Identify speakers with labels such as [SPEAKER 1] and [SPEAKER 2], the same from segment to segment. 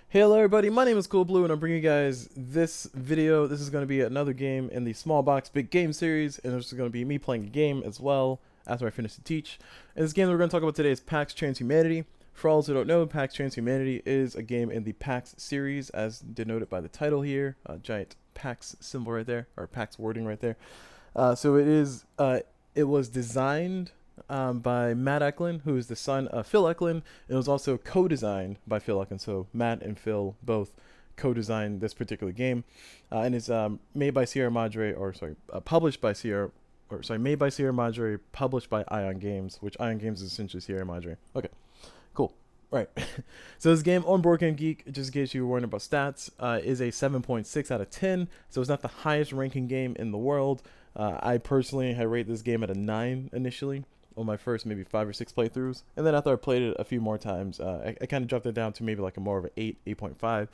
[SPEAKER 1] Hello everybody, my name is CulBlu and I'm bringing you guys this video. This is going to be another game in the Small Box Big Game series, and this is going to be me playing a game as well after I finish to teach. And this game that we're going to talk about today is Pax Transhumanity. For all those who don't know, Pax Transhumanity is a game in the Pax series, as denoted by the title here, a giant Pax symbol right there, or Pax wording right there. It was designed by Matt Eklund, who is the son of Phil Eklund. It was also co-designed by Phil Eklund, so Matt and Phil both co-designed this particular game, and it's made by Sierra Madre, published by Sierra, made by Sierra Madre, published by Ion Games, which Ion Games is essentially Sierra Madre. Okay, cool. Right. So this game on Board Game Geek, just in case you were wondering about stats, is a 7.6 out of 10. So it's not the highest ranking game in the world. I personally had rated this game at a 9 initially on my first maybe 5 or 6 playthroughs, and then after I played it a few more times, I kind of dropped it down to maybe like a more of an 8, 8.5.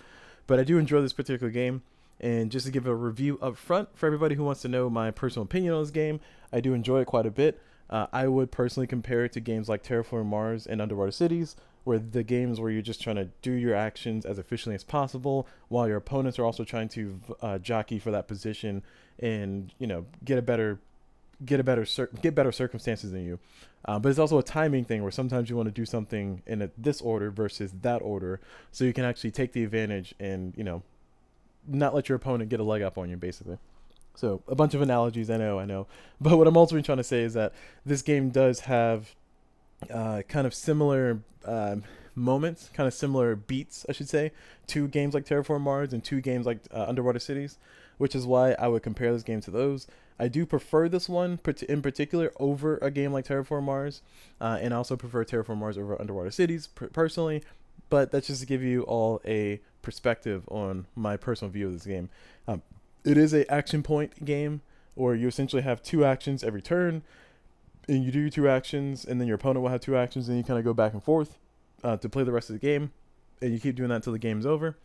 [SPEAKER 1] But I do enjoy this particular game, and just to give a review up front for everybody who wants to know my personal opinion on this game, I do enjoy it quite a bit. I would personally compare it to games like Terraforming Mars and Underwater Cities, where the games where you're just trying to do your actions as efficiently as possible, while your opponents are also trying to jockey for that position and get better circumstances than you. But it's also a timing thing where sometimes you want to do something in this order versus that order, so you can actually take the advantage and not let your opponent get a leg up on you, basically. So a bunch of analogies, I know. But what I'm ultimately trying to say is that this game does have kind of similar moments, kind of similar beats, I should say, to games like Terraform Mars and to games like Underwater Cities, which is why I would compare this game to those. I do prefer this one in particular over a game like Terraform Mars, and I also prefer Terraform Mars over Underwater Cities personally, but that's just to give you all a perspective on my personal view of this game. It is a action point game where you essentially have 2 actions every turn, and you do your 2 actions, and then your opponent will have 2 actions, and you kind of go back and forth to play the rest of the game, and you keep doing that until the game's over.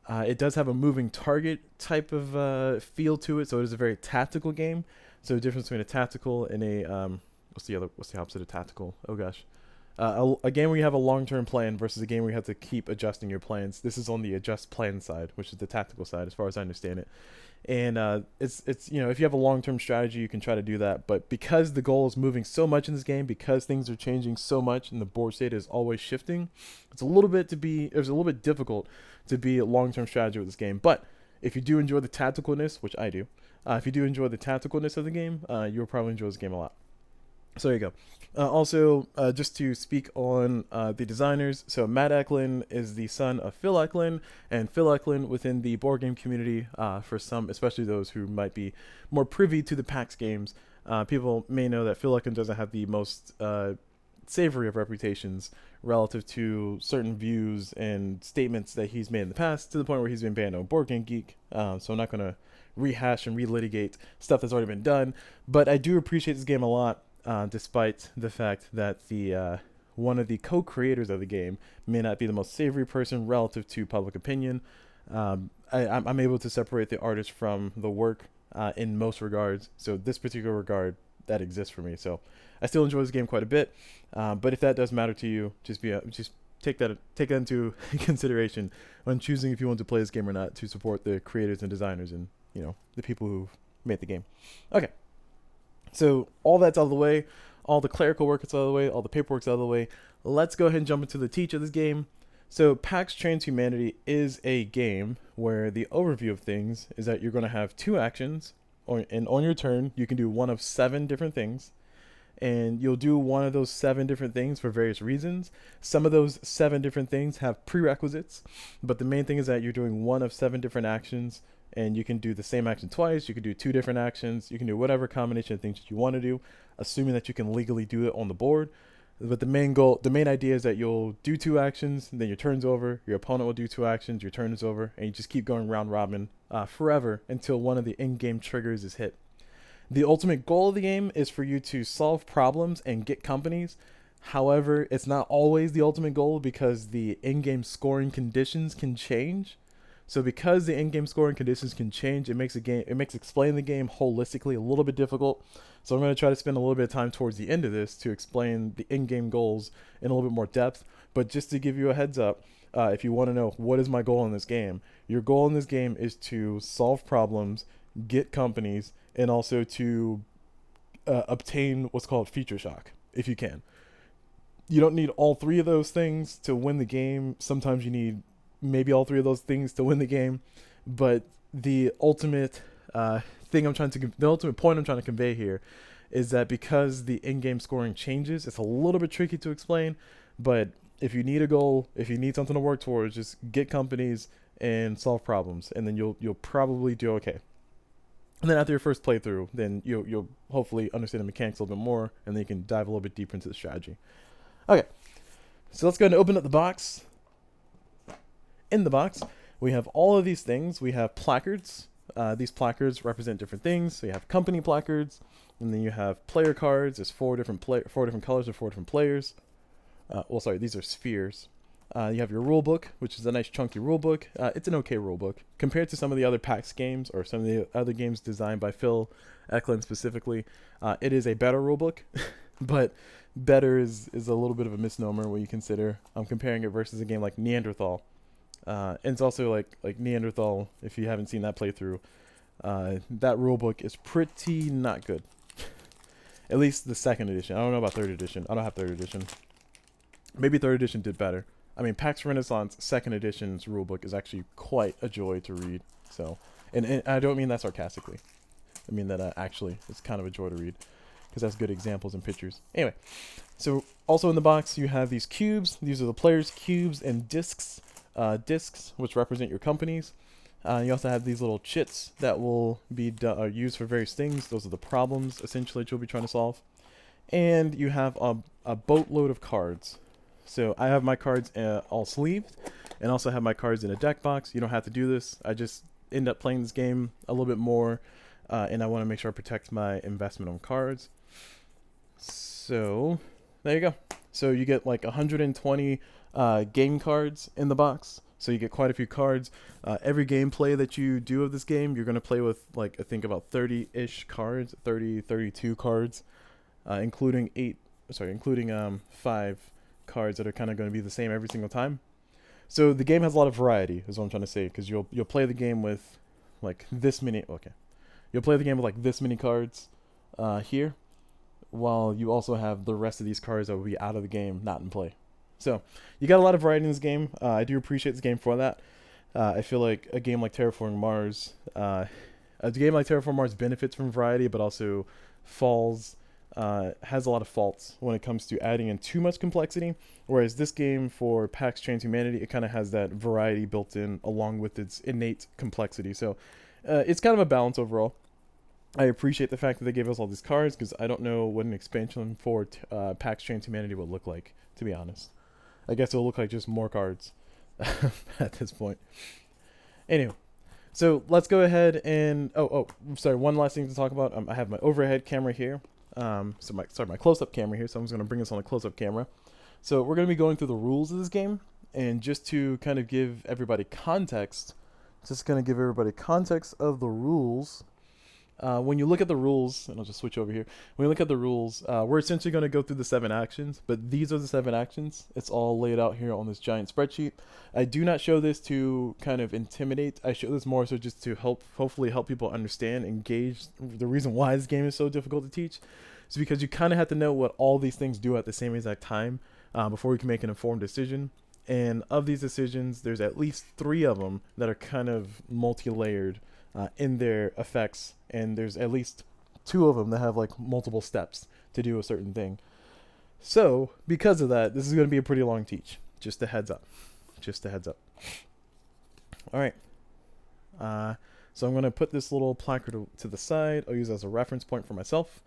[SPEAKER 1] It does have a moving target type of feel to it, so it is a very tactical game. So the difference between a tactical and a what's the opposite of tactical? Oh gosh, a game where you have a long-term plan versus a game where you have to keep adjusting your plans. This is on the adjust plan side, which is the tactical side, as far as I understand it. And it's if you have a long-term strategy, you can try to do that. But because the goal is moving so much in this game, because things are changing so much and the board state is always shifting, it's a little bit difficult to be a long-term strategy with this game. But if you do enjoy the tacticalness, which I do, if you do enjoy the tacticalness of the game, you'll probably enjoy this game a lot. So there you go. Also, just to speak on the designers, so Matt Eklund is the son of Phil Eklund, and Phil Eklund within the board game community, for some, especially those who might be more privy to the PAX games, people may know that Phil Eklund doesn't have the most savory of reputations relative to certain views and statements that he's made in the past, to the point where he's been banned on Board Game Geek. So I'm not going to rehash and relitigate stuff that's already been done, but I do appreciate this game a lot. Despite the fact that the one of the co-creators of the game may not be the most savory person relative to public opinion, I'm able to separate the artist from the work in most regards. So this particular regard, that exists for me. So I still enjoy this game quite a bit. But if that does matter to you, just take that into consideration when choosing if you want to play this game or not, to support the creators and designers and the people who made the game. Okay. So all that's out of the way, all the clerical work is out of the way, all the paperwork's out of the way. Let's go ahead and jump into the teach of this game. So Pax Transhumanity is a game where the overview of things is that you're going to have 2 actions, and on your turn you can do one of 7 different things, and you'll do one of those 7 different things for various reasons. Some of those 7 different things have prerequisites, but the main thing is that you're doing one of 7 different actions. And you can do the same action twice. You can do 2 different actions. You can do whatever combination of things that you want to do, assuming that you can legally do it on the board. But the main idea is that you'll do 2 actions, then your turn's over. Your opponent will do 2 actions, your turn is over, and you just keep going round robin forever until one of the in-game triggers is hit. The ultimate goal of the game is for you to solve problems and get companies. However, it's not always the ultimate goal, because the in-game scoring conditions can change. So because the in-game scoring conditions can change, it makes explaining the game holistically a little bit difficult. So I'm going to try to spend a little bit of time towards the end of this to explain the in-game goals in a little bit more depth. But just to give you a heads up, if you want to know what is my goal in this game, your goal in this game is to solve problems, get companies, and also to obtain what's called feature shock, if you can. You don't need all three of those things to win the game. Sometimes you need maybe all three of those things to win the game, but the ultimate the ultimate point I'm trying to convey here is that because the in-game scoring changes, it's a little bit tricky to explain. But if you need a goal, if you need something to work towards, just get companies and solve problems, and then you'll probably do okay. And then after your first playthrough, then you'll hopefully understand the mechanics a little bit more, and then you can dive a little bit deeper into the strategy. Okay, so let's go ahead and open up the box. In the box, we have all of these things. We have placards. These placards represent different things. So you have company placards, and then you have player cards. There's four different colors or 4 different players. These are spheres. You have your rule book, which is a nice chunky rule book. It's an okay rule book compared to some of the other PAX games or some of the other games designed by Phil Eklund specifically. It is a better rule book, but better is a little bit of a misnomer when you consider I'm comparing it versus a game like Neanderthal. And it's also like Neanderthal, if you haven't seen that playthrough, that rule book is pretty not good. At least the second edition. I don't know about third edition. I don't have third edition. Maybe third edition did better. I mean, PAX Renaissance second edition's rulebook is actually quite a joy to read. So, and I don't mean that sarcastically. I mean that actually it's kind of a joy to read because that's good examples and pictures. Anyway, so also in the box you have these cubes. These are the players' cubes and discs. Discs, which represent your companies. You also have these little chits that will be used for various things. Those are the problems essentially that you'll be trying to solve. And you have a boatload of cards. So I have my cards all sleeved, and also have my cards in a deck box. You don't have to do this. I just end up playing this game a little bit more, and I want to make sure I protect my investment on cards. So there you go. So you get like 120 game cards in the box. So you get quite a few cards. Every gameplay that you do of this game, you're going to play with like I think about 30-ish cards, 32 cards, including 5 cards that are kind of going to be the same every single time. So the game has a lot of variety, is what I'm trying to say, because you'll play the game with like this many. Okay, you'll play the game with like this many cards here, while you also have the rest of these cards that will be out of the game, not in play. So you got a lot of variety in this game. I do appreciate this game for that. I feel like a game like Terraforming Mars, benefits from variety, but also has a lot of faults when it comes to adding in too much complexity. Whereas this game for Pax Transhumanity, it kind of has that variety built in along with its innate complexity. So it's kind of a balance overall. I appreciate the fact that they gave us all these cards because I don't know what an expansion for Pax Transhumanity would look like, to be honest. I guess it'll look like just more cards at this point. Anyway, so let's go ahead and one last thing to talk about. I have my overhead camera here. My close-up camera here. So I'm just going to bring this on a close-up camera. So we're going to be going through the rules of this game, and just to kind of give everybody context, of the rules. When you look at the rules, and I'll just switch over here. When you look at the rules, we're essentially going to go through the 7 actions, but these are the 7 actions. It's all laid out here on this giant spreadsheet. I do not show this to kind of intimidate. I show this more so just to hopefully help people understand, engage. The reason why this game is so difficult to teach is because you kind of have to know what all these things do at the same exact time before you can make an informed decision. And of these decisions, there's at least 3 of them that are kind of multi-layered in their effects, and there's at least 2 of them that have like multiple steps to do a certain thing. So because of that, this is going to be a pretty long teach. Just a heads up. All right. So I'm going to put this little placard to the side. I'll use it as a reference point for myself.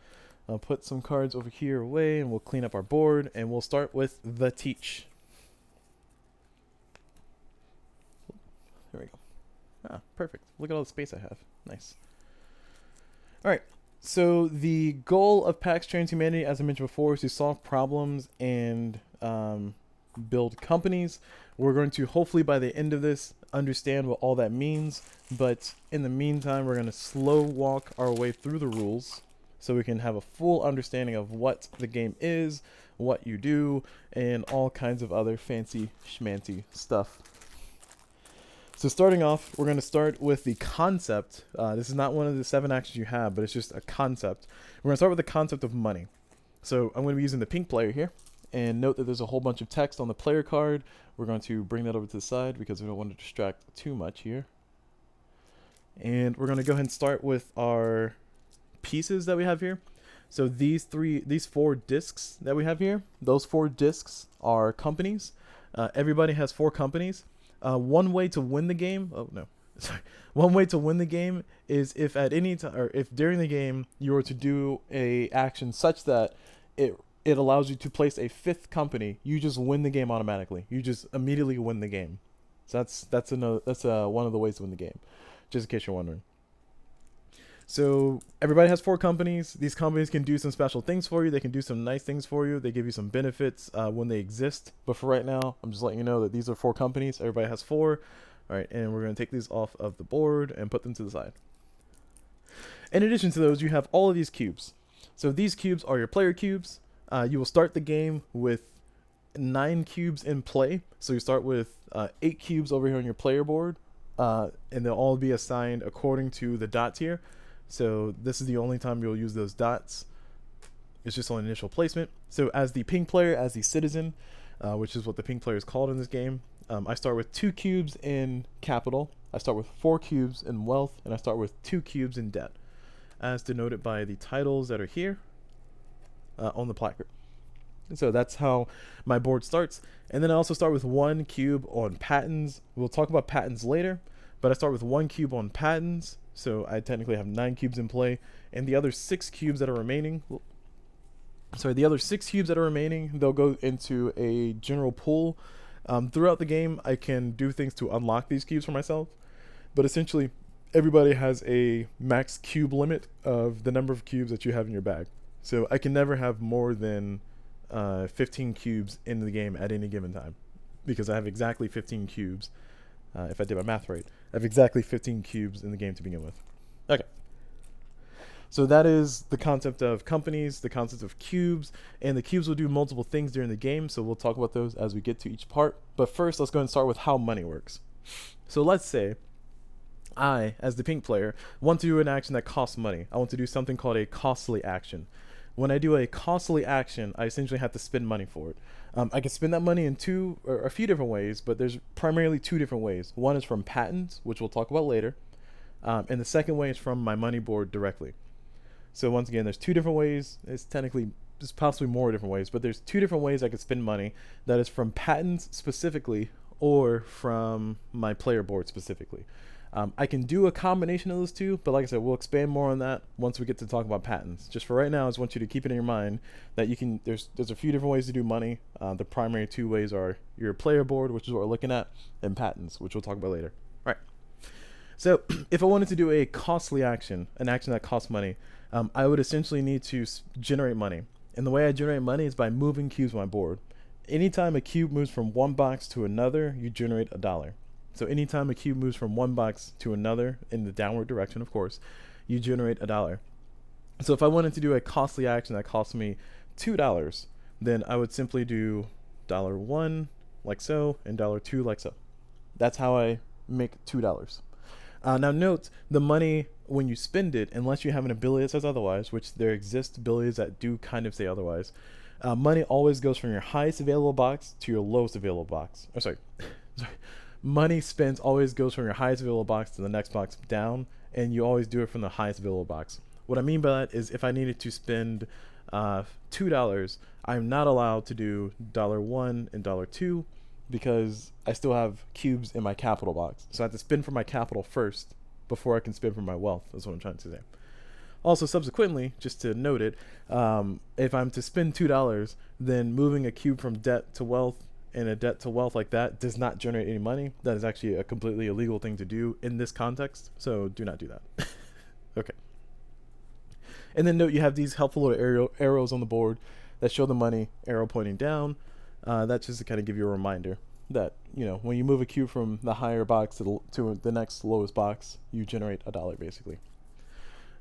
[SPEAKER 1] I'll put some cards over here away, and we'll clean up our board, and we'll start with the teach. There we go. Ah, perfect. Look at all the space I have. Nice. All right. So the goal of Pax Transhumanity, as I mentioned before, is to solve problems and build companies. We're going to hopefully by the end of this understand what all that means. But in the meantime, we're going to slow walk our way through the rules so we can have a full understanding of what the game is, what you do, and all kinds of other fancy schmancy stuff. So starting off, we're going to start with the concept. This is not one of the 7 actions you have, but it's just a concept. We're going to start with the concept of money. So I'm going to be using the pink player here, and note that there's a whole bunch of text on the player card. We're going to bring that over to the side because we don't want to distract too much here. And we're going to go ahead and start with our pieces that we have here. So these 4 discs that we have here, those 4 discs are companies. Everybody has 4 companies. One way to win the game, one way to win the game is if at any time, or if during the game you were to do a action such that it allows you to place a 5th company, you just win the game automatically. You just immediately win the game. So that's one of the ways to win the game, just in case you're wondering. So everybody has 4 companies. These companies can do some special things for you. They can do some nice things for you. They give you some benefits when they exist. But for right now, I'm just letting you know that these are 4 companies. Everybody has 4. All right, and we're going to take these off of the board and put them to the side. In addition to those, you have all of these cubes. So these cubes are your player cubes. You will start the game with 9 cubes in play. So you start with 8 cubes over here on your player board, and they'll all be assigned according to the dots here. So this is the only time you'll use those dots. It's just on initial placement. So as the pink player, as the citizen, which is what the pink player is called in this game, I start with 2 cubes in capital, I start with 4 cubes in wealth, and I start with 2 cubes in debt, as denoted by the titles that are here on the placard. So that's how my board starts. And then I also start with 1 cube on patents. We'll talk about patents later, but I start with 1 cube on patents. So I technically have 9 cubes in play, and the other 6 cubes that are remaining, they'll go into a general pool. Throughout the game, I can do things to unlock these cubes for myself, but essentially everybody has a max cube limit of the number of cubes that you have in your bag. So I can never have more than 15 cubes in the game at any given time, because I have exactly 15 cubes. If I did my math right, I have exactly 15 cubes in the game to begin with. Okay. So that is the concept of companies, the concept of cubes, and the cubes will do multiple things during the game, so we'll talk about those as we get to each part. But first, let's go and start with how money works. So let's say I, as the pink player, want to do an action that costs money. I want to do something called a costly action. When I do a costly action, I essentially have to spend money for it. I can spend that money in a few different ways, but there's primarily 2 different ways. One is from patents, which we'll talk about later, and the second way is from my money board directly. So once again, there's 2 different ways. There's possibly more different ways, but there's 2 different ways I could spend money. That is from patents specifically, or from my player board specifically. I can do a combination of those 2, but like I said, we'll expand more on that once we get to talk about patents. Just for right now, I just want you to keep it in your mind that you can. There's a few different ways to do money. The primary 2 ways are your player board, which is what we're looking at, and patents, which we'll talk about later. All right. So if I wanted to do a costly action, an action that costs money, I would essentially need to generate money. And the way I generate money is by moving cubes on my board. Anytime a cube moves from one box to another, you generate $1. So anytime a cube moves from one box to another, in the downward direction, of course, you generate $1. So if I wanted to do a costly action that cost me $2, then I would simply do $1 like so, and $2 like so. That's how I make $2. Now note, the money, when you spend it, unless you have an ability that says otherwise, which there exist abilities that do kind of say otherwise, money always goes from your highest available box to your lowest available box. Oh, sorry. Money spent always goes from your highest available box to the next box down, and you always do it from the highest available box. What I mean by that is if I needed to spend $2, I'm not allowed to do $1 and $2 because I still have cubes in my capital box. So I have to spend for my capital first before I can spend for my wealth. That's what I'm trying to say. Also, subsequently, just to note it, if I'm to spend $2, then moving a cube from debt to wealth and a debt to wealth like that does not generate any money. That is actually a completely illegal thing to do in this context, so do not do that. Okay. And then note you have these helpful little arrows on the board that show the money, arrow pointing down. That's just to kind of give you a reminder that, you know, when you move a cube from the higher box to the next lowest box, you generate $1 basically.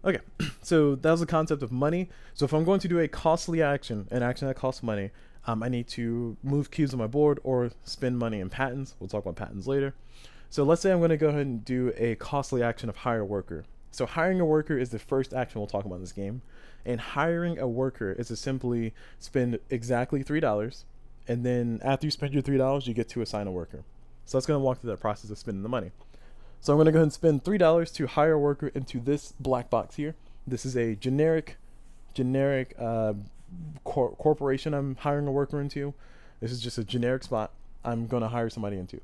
[SPEAKER 1] Okay, so that was the concept of money. So if I'm going to do a costly action, an action that costs money, I need to move cubes on my board or spend money in patents. We'll talk about patents later. So let's say I'm going to go ahead and do a costly action of hire a worker. So hiring a worker is the first action we'll talk about in this game. And hiring a worker is to simply spend exactly $3. And then after you spend your $3, you get to assign a worker. So that's going to walk through that process of spending the money. So I'm going to go ahead and spend $3 to hire a worker into this black box here. This is a generic corporation I'm hiring a worker into. This is just a generic spot I'm going to hire somebody into.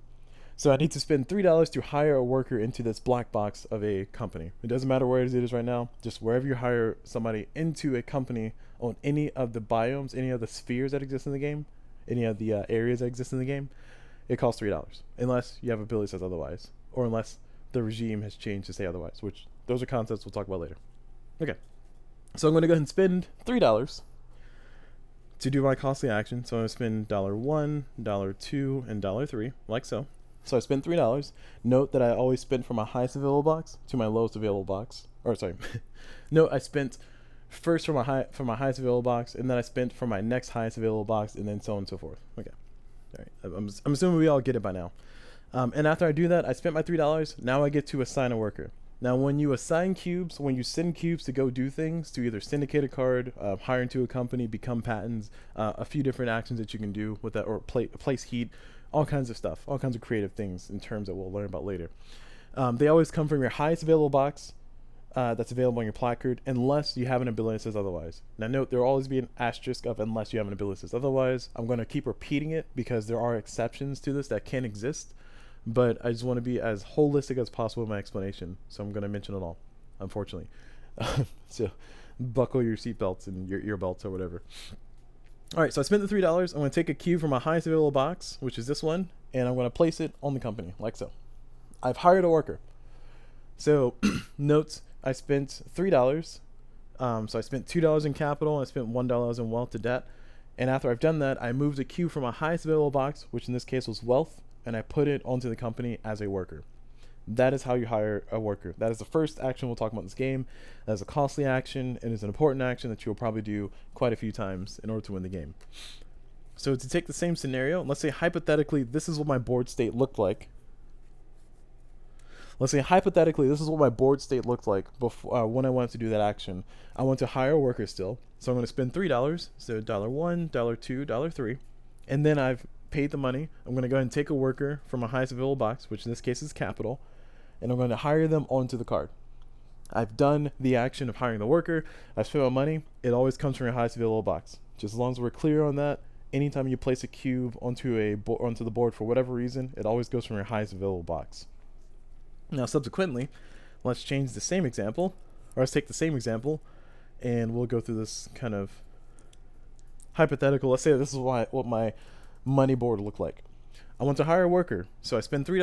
[SPEAKER 1] So I need to spend $3 to hire a worker into this black box of a company. It doesn't matter where it is right now, just wherever you hire somebody into a company on any of the biomes, any of the spheres that exist in the game, any of the areas that exist in the game, it costs $3. Unless you have ability that says otherwise, or unless the regime has changed to say otherwise, which those are concepts we'll talk about later. Okay, so I'm going to go ahead and spend $3 to do my costly action. So I'm going to spend $1, $2, and $3, like so. So I spent $3. Note that I always spent from my highest available box to my lowest available box. Or sorry, note I spent first from my highest available box, and then I spent from my next highest available box, and then so on and so forth. Okay, all right. I'm assuming we all get it by now. And after I do that, I spent my $3. Now I get to assign a worker. Now, when you assign cubes, when you send cubes to go do things, to either syndicate a card, hire into a company, become patents, a few different actions that you can do with that, or place heat, all kinds of stuff, all kinds of creative things in terms that we'll learn about later. They always come from your highest available box that's available on your placard, unless you have an ability that says otherwise. Now note, there will always be an asterisk of unless you have an ability that says otherwise. I'm going to keep repeating it because there are exceptions to this that can exist, but I just want to be as holistic as possible in my explanation, so I'm going to mention it all, unfortunately. So buckle your seatbelts and your earbelts or whatever. All right, so I spent the $3. I'm going to take a cube from my highest available box, which is this one, and I'm going to place it on the company, like so. I've hired a worker. So notes, I spent $3. So I spent $2 in capital, and I spent $1 in wealth to debt. And after I've done that, I moved a cube from my highest available box, which in this case was wealth, and I put it onto the company as a worker. That is how you hire a worker. That is the first action we'll talk about in this game. That is a costly action, and is an important action that you'll probably do quite a few times in order to win the game. So to take the same scenario, let's say hypothetically this is what my board state looked like. Let's say hypothetically this is what my board state looked like before when I wanted to do that action. I want to hire a worker still, so I'm going to spend $3. So $1, $2, $3, and then I've paid the money. I'm going to go ahead and take a worker from my highest available box, which in this case is capital, and I'm going to hire them onto the card. I've done the action of hiring the worker. I've spent my money. It always comes from your highest available box. Just as long as we're clear on that, anytime you place a cube onto the board for whatever reason, it always goes from your highest available box. Now, subsequently, let's change the same example, or let's take the same example, and we'll go through this kind of hypothetical. Let's say this is what my money board looked like. I want to hire a worker, so I spend $3,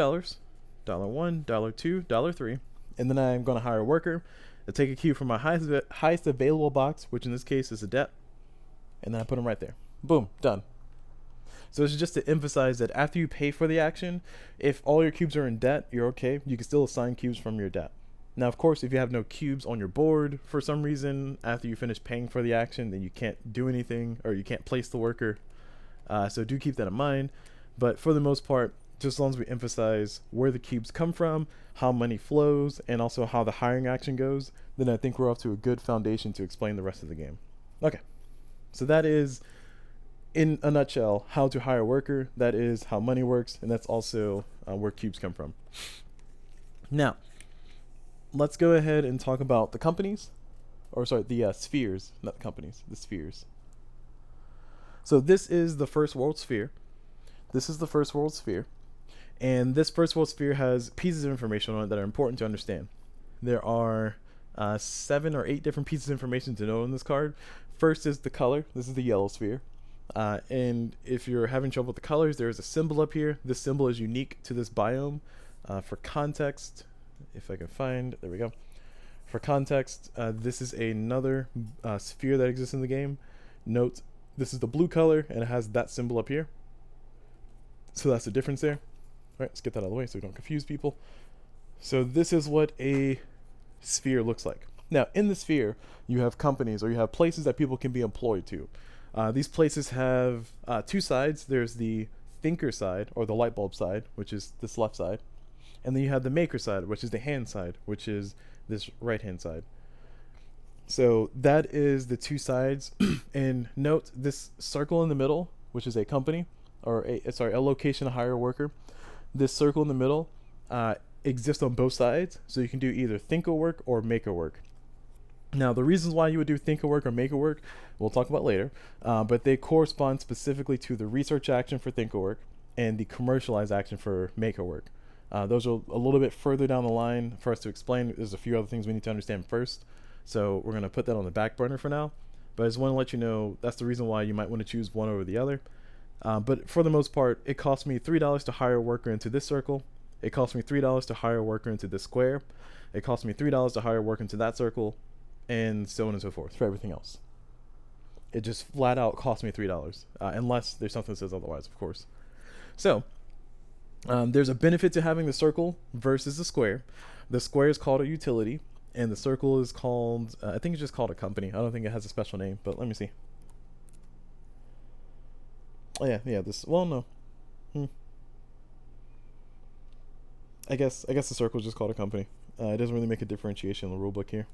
[SPEAKER 1] $1, $2, $3, and then I'm going to hire a worker. I take a cube from my highest available box, which in this case is a debt, and then I put them right there. Boom, done. So this is just to emphasize that after you pay for the action, if all your cubes are in debt, you're okay. You can still assign cubes from your debt. Now, of course, if you have no cubes on your board for some reason after you finish paying for the action, then you can't do anything, or you can't place the worker. So do keep that in mind. But for the most part, just as long as we emphasize where the cubes come from, how money flows, and also how the hiring action goes, then I think we're off to a good foundation to explain the rest of the game. Okay, so that is, in a nutshell, how to hire a worker. That is how money works, and that's also where cubes come from. Now, let's go ahead and talk about the companies, or sorry, the spheres, not the companies, the spheres. So this is the first world sphere. This is the first world sphere. And this first world sphere has pieces of information on it that are important to understand. There are 7 or 8 different pieces of information to know on this card. First is the color. This is the yellow sphere. And if you're having trouble with the colors, there is a symbol up here. This symbol is unique to this biome. For context, if I can find, there we go. For context, this is another sphere that exists in the game. Note, this is the blue color, and it has that symbol up here. So that's the difference there. All right, let's get that out of the way so we don't confuse people. So this is what a sphere looks like. Now, in the sphere, you have companies or you have places that people can be employed to. These places have two sides. There's the thinker side, or the light bulb side, which is this left side. And then you have the maker side, which is the hand side, which is this right hand side. So that is the two sides. And note this circle in the middle, which is a company, or a location to hire a worker. This circle in the middle exists on both sides, so you can do either thinker work or maker work. Now, the reasons why you would do thinker work or maker work, we'll talk about later, but they correspond specifically to the research action for thinker work and the commercialize action for maker work. Those are a little bit further down the line for us to explain. There's a few other things we need to understand first, so we're going to put that on the back burner for now. But I just want to let you know that's the reason why you might want to choose one over the other. But for the most part, it costs me $3 to hire a worker into this circle. It costs me $3 to hire a worker into this square. It costs me $3 to hire a worker into that circle, and so on and so forth for everything else. It just flat out costs me $3, unless there's something that says otherwise, of course. So there's a benefit to having the circle versus the square. The square is called a utility, and the circle is called, I think it's just called a company. I don't think it has a special name, but let me see. Oh yeah, this, well, no. I guess the circle is just called a company. It doesn't really make a differentiation in the rulebook here.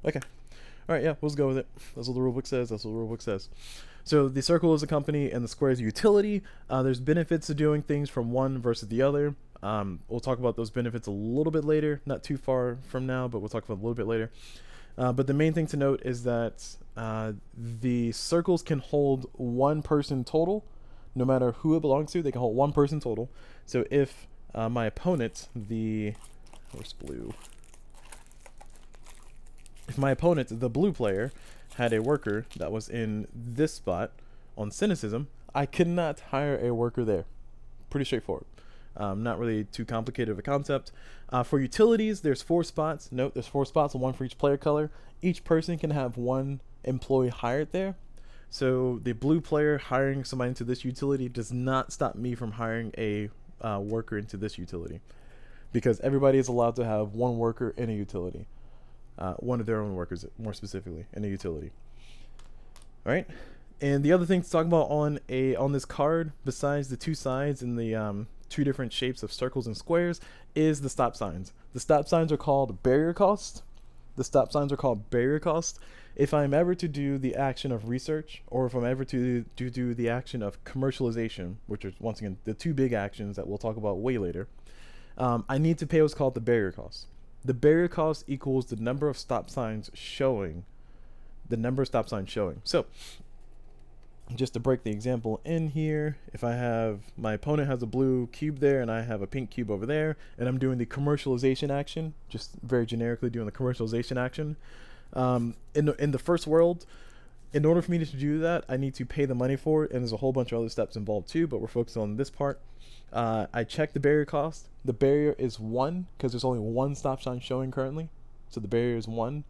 [SPEAKER 1] Okay. All right, yeah, let's go with it. That's what the rulebook says. That's what the rulebook says. So the circle is a company and the square is a utility. There's benefits to doing things from one versus the other. We'll talk about those benefits a little bit later, not too far from now, but we'll talk about it a little bit later. But the main thing to note is that the circles can hold one person total, no matter who it belongs to. They can hold one person total. So if my opponent, where's blue? If my opponent, the blue player, had a worker that was in this spot on cynicism, I could not hire a worker there. Pretty straightforward. Not really too complicated of a concept. For utilities, there's 4 spots. Note, there's 4 spots, one for each player color. Each person can have one employee hired there. So the blue player hiring somebody into this utility does not stop me from hiring a worker into this utility, because everybody is allowed to have one worker in a utility. One of their own workers, more specifically, in a utility. All right. And the other thing to talk about on this card, besides the 2 sides and the 2 different shapes of circles and squares, is the stop signs. The stop signs are called barrier cost. If I'm ever to do the action of research, or if I'm ever to do the action of commercialization, which are, once again, the 2 big actions that we'll talk about way later, I need to pay what's called the barrier cost. The barrier cost equals the number of stop signs showing. So, just to break the example in here, if I have, my opponent has a blue cube there and I have a pink cube over there, and I'm doing the commercialization action, just very generically doing the commercialization action, in the first world, in order for me to do that, I need to pay the money for it, and there's a whole bunch of other steps involved too, but we're focused on this part. I check the barrier cost. The barrier is 1, because there's only 1 stop sign showing currently, so the barrier is 1.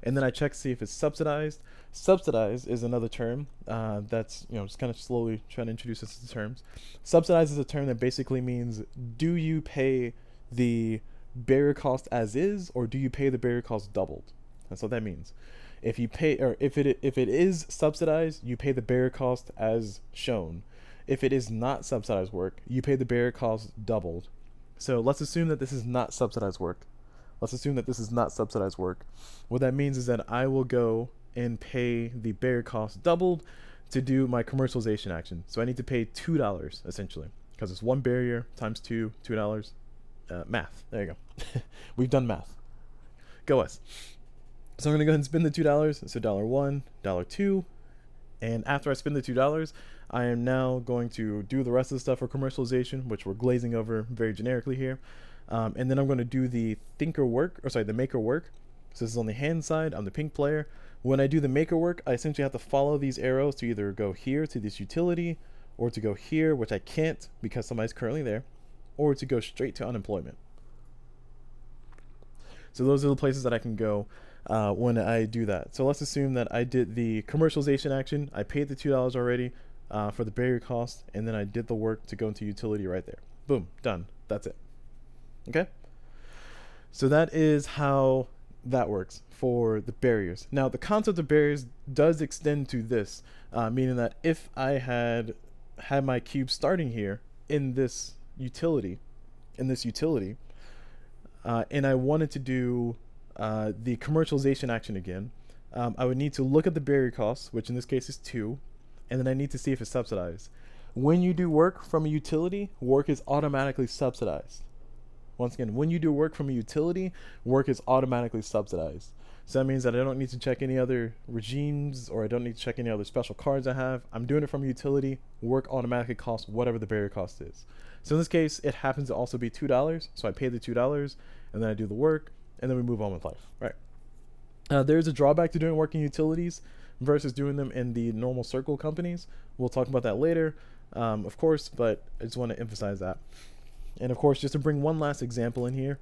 [SPEAKER 1] And then I check to see if it's subsidized. Subsidize is another term that's, just kind of slowly trying to introduce us to terms. Subsidize is a term that basically means, do you pay the barrier cost as is, or do you pay the barrier cost doubled? That's what that means. If you pay, or if it is subsidized, you pay the barrier cost as shown. If it is not subsidized work, you pay the barrier cost doubled. So let's assume that this is not subsidized work. What that means is that I will go and pay the barrier cost doubled to do my commercialization action. So I need to pay $2 essentially, because it's 1 barrier times $2. Math. There you go. We've done math. Go us. So I'm going to go ahead and spend the $2. So $1, $2. And after I spend the $2, I am now going to do the rest of the stuff for commercialization, which we're glazing over very generically here. And then I'm going to do the maker work. So this is on the hand side. I'm the pink player. When I do the maker work, I essentially have to follow these arrows to either go here to this utility, or to go here, which I can't because somebody's currently there, or to go straight to unemployment. So those are the places that I can go when I do that. So let's assume that I did the commercialization action. I paid the $2 already. for the barrier cost, and then I did the work to go into utility right there. Boom, done. That's it. Okay? So that is how that works for the barriers. Now, the concept of barriers does extend to this, meaning that if I had my cube starting here in this utility, and I wanted to do the commercialization action again, I would need to look at the barrier cost, which in this case is 2, and then I need to see if it's subsidized. When you do work from a utility, work is automatically subsidized. Once again, when you do work from a utility, work is automatically subsidized. So that means that I don't need to check any other regimes, or I don't need to check any other special cards I have. I'm doing it from a utility. Work automatically costs whatever the barrier cost is. So in this case, it happens to also be $2. So I pay the $2, and then I do the work, and then we move on with life. Right. There's a drawback to doing work in utilities versus doing them in the normal circle companies. We'll talk about that later, of course, but I just want to emphasize that. And of course, just to bring one last example in here,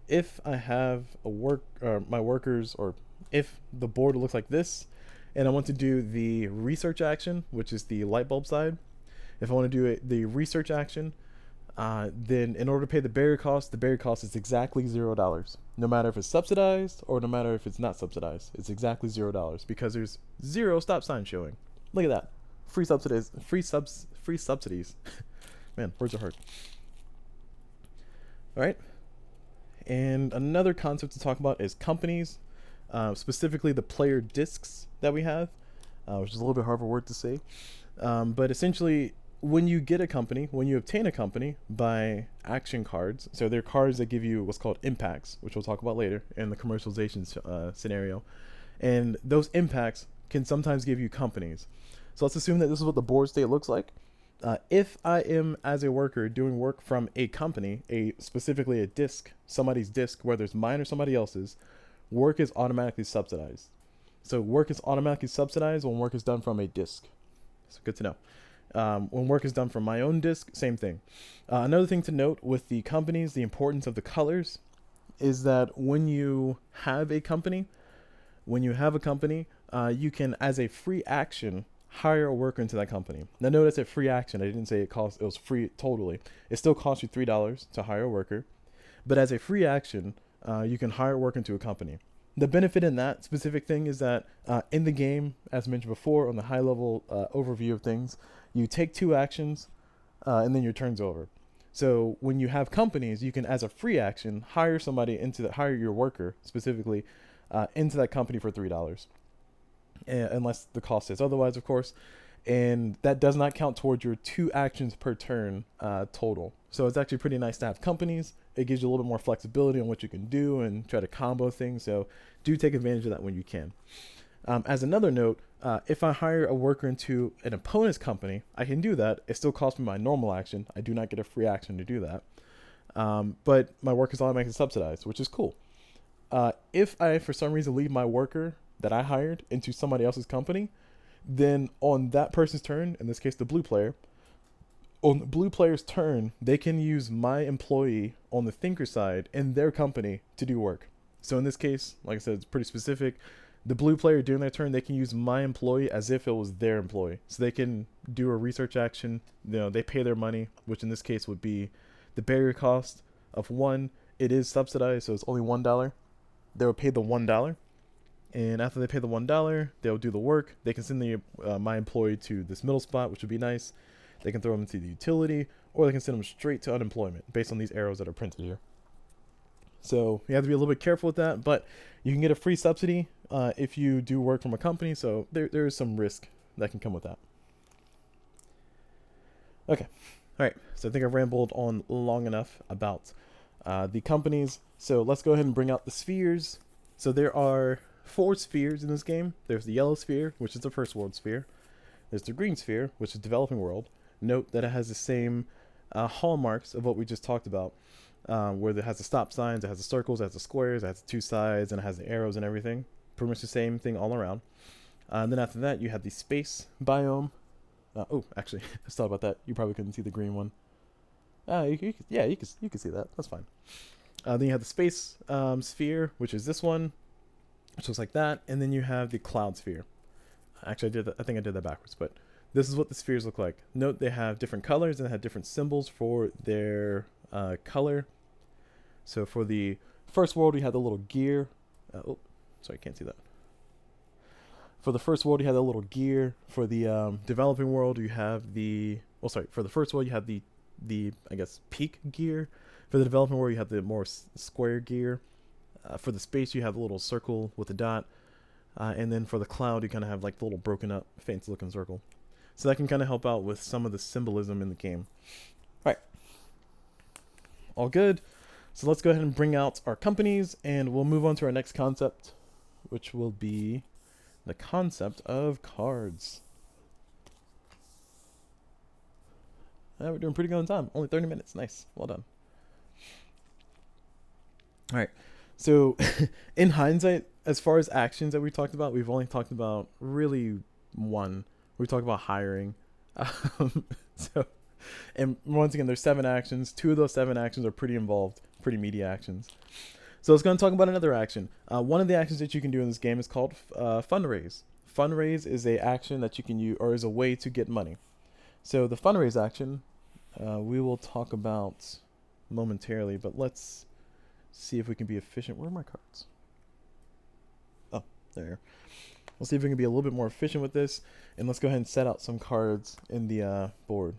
[SPEAKER 1] if I have my workers, or if the board looks like this, and I want to do the research action, which is the light bulb side, if I want to do the research action, then in order to pay the barrier cost is exactly $0. No matter if it's subsidized or no matter if it's not subsidized, it's exactly $0 because there's 0 stop sign showing. Look at that. Free subsidies. Man, words are hard. All right. And another concept to talk about is companies, specifically the player discs that we have, which is a little bit hard of a word to say. But essentially, when you get a company, when you obtain a company by action cards, so they're cards that give you what's called impacts, which we'll talk about later in the commercialization scenario. And those impacts can sometimes give you companies. So let's assume that this is what the board state looks like. If I am, as a worker, doing work from a company, specifically a disc, somebody's disc, whether it's mine or somebody else's, work is automatically subsidized. So work is automatically subsidized when work is done from a disc. So good to know. When work is done from my own disc, same thing. Another thing to note with the companies, the importance of the colors, is that when you have a company, you can, as a free action, hire a worker into that company. Now notice a free action. I didn't say it was free totally. It still costs you $3 to hire a worker. But as a free action, you can hire a worker into a company. The benefit in that specific thing is that in the game, as mentioned before, on the high level overview of things, you take 2 actions and then your turn's over. So when you have companies, you can, as a free action, hire your worker specifically into that company for $3. Unless the cost is otherwise, of course, and that does not count towards your 2 actions per turn total. So it's actually pretty nice to have companies. It gives you a little bit more flexibility on what you can do and try to combo things. So do take advantage of that when you can. As another note, if I hire a worker into an opponent's company, I can do that. It still costs me my normal action. I do not get a free action to do that. But my work is automatically subsidized, which is cool. If I, for some reason, leave my worker that I hired into somebody else's company, then on that person's turn, in this case the blue player, on the blue player's turn, they can use my employee on the thinker side in their company to do work. So in this case, like I said, it's pretty specific. The blue player during their turn, they can use my employee as if it was their employee. So they can do a research action. They pay their money, which in this case would be the barrier cost of 1. It is subsidized, so it's only $1. They will pay the $1. And after they pay the $1, they'll do the work. They can send my employee to this middle spot, which would be nice. They can throw them into the utility, or they can send them straight to unemployment based on these arrows that are printed here. So you have to be a little bit careful with that, but you can get a free subsidy if you do work from a company. So there is some risk that can come with that. Okay. All right. So I think I've rambled on long enough about the companies. So let's go ahead and bring out the spheres. So there are 4 spheres in this game. There's the yellow sphere, which is the first world sphere. There's the green sphere, which is developing world. Note that it has the same hallmarks of what we just talked about, where it has the stop signs, it has the circles, it has the squares, it has the 2 sides, and it has the arrows and everything. Pretty much the same thing all around. And then after that, you have the space biome. Oh, actually, I thought about that. You probably couldn't see the green one. You can see that. That's fine. Then you have the space sphere, which is this one, which looks like that, and then you have the cloud sphere. Actually, I think I did that backwards, but this is what the spheres look like. Note they have different colors and they have different symbols for their color. So for the first world, we had the little gear. Oh, sorry, can't see that. For the first world, you have the little gear. For the developing world, you have the... Oh, sorry. For the first world, you have the I guess, peak gear. For the developing world, you have the more square gear. For the space, you have a little circle with a dot. And then for the cloud, you kind of have like the little broken up, fancy looking circle. So that can kind of help out with some of the symbolism in the game. All right. All good. So let's go ahead and bring out our companies, and we'll move on to our next concept, which will be the concept of cards. We're doing pretty good on time. Only 30 minutes. Nice. Well done. All right. So in hindsight, as far as actions that we talked about, we've only talked about really one. We talked about hiring. And once again, there's 7 actions. 2 of those 7 actions are pretty involved, pretty meaty actions. So let's go and talk about another action. One of the actions that you can do in this game is called Fundraise. Fundraise is a action that you can use, or is a way to get money. So the Fundraise action, we will talk about momentarily, but let's see if we can be efficient. Where are my cards? Oh, there. We'll see if we can be a little bit more efficient with this, and let's go ahead and set out some cards in the board.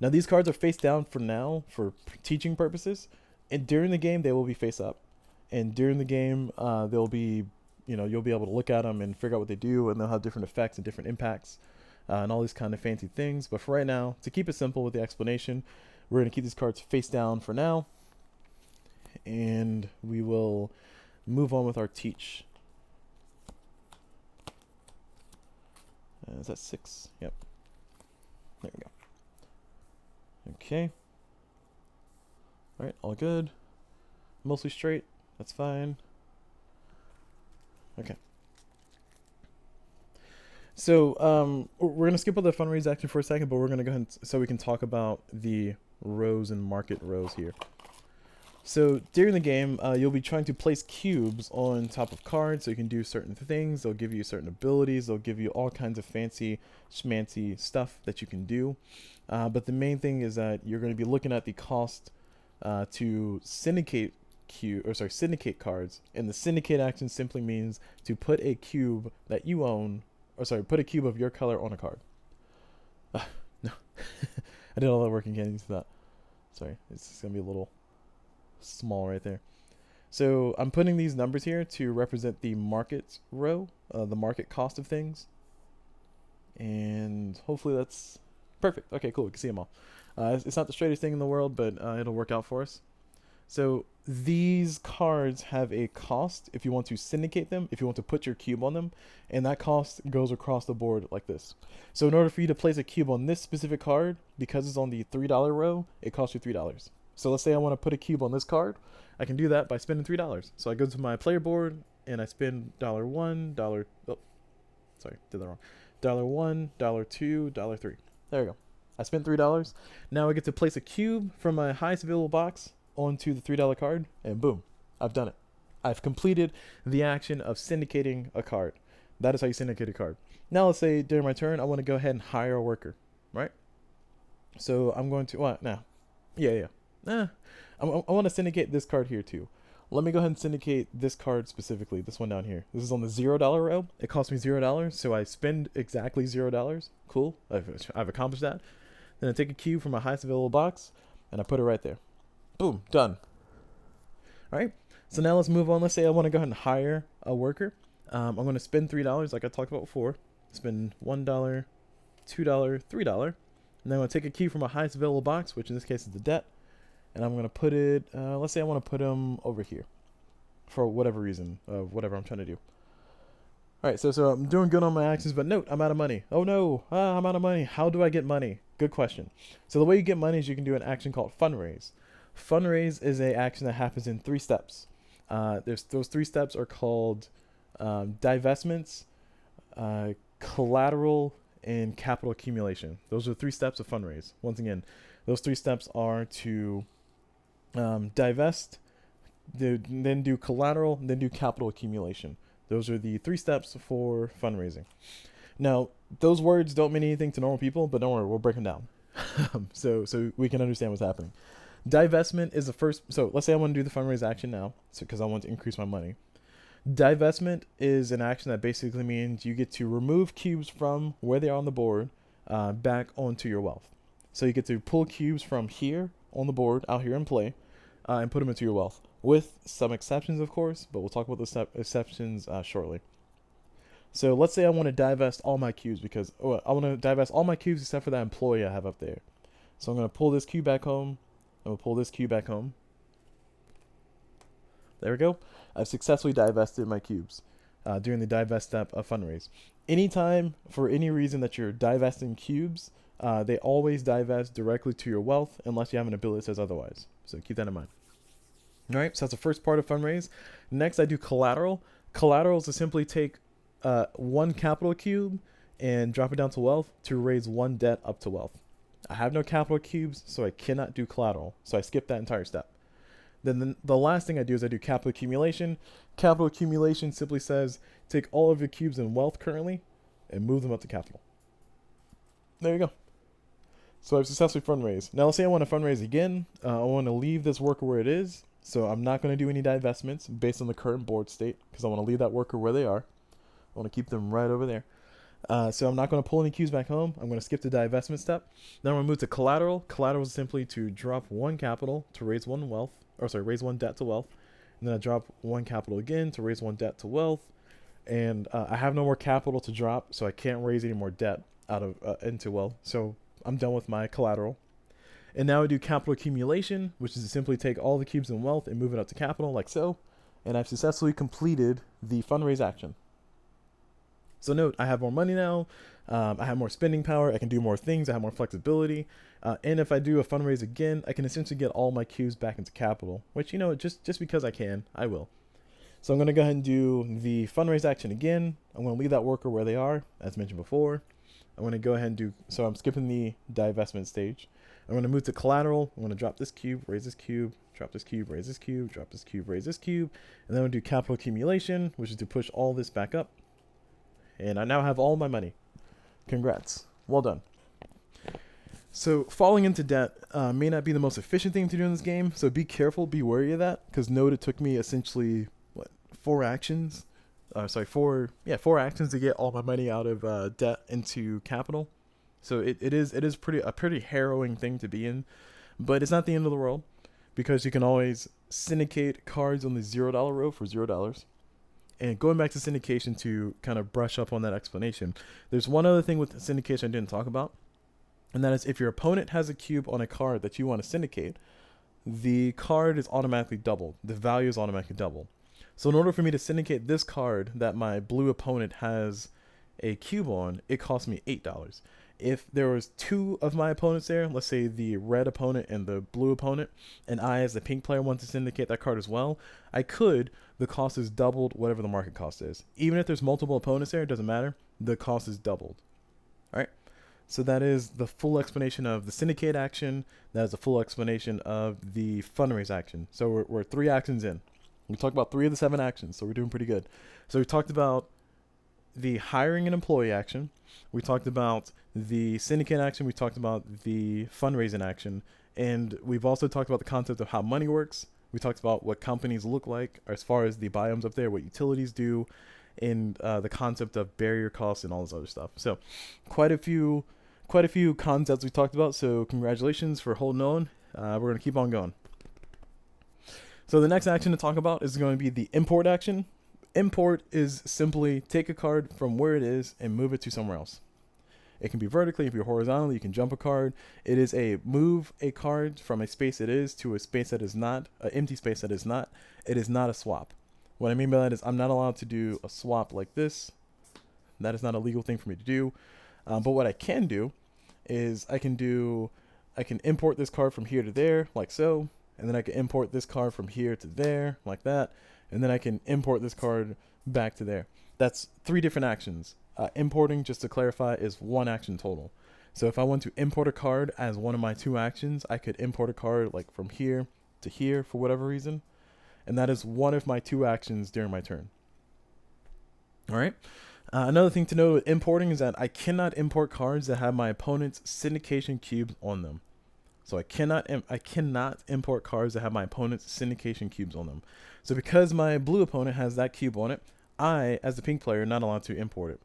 [SPEAKER 1] Now these cards are face down for now for teaching purposes, and during the game they will be face up. And during the game they'll be, you'll be able to look at them and figure out what they do, and they'll have different effects and different impacts and all these kind of fancy things. But for right now, to keep it simple with the explanation, we're going to keep these cards face down for now, and we will move on with our teach. Is that 6? Yep. There we go. Okay. All right, all good. Mostly straight. That's fine. Okay. So we're gonna skip over the fundraise action for a second, but we're gonna go ahead so we can talk about the rows and market rows here. So during the game, you'll be trying to place cubes on top of cards so you can do certain things. They'll give you certain abilities. They'll give you all kinds of fancy schmancy stuff that you can do. But the main thing is that you're going to be looking at the cost to syndicate syndicate cards. And the syndicate action simply means to put a cube that you own, put a cube of your color on a card. No, I did all that work and can't use that. Sorry, it's going to be a little small right there. So I'm putting these numbers here to represent the market row, the market cost of things, and hopefully that's perfect. Okay, cool, we can see them all. It's not the straightest thing in the world, but it'll work out for us. So these cards have a cost if you want to syndicate them, if you want to put your cube on them, and that cost goes across the board like this. So in order for you to place a cube on this specific card, because it's on the $3 row, it costs you $3. So let's say I want to put a cube on this card. I can do that by spending $3. So I go to my player board and I spend $1, oh, sorry, did that wrong. $1, $2, $3. There we go. I spent $3. Now I get to place a cube from my highest available box onto the $3 card, and boom, I've done it. I've completed the action of syndicating a card. That is how you syndicate a card. Now let's say during my turn, I want to go ahead and hire a worker, right? So I'm going to, what now? Yeah. I want to syndicate this card here too. Let me go ahead and syndicate this card specifically, this one down here. This is on the $0 row. It cost me $0, so I spend exactly $0. Cool, I've accomplished that. Then I take a cube from my highest available box, and I put it right there. Boom, done. All right, so now let's move on. Let's say I want to go ahead and hire a worker. I'm going to spend $3, like I talked about before. Spend $1, $2, $3. And then I'm going to take a cube from my highest available box, which in this case is the debt. And I'm going to put it, let's say I want to put them over here for whatever reason, whatever I'm trying to do. All right, so I'm doing good on my actions, but note, I'm out of money. Oh no, I'm out of money. How do I get money? Good question. So the way you get money is you can do an action called Fundraise. Fundraise is an action that happens in 3 steps. Those 3 steps are called divestments, collateral, and capital accumulation. Those are 3 steps of Fundraise. Once again, those 3 steps are to divest, then do collateral, then do capital accumulation. Those are the 3 steps for fundraising. Now, those words don't mean anything to normal people, but don't worry, we'll break them down. So we can understand what's happening. Divestment is the first. So let's say I want to do the fundraise action now, so because I want to increase my money. Divestment is an action that basically means you get to remove cubes from where they are on the board back onto your wealth. So you get to pull cubes from here on the board, out here in play, and put them into your wealth. With some exceptions, of course, but we'll talk about the exceptions shortly. So let's say I want to divest all my cubes because I want to divest all my cubes except for that employee I have up there. So I'm going to pull this cube back home. I'm going to pull this cube back home. There we go. I've successfully divested my cubes during the divest step of fundraise. Anytime, for any reason that you're divesting cubes, they always divest directly to your wealth unless you have an ability that says otherwise. So keep that in mind. All right, so that's the first part of fundraise. Next, I do collateral. Collateral is to simply take one capital cube and drop it down to wealth to raise one debt up to wealth. I have no capital cubes, so I cannot do collateral. So I skip that entire step. Then the last thing I do is I do capital accumulation. Capital accumulation simply says take all of your cubes in wealth currently and move them up to capital. There you go. So I've successfully fundraised. Now let's say I want to fundraise again. I want to leave this worker where it is. So I'm not going to do any divestments based on the current board state because I want to leave that worker where they are. I want to keep them right over there. So I'm not going to pull any cubes back home. I'm going to skip the divestment step. Then I'm going to move to collateral. Collateral is simply to drop one capital to raise one wealth. Raise one debt to wealth. And then I drop one capital again to raise one debt to wealth. And I have no more capital to drop, so I can't raise any more debt out of into wealth. So I'm done with my collateral. And now I do capital accumulation, which is to simply take all the cubes in wealth and move it up to capital, like so. And I've successfully completed the fundraise action. So note, I have more money now. I have more spending power. I can do more things. I have more flexibility. And if I do a fundraise again, I can essentially get all my cubes back into capital, which, just because I can, I will. So I'm going to go ahead and do the fundraise action again. I'm going to leave that worker where they are, as mentioned before. I'm going to go ahead and do, so I'm skipping the divestment stage. I'm going to move to collateral. I'm going to drop this cube, raise this cube, drop this cube, raise this cube, drop this cube, raise this cube. And then I'm going to do capital accumulation, which is to push all this back up. And I now have all my money. Congrats. Well done. So falling into debt may not be the most efficient thing to do in this game. So be careful, be wary of that. Because note, it took me essentially, four actions to get all my money out of debt into capital. So it is a pretty harrowing thing to be in. But it's not the end of the world. Because you can always syndicate cards on the $0 row for $0. And going back to syndication to kind of brush up on that explanation, there's one other thing with syndication I didn't talk about, and that is if your opponent has a cube on a card that you want to syndicate, the card is automatically doubled. The value is automatically doubled. So in order for me to syndicate this card that my blue opponent has a cube on, it costs me $8. If there was two of my opponents there, let's say the red opponent and the blue opponent, and I as the pink player want to syndicate that card as well, I could. The cost is doubled whatever the market cost is. Even if there's multiple opponents there, it doesn't matter. The cost is doubled. All right. So that is the full explanation of the syndicate action. That is the full explanation of the fundraise action. So we're 3 actions in. We talked about 3 of the 7 actions, so we're doing pretty good. So we talked about the hiring an employee action. We talked about the syndicate action. We talked about the fundraising action. And we've also talked about the concept of how money works. We talked about what companies look like as far as the biomes up there, what utilities do, and the concept of barrier costs and all this other stuff. So quite a few concepts we talked about. So congratulations for holding on. We're going to keep on going. So the next action to talk about is going to be the import action. Import is simply take a card from where it is and move it to somewhere else. It can be vertically, it can be horizontally, you can jump a card. It is a move a card from a space it is to a space that is not, an empty space that is not. It is not a swap. What I mean by that is I'm not allowed to do a swap like this. That is not a legal thing for me to do. But what I can do is I can import this card from here to there, like so. And then I can import this card from here to there, like that. And then I can import this card back to there. That's 3 different actions. Importing, just to clarify, is 1 action total. So if I want to import a card as one of my 2 actions, I could import a card like from here to here for whatever reason. And that is one of my 2 actions during my turn. All right. Another thing to note with importing is that I cannot import cards that have my opponent's syndication cubes on them. So I cannot import cards that have my opponent's syndication cubes on them. So because my blue opponent has that cube on it, I, as the pink player, not allowed to import it.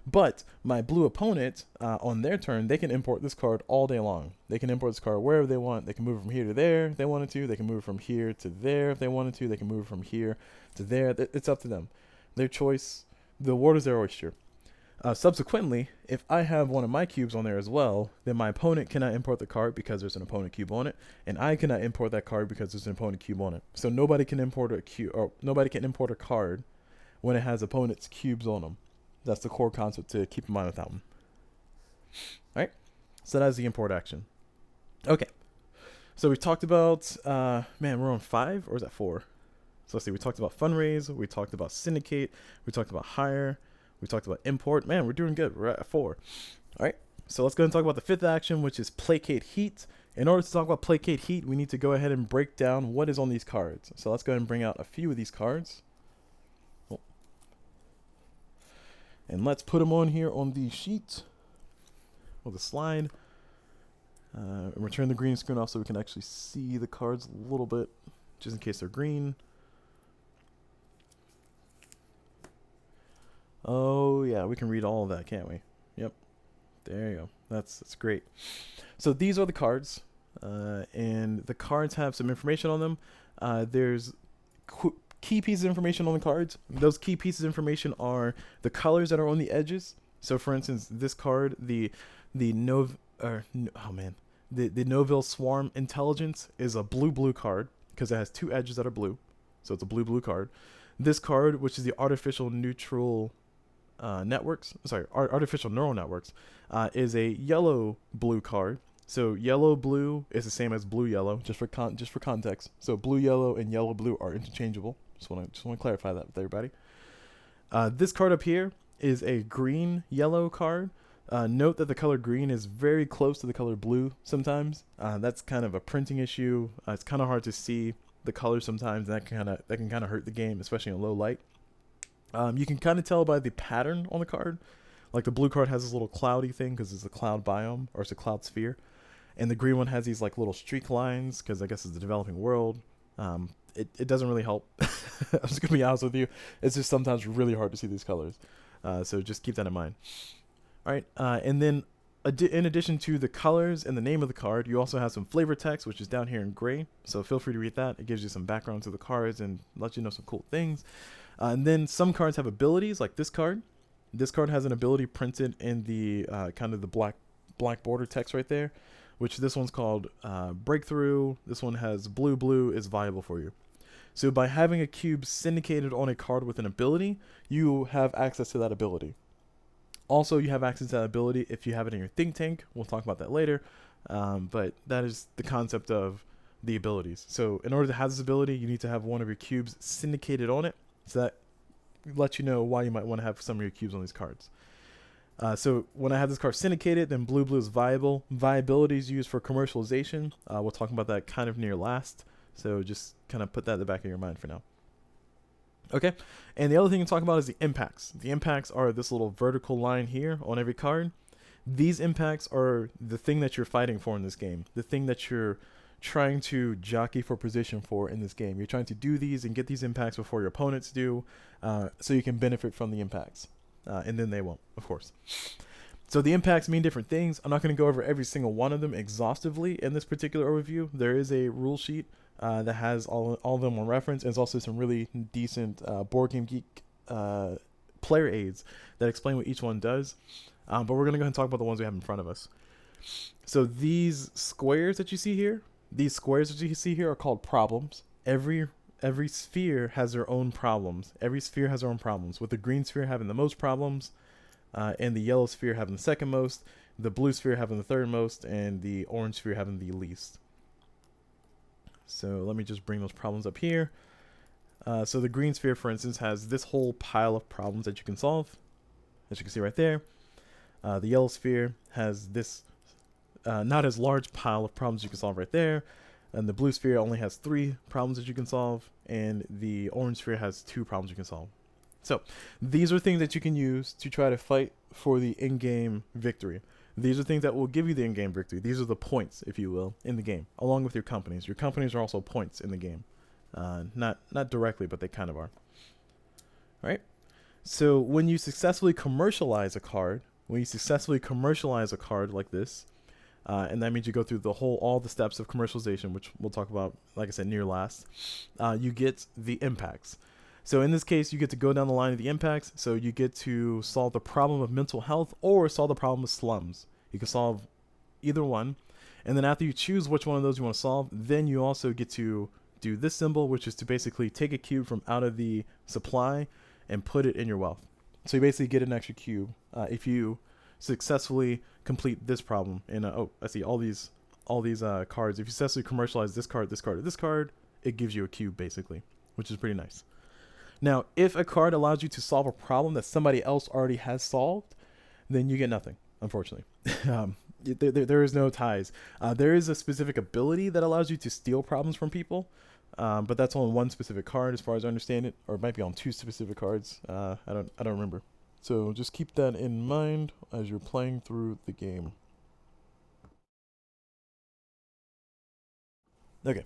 [SPEAKER 1] But my blue opponent, on their turn, they can import this card all day long. They can import this card wherever they want. They can move it from here to there if they wanted to. They can move it from here to there if they wanted to. They can move it from here to there. It's up to them. Their choice. The water's their oyster. Subsequently, if I have one of my cubes on there as well, then my opponent cannot import the card because there's an opponent cube on it, and I cannot import that card because there's an opponent cube on it. So nobody can import a cube, or nobody can import a card when it has opponent's cubes on them. That's the core concept to keep in mind with that one. All right, so that's the import action. Okay, so we talked about, man, we're on 5, or is that 4? So let's see, we talked about Fundraise, we talked about Syndicate, we talked about Hire, we talked about import. Man, we're doing good. We're at 4. All right, so let's go ahead and talk about the 5th action, which is Placate Heat. In order to talk about Placate Heat, we need to go ahead and break down what is on these cards. So let's go ahead and bring out a few of these cards. And let's put them on here on the sheet or the slide. And return the green screen off so we can actually see the cards a little bit, just in case they're green. Oh yeah, we can read all of that, can't we? Yep. There you go. That's great. So these are the cards, and the cards have some information on them. There's key pieces of information on the cards. Those key pieces of information are the colors that are on the edges. So for instance, this card, the Noville Swarm Intelligence is a blue card because it has 2 edges that are blue. So it's a blue card. This card, which is the Artificial Neural Networks, is a yellow-blue card. So yellow-blue is the same as blue-yellow, just for context. So blue-yellow and yellow-blue are interchangeable. Just want to clarify that with everybody. This card up here is a green-yellow card. Note that the color green is very close to the color blue sometimes. That's kind of a printing issue. It's kind of hard to see the colors sometimes, and that can kind of hurt the game, especially in low light. You can kind of tell by the pattern on the card. Like the blue card has this little cloudy thing because it's a cloud biome, or it's a cloud sphere. And the green one has these like little streak lines because I guess it's the developing world. It doesn't really help. I'm just going to be honest with you. It's just sometimes really hard to see these colors. So just keep that in mind. All right. And then in addition to the colors and the name of the card, you also have some flavor text, which is down here in gray. So feel free to read that. It gives you some background to the cards and lets you know some cool things. And then some cards have abilities, like this card. This card has an ability printed in the kind of the black border text right there, which this one's called Breakthrough. This one has blue is viable for you. So by having a cube syndicated on a card with an ability, you have access to that ability. Also, you have access to that ability if you have it in your think tank. We'll talk about that later. But that is the concept of the abilities. So in order to have this ability, you need to have one of your cubes syndicated on it. So that lets you know why you might want to have some of your cubes on these cards. So when I have this card syndicated, then blue is viable. Viability is used for commercialization. We'll talk about that kind of near last. So just kind of put that in the back of your mind for now. Okay, and the other thing to talk about is the impacts. The impacts are this little vertical line here on every card. These impacts are the thing that you're fighting for in this game, the thing that you're trying to jockey for position for in this game. You're trying to do these and get these impacts before your opponents do, so you can benefit from the impacts, and then they won't, of course. So the impacts mean different things. I'm not going to go over every single one of them exhaustively in this particular overview. There is a rule sheet that has all of them on reference, and there's also some really decent Board Game Geek player aids that explain what each one does. But we're going to go ahead and talk about the ones we have in front of us. So these squares that you see here, are called problems. Every sphere has their own problems. Every sphere has their own problems, with the green sphere having the most problems, and the yellow sphere having the second most, the blue sphere having the third most, and the orange sphere having the least. So let me just bring those problems up here. So the green sphere, for instance, has this whole pile of problems that you can solve, as you can see right there. The yellow sphere has this not as large pile of problems you can solve right there. And the blue sphere only has 3 problems that you can solve. And the orange sphere has 2 problems you can solve. So these are things that you can use to try to fight for the in-game victory. These are things that will give you the in-game victory. These are the points, if you will, in the game, along with your companies. Your companies are also points in the game. Not directly, but they kind of are. All right? So when you successfully commercialize a card, like this, and that means you go through all the steps of commercialization, which we'll talk about, like I said, near last, you get the impacts. So in this case, you get to go down the line of the impacts. So you get to solve the problem of mental health or solve the problem of slums. You can solve either one. And then after you choose which one of those you want to solve, then you also get to do this symbol, which is to basically take a cube from out of the supply and put it in your wealth. So you basically get an extra cube if you successfully complete this problem. And oh, I see all these cards. If you successfully commercialize this card, this card, or this card, it gives you a cube basically, which is pretty nice. Now, if a card allows you to solve a problem that somebody else already has solved, then you get nothing, unfortunately. There is no ties. There is a specific ability that allows you to steal problems from people, but that's on one specific card as far as I understand it, or it might be on 2 specific cards. I don't remember. So just keep that in mind as you're playing through the game. Okay.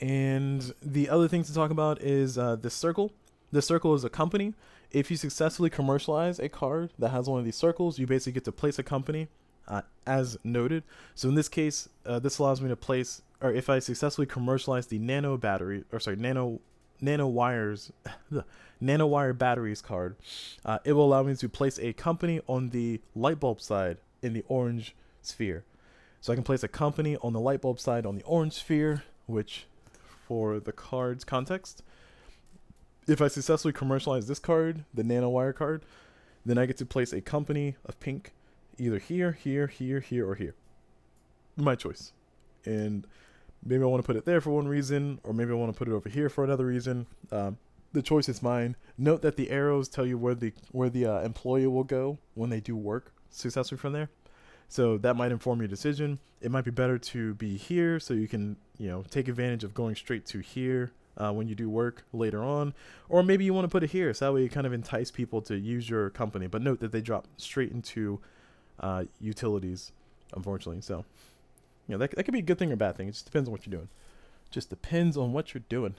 [SPEAKER 1] And the other thing to talk about is this circle. This circle is a company. If you successfully commercialize a card that has one of these circles, you basically get to place a company as noted. So in this case, this allows me to place, or if I successfully commercialize the nano wire batteries card, it will allow me to place a company on the light bulb side in the orange sphere. So I can place a company on the light bulb side on the orange sphere, which for the card's context, if I successfully commercialize this card, the nanowire card, then I get to place a company of pink either here, here, here, here, or here. My choice. And maybe I want to put it there for one reason, or maybe I want to put it over here for another reason. The choice is mine. Note that the arrows tell you where the employee will go when they do work successfully from there. So that might inform your decision. It might be better to be here so you can, take advantage of going straight to here when you do work later on. Or maybe you want to put it here, so that way you kind of entice people to use your company. But note that they drop straight into utilities, unfortunately. So, that could be a good thing or bad thing. It just depends on what you're doing. Just depends on what you're doing.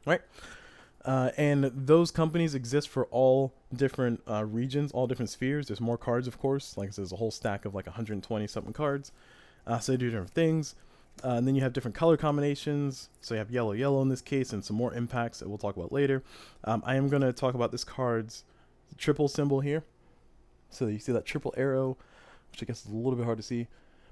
[SPEAKER 1] All right. And those companies exist for all different regions, all different spheres. There's more cards, of course. Like there's a whole stack of like 120 something cards. So they do different things. And then you have different color combinations. So you have yellow, yellow in this case, and some more impacts that we'll talk about later. I am going to talk about this card's triple symbol here. So you see that triple arrow, which I guess is a little bit hard to see.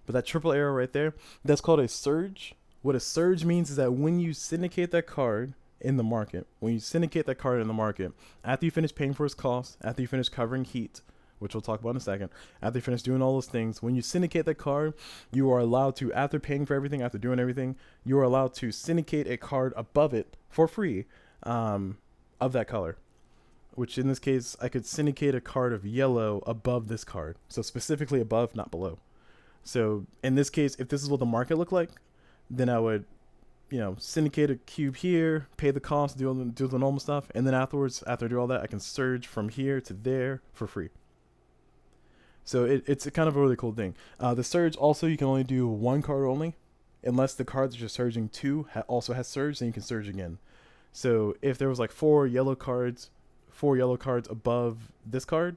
[SPEAKER 1] But that triple arrow right there, that's called a surge. What a surge means is that when you syndicate that card in the market, after you finish paying for its cost, after you finish covering heat, which we'll talk about in a second, after you finish doing all those things, when you syndicate that card, you are allowed to, after paying for everything, after doing everything, you are allowed to syndicate a card above it for free of that color. Which in this case, I could syndicate a card of yellow above this card. So specifically above, not below. So in this case, if this is what the market looked like, then I would, syndicate a cube here, pay the cost, do the normal stuff, and then afterwards, after I do all that, I can surge from here to there for free. So it's a kind of a really cool thing. The surge also, you can only do one card only, unless the card that you're surging to also has surge, then you can surge again. So if there was like 4 yellow cards above this card,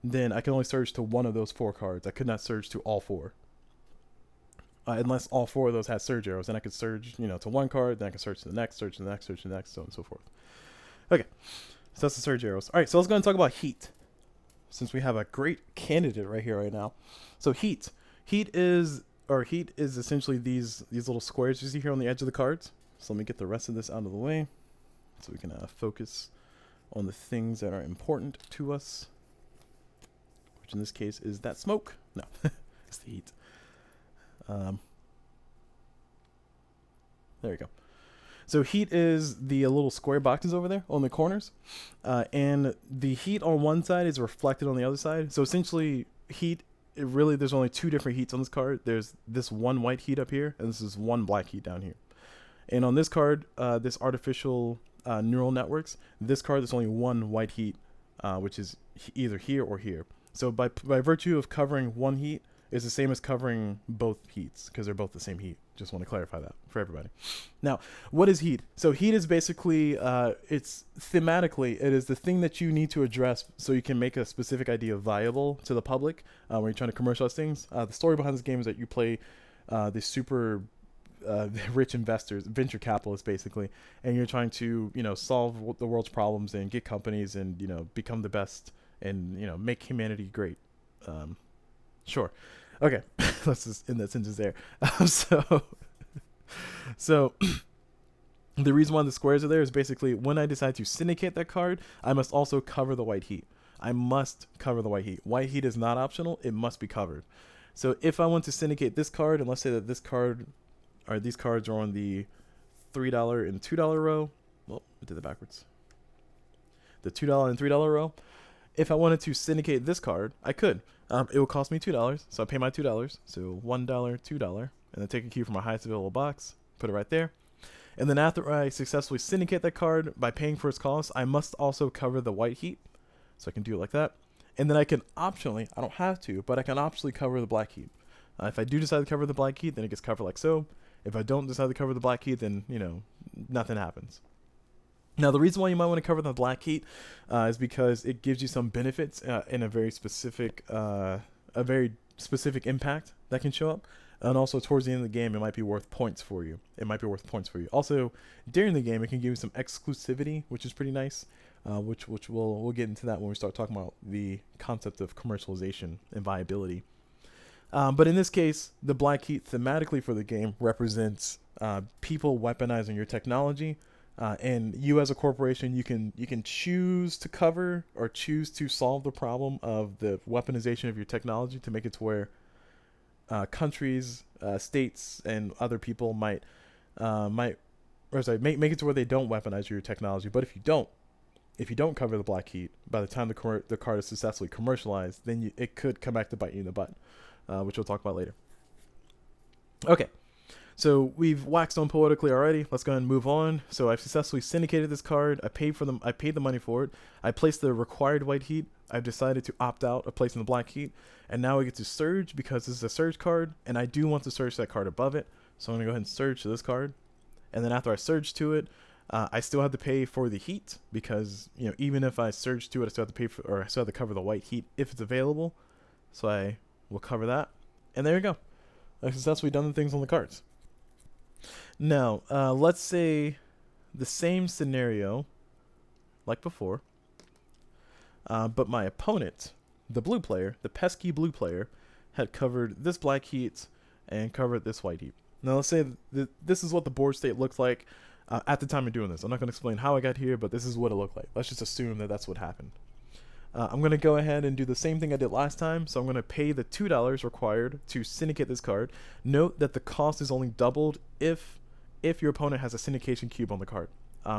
[SPEAKER 1] then I can only surge to one of those 4 cards. I could not surge to all 4. Unless all 4 of those had surge arrows, then I could surge, to one card, then I can surge to the next, surge to the next, surge to the next, so on and so forth. Okay, so that's the surge arrows. All right, so let's go and talk about heat, since we have a great candidate right here right now. So heat is essentially these little squares you see here on the edge of the cards. So let me get the rest of this out of the way, so we can focus on the things that are important to us, which in this case is that smoke. No, it's the heat. There we go. So heat is the little square boxes over there on the corners, and the heat on one side is reflected on the other side. So essentially heat, there's only 2 different heats on this card. There's this one white heat up here, and this is one black heat down here. And on this card, this artificial neural networks, this card there's only one white heat, which is either here or here. So by virtue of covering one heat is the same as covering both heats, because they're both the same heat. Just want to clarify that for everybody. Now, what is heat? So heat is basically, it's thematically, it is the thing that you need to address so you can make a specific idea viable to the public when you're trying to commercialize things. The story behind this game is that you play these super rich investors, venture capitalists basically, and you're trying to, solve the world's problems and get companies and, become the best and, make humanity great. Sure. Okay, let's just end that sentence there. So the reason why the squares are there is basically when I decide to syndicate that card, I must also cover the white heat. I must cover the white heat. White heat is not optional. It must be covered. So if I want to syndicate this card, and let's say that this card, or these cards are on the $3 and $2 row. Well, I did it backwards. The $2 and $3 row. If I wanted to syndicate this card, I could. It would cost me $2, so I pay my $2. So $1, $2, and then take a cube from my highest available box, put it right there. And then after I successfully syndicate that card by paying for its cost, I must also cover the white heat. So I can do it like that. And then I can optionally, I don't have to, but I can optionally cover the black heat. If I do decide to cover the black heat, then it gets covered like so. If I don't decide to cover the black heat, then, nothing happens. Now, the reason why you might want to cover the black heat is because it gives you some benefits in a very specific impact that can show up. And also, towards the end of the game, it might be worth points for you. Also, during the game, it can give you some exclusivity, which is pretty nice, which we'll get into that when we start talking about the concept of commercialization and viability. But in this case, the black heat thematically for the game represents people weaponizing your technology. And you as a corporation, you can choose to cover or choose to solve the problem of the weaponization of your technology to make it to where countries, states, and other people make it to where they don't weaponize your technology. But if you don't cover the black heat, by the time the card is successfully commercialized, then it could come back to bite you in the butt, which we'll talk about later. Okay. So we've waxed on poetically already. Let's go ahead and move on. So I've successfully syndicated this card. I paid the money for it. I placed the required white heat. I've decided to opt out of placing the black heat. And now I get to surge because this is a surge card. And I do want to surge that card above it. So I'm going to go ahead and surge to this card. And then after I surge to it, I still have to pay for the heat because, even if I surge to it, I still have to I still have to cover the white heat if it's available. So I will cover that. And there you go. I've successfully done the things on the cards. Now, let's say the same scenario like before, but my opponent, the blue player, the pesky blue player, had covered this black heat and covered this white heat. Now, let's say this is what the board state looked like at the time of doing this. I'm not going to explain how I got here, but this is what it looked like. Let's just assume that that's what happened. I'm going to go ahead and do the same thing I did last time. So I'm going to pay the $2 required to syndicate this card. Note that the cost is only doubled if your opponent has a syndication cube on the card.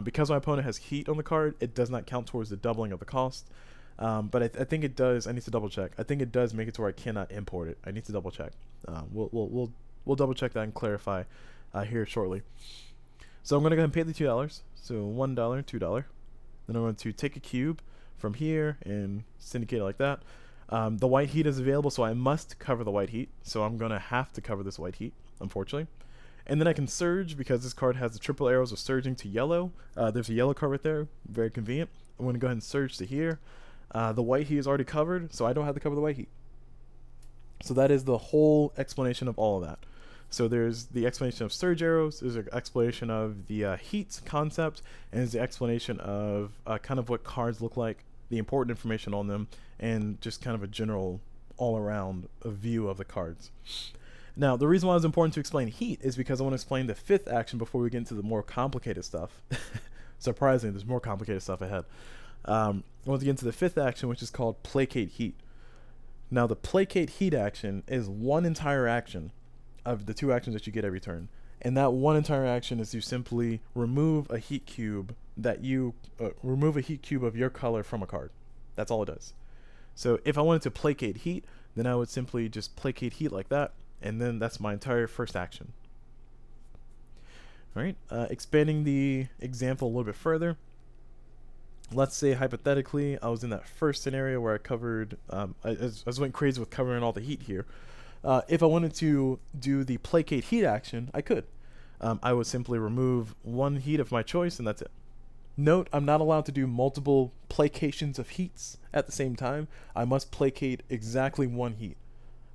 [SPEAKER 1] Because my opponent has heat on the card, it does not count towards the doubling of the cost. But I think it does. I need to double check. I think it does make it to where I cannot import it. I need to double check. We'll double check that and clarify here shortly. So I'm going to go ahead and pay the $2. So $1, $2. Then I'm going to take a cube from here and syndicate it like that. The white heat is available, so I must cover the white heat. So I'm going to have to cover this white heat, unfortunately. And then I can surge because this card has the triple arrows of surging to yellow. There's a yellow card right there, very convenient. I'm going to go ahead and surge to here. The white heat is already covered, so I don't have to cover the white heat. So that is the whole explanation of all of that. So there's the explanation of surge arrows, there's an explanation of the heat concept, and there's the explanation of kind of what cards look like, the important information on them, and just kind of a general all-around view of the cards. Now, the reason why it's important to explain heat is because I want to explain the fifth action before we get into the more complicated stuff. Surprisingly, there's more complicated stuff ahead. I want to get into the fifth action, which is called Placate Heat. Now, the Placate Heat action is one entire action of the two actions that you get every turn. And that one entire action is you simply remove a heat cube of your color from a card. That's all it does. So if I wanted to placate heat, then I would simply just placate heat like that, and then that's my entire first action. All right, expanding the example a little bit further. Let's say hypothetically I was in that first scenario where I covered, I just went crazy with covering all the heat here. If I wanted to do the Placate Heat action, I could. I would simply remove one heat of my choice and that's it. Note, I'm not allowed to do multiple placations of heats at the same time. I must placate exactly one heat.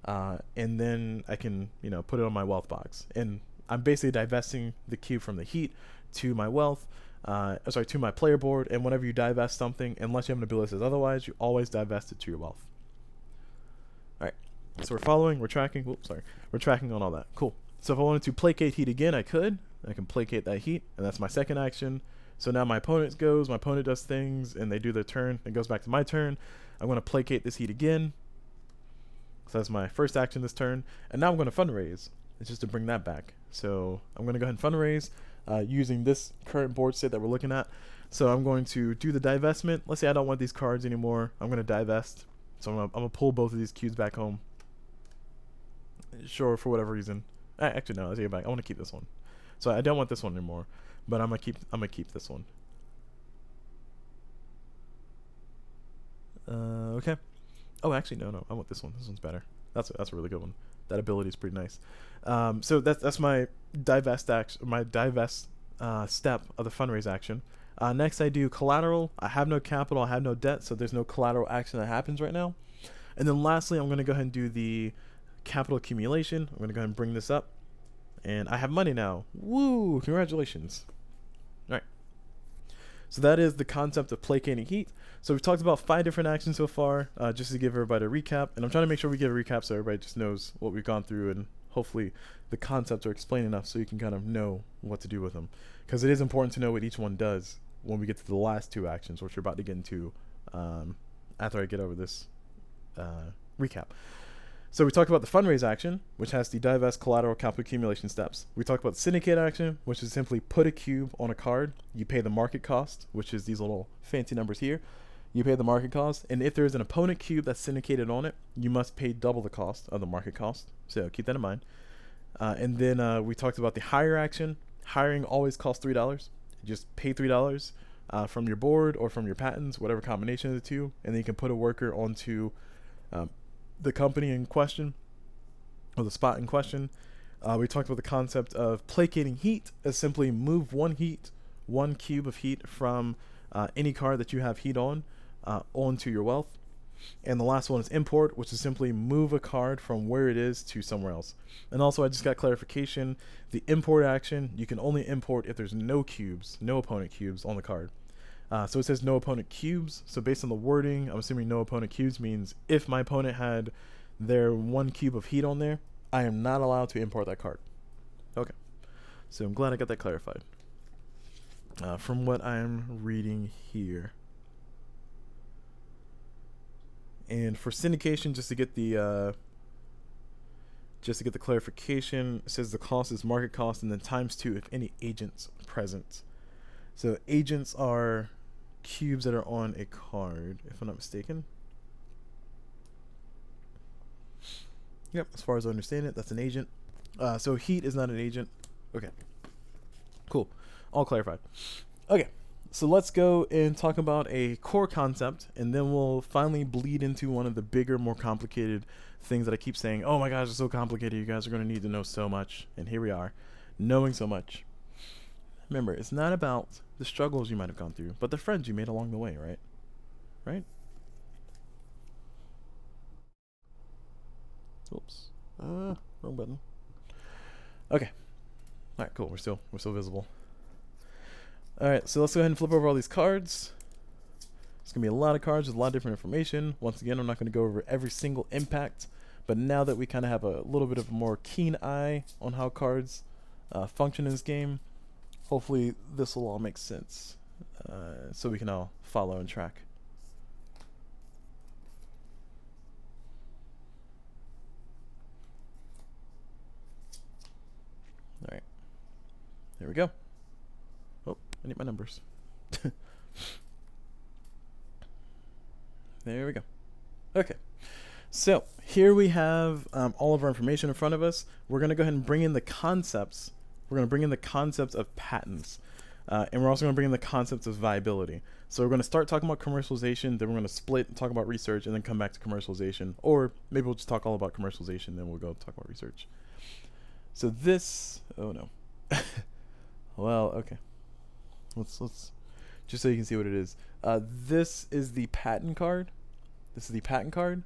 [SPEAKER 1] And then I can, put it on my wealth box. And I'm basically divesting the cube from the heat to my wealth, to my player board. And whenever you divest something, unless you have an ability that says otherwise, you always divest it to your wealth. All right, so we're following, we're tracking. We're tracking on all that. Cool. So if I wanted to placate heat again, I could. I can placate that heat, and that's my second action. So now my opponent goes, my opponent does things, and they do their turn. It goes back to my turn. I'm going to placate this heat again. So that's my first action this turn. And now I'm going to fundraise. It's just to bring that back. So I'm going to go ahead and fundraise using this current board state that we're looking at. So I'm going to do the divestment. Let's say I don't want these cards anymore. I'm going to divest. So I'm going to pull both of these cubes back home. Sure, for whatever reason. Actually, no, let's take it back. I want to keep this one. So I don't want this one anymore. But I'm gonna keep this one. Okay. Oh, actually, no. I want this one. This one's better. That's a really good one. That ability is pretty nice. So that's my divest action. My divest step of the fundraise action. Next, I do collateral. I have no capital. I have no debt, so there's no collateral action that happens right now. And then lastly, I'm gonna go ahead and do the capital accumulation. I'm gonna go ahead and bring this up, and I have money now. Woo! Congratulations. Alright, so that is the concept of placating heat. So we've talked about 5 different actions so far, just to give everybody a recap. And I'm trying to make sure we give a recap so everybody just knows what we've gone through, and hopefully the concepts are explained enough so you can kind of know what to do with them. Because it is important to know what each one does when we get to the last 2 actions, which we're about to get into after I get over this recap. So we talked about the fundraise action, which has the divest, collateral, capital accumulation steps. We talked about the syndicate action, which is simply put a cube on a card. You pay the market cost, which is these little fancy numbers here. You pay the market cost, and if there is an opponent cube that's syndicated on it, you must pay double the cost of the market cost. So keep that in mind. And then we talked about the hire action. Hiring always costs $3. You just pay $3 from your board or from your patents, whatever combination of the two, and then you can put a worker onto the company in question, or the spot in question. We talked about the concept of placating heat as simply move one cube of heat from any card that you have heat on onto your wealth. And the last one is import, which is simply move a card from where it is to somewhere else. And also, I just got clarification. The import action, you can only import if there's no opponent cubes on the card. So it says no opponent cubes. So based on the wording, I'm assuming no opponent cubes means if my opponent had their 1 cube of heat on there, I am not allowed to import that card. Okay. So I'm glad I got that clarified. From what I'm reading here. And for syndication, just to get the clarification, it says the cost is market cost and then ×2 if any agents present. So agents are cubes that are on a card, if I'm not mistaken. Yep, as far as I understand it, that's an agent. So heat is not an agent. Okay, cool, all clarified. Okay, so let's go and talk about a core concept, and then we'll finally bleed into one of the bigger, more complicated things that I keep saying, oh my gosh, it's so complicated, you guys are going to need to know so much. And here we are, knowing so much. Remember, it's not about the struggles you might have gone through, but the friends you made along the way, right? Right? Oops. Wrong button. Okay. All right, cool. We're still visible. All right, so let's go ahead and flip over all these cards. It's gonna be a lot of cards with a lot of different information. Once again, I'm not gonna go over every single impact, but now that we kind of have a little bit of a more keen eye on how cards function in this game, hopefully this will all make sense, so we can all follow and track. All right, there we go. Oh, I need my numbers. There we go. Okay, so here we have all of our information in front of us. We're going to go ahead and bring in the concepts we're going to bring in the concepts of patents. And we're also going to bring in the concepts of viability. So we're going to start talking about commercialization, then we're going to split and talk about research, and then come back to commercialization. Or maybe we'll just talk all about commercialization, then we'll go talk about research. So this, oh no. Well, okay. Let's just so you can see what it is. This is the patent card. This is the patent card.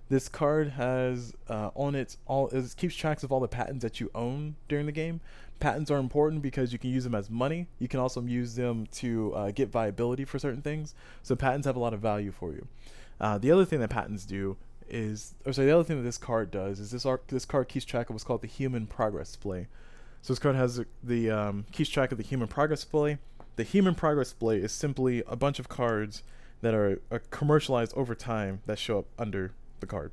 [SPEAKER 1] This card has on it it keeps tracks of all the patents that you own during the game. Patents are important because you can use them as money. You can also use them to get viability for certain things. So patents have a lot of value for you. The other thing that patents do is, the other thing that this card does is this card keeps track of what's called the human progress splay. So this card has the keeps track of the human progress splay. The human progress splay is simply a bunch of cards that are commercialized over time that show up under the card.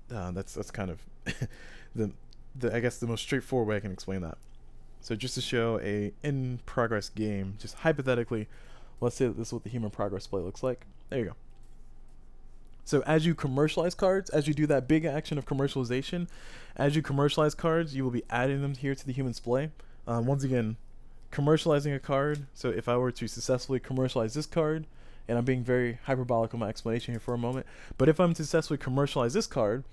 [SPEAKER 1] That's kind of I guess the most straightforward way I can explain that. So just to show a in progress game, just hypothetically, let's say that this is what the human progress splay looks like. There you go. So as you commercialize cards, as you do that big action of commercialization, as you commercialize cards, you will be adding them here to the human splay. Once again, commercializing a card. So if I were to successfully commercialize this card, and I'm being very hyperbolic in my explanation here for a moment, but if I'm to successfully commercialize this card,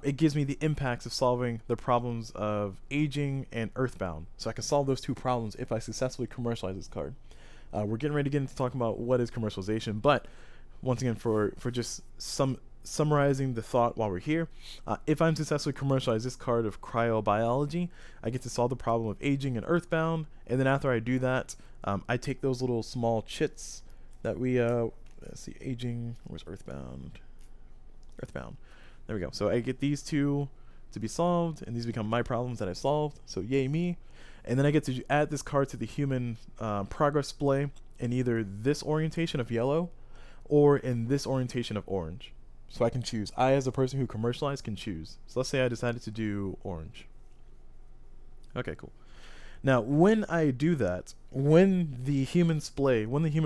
[SPEAKER 1] it gives me the impacts of solving the problems of aging and earthbound. So I can solve those two problems if I successfully commercialize this card. We're getting ready to get into talking about what is commercialization, but once again, for just summarizing the thought while we're here, if I'm successfully commercialize this card of cryobiology, I get to solve the problem of aging and earthbound, and then after I do that, I take those little small chits that we let's see, aging, where's earthbound? Earthbound. There we go. So I get these two to be solved, and these become my problems that I solved. So yay me. And then I get to add this card to the human progress splay in either this orientation of yellow or in this orientation of orange. So I can choose. I, as a person who commercialized, can choose. So let's say I decided to do orange. Okay, cool. Now, when I do that, when the human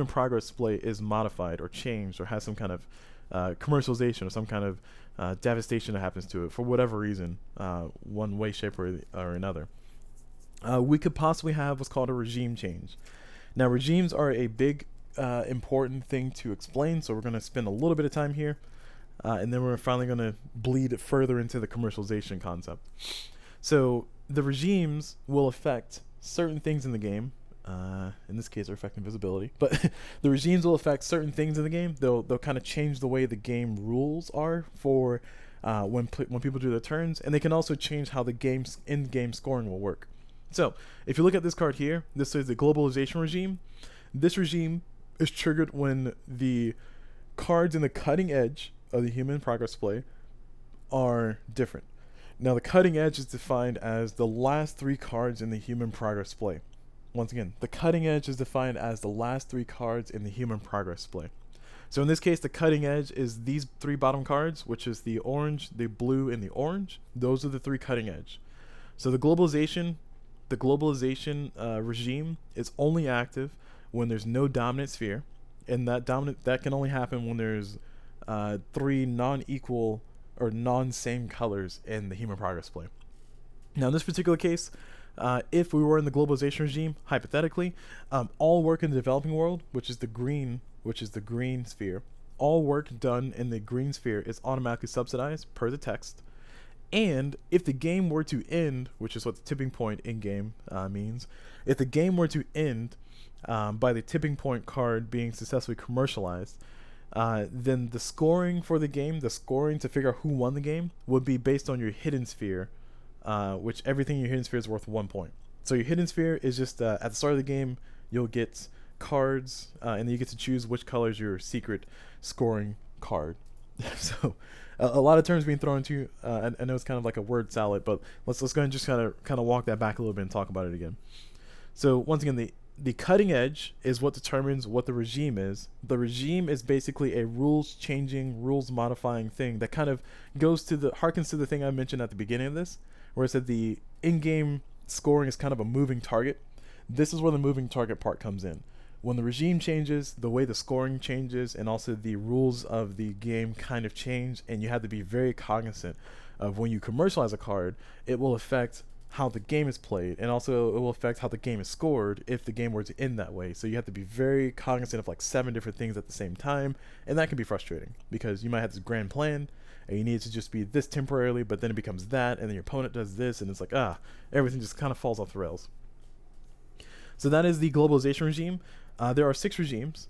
[SPEAKER 1] progress splay is modified or changed or has some kind of commercialization or some kind of devastation that happens to it for whatever reason, one way, shape, or another, we could possibly have what's called a regime change. Now, regimes are a big, important thing to explain, so we're going to spend a little bit of time here, and then we're finally going to bleed further into the commercialization concept. So the regimes will affect certain things in the game. In this case, they're affecting visibility, but the regimes will affect certain things in the game. They'll kind of change the way the game rules are for when people do their turns, and they can also change how the game's in-game scoring will work. So if you look at this card here, this is the globalization regime. This regime is triggered when the cards in the cutting edge of the human progress splay are different. Now, the cutting edge is defined as the last 3 cards in the human progress splay. Once again, the cutting edge is defined as the last 3 cards in the human progress splay. So in this case, the cutting edge is these 3 bottom cards, which is the orange, the blue, and the orange. Those are the 3 cutting edge. So the globalization regime is only active when there's no dominant sphere, and that can only happen when there's 3 non-equal or non-same colors in the human progress splay. Now, in this particular case, if we were in the globalization regime, hypothetically, all work in the developing world, which is the green sphere, all work done in the green sphere is automatically subsidized per the text. And if the game were to end, which is what the tipping point in game means, if the game were to end by the tipping point card being successfully commercialized, then the scoring for the game, the scoring to figure out who won the game, would be based on your hidden sphere, which everything in your hidden sphere is worth 1 point. So your hidden sphere is just at the start of the game, you'll get cards, and then you get to choose which color is your secret scoring card. So a lot of terms being thrown into. I know it's kind of like a word salad, but let's go ahead and just kind of walk that back a little bit and talk about it again. So once again, the cutting edge is what determines what the regime is. The regime is basically a rules-changing, rules-modifying thing that kind of harkens to the thing I mentioned at the beginning of this, where I said the in-game scoring is kind of a moving target. This is where the moving target part comes in. When the regime changes, the way the scoring changes, and also the rules of the game kind of change, and you have to be very cognizant of when you commercialize a card, it will affect how the game is played, and also it will affect how the game is scored if the game were to end that way. So you have to be very cognizant of like 7 different things at the same time, and that can be frustrating because you might have this grand plan and you need it to just be this temporarily, but then it becomes that, and then your opponent does this, and it's like everything just kind of falls off the rails. So that is the globalization regime. There are 6 regimes.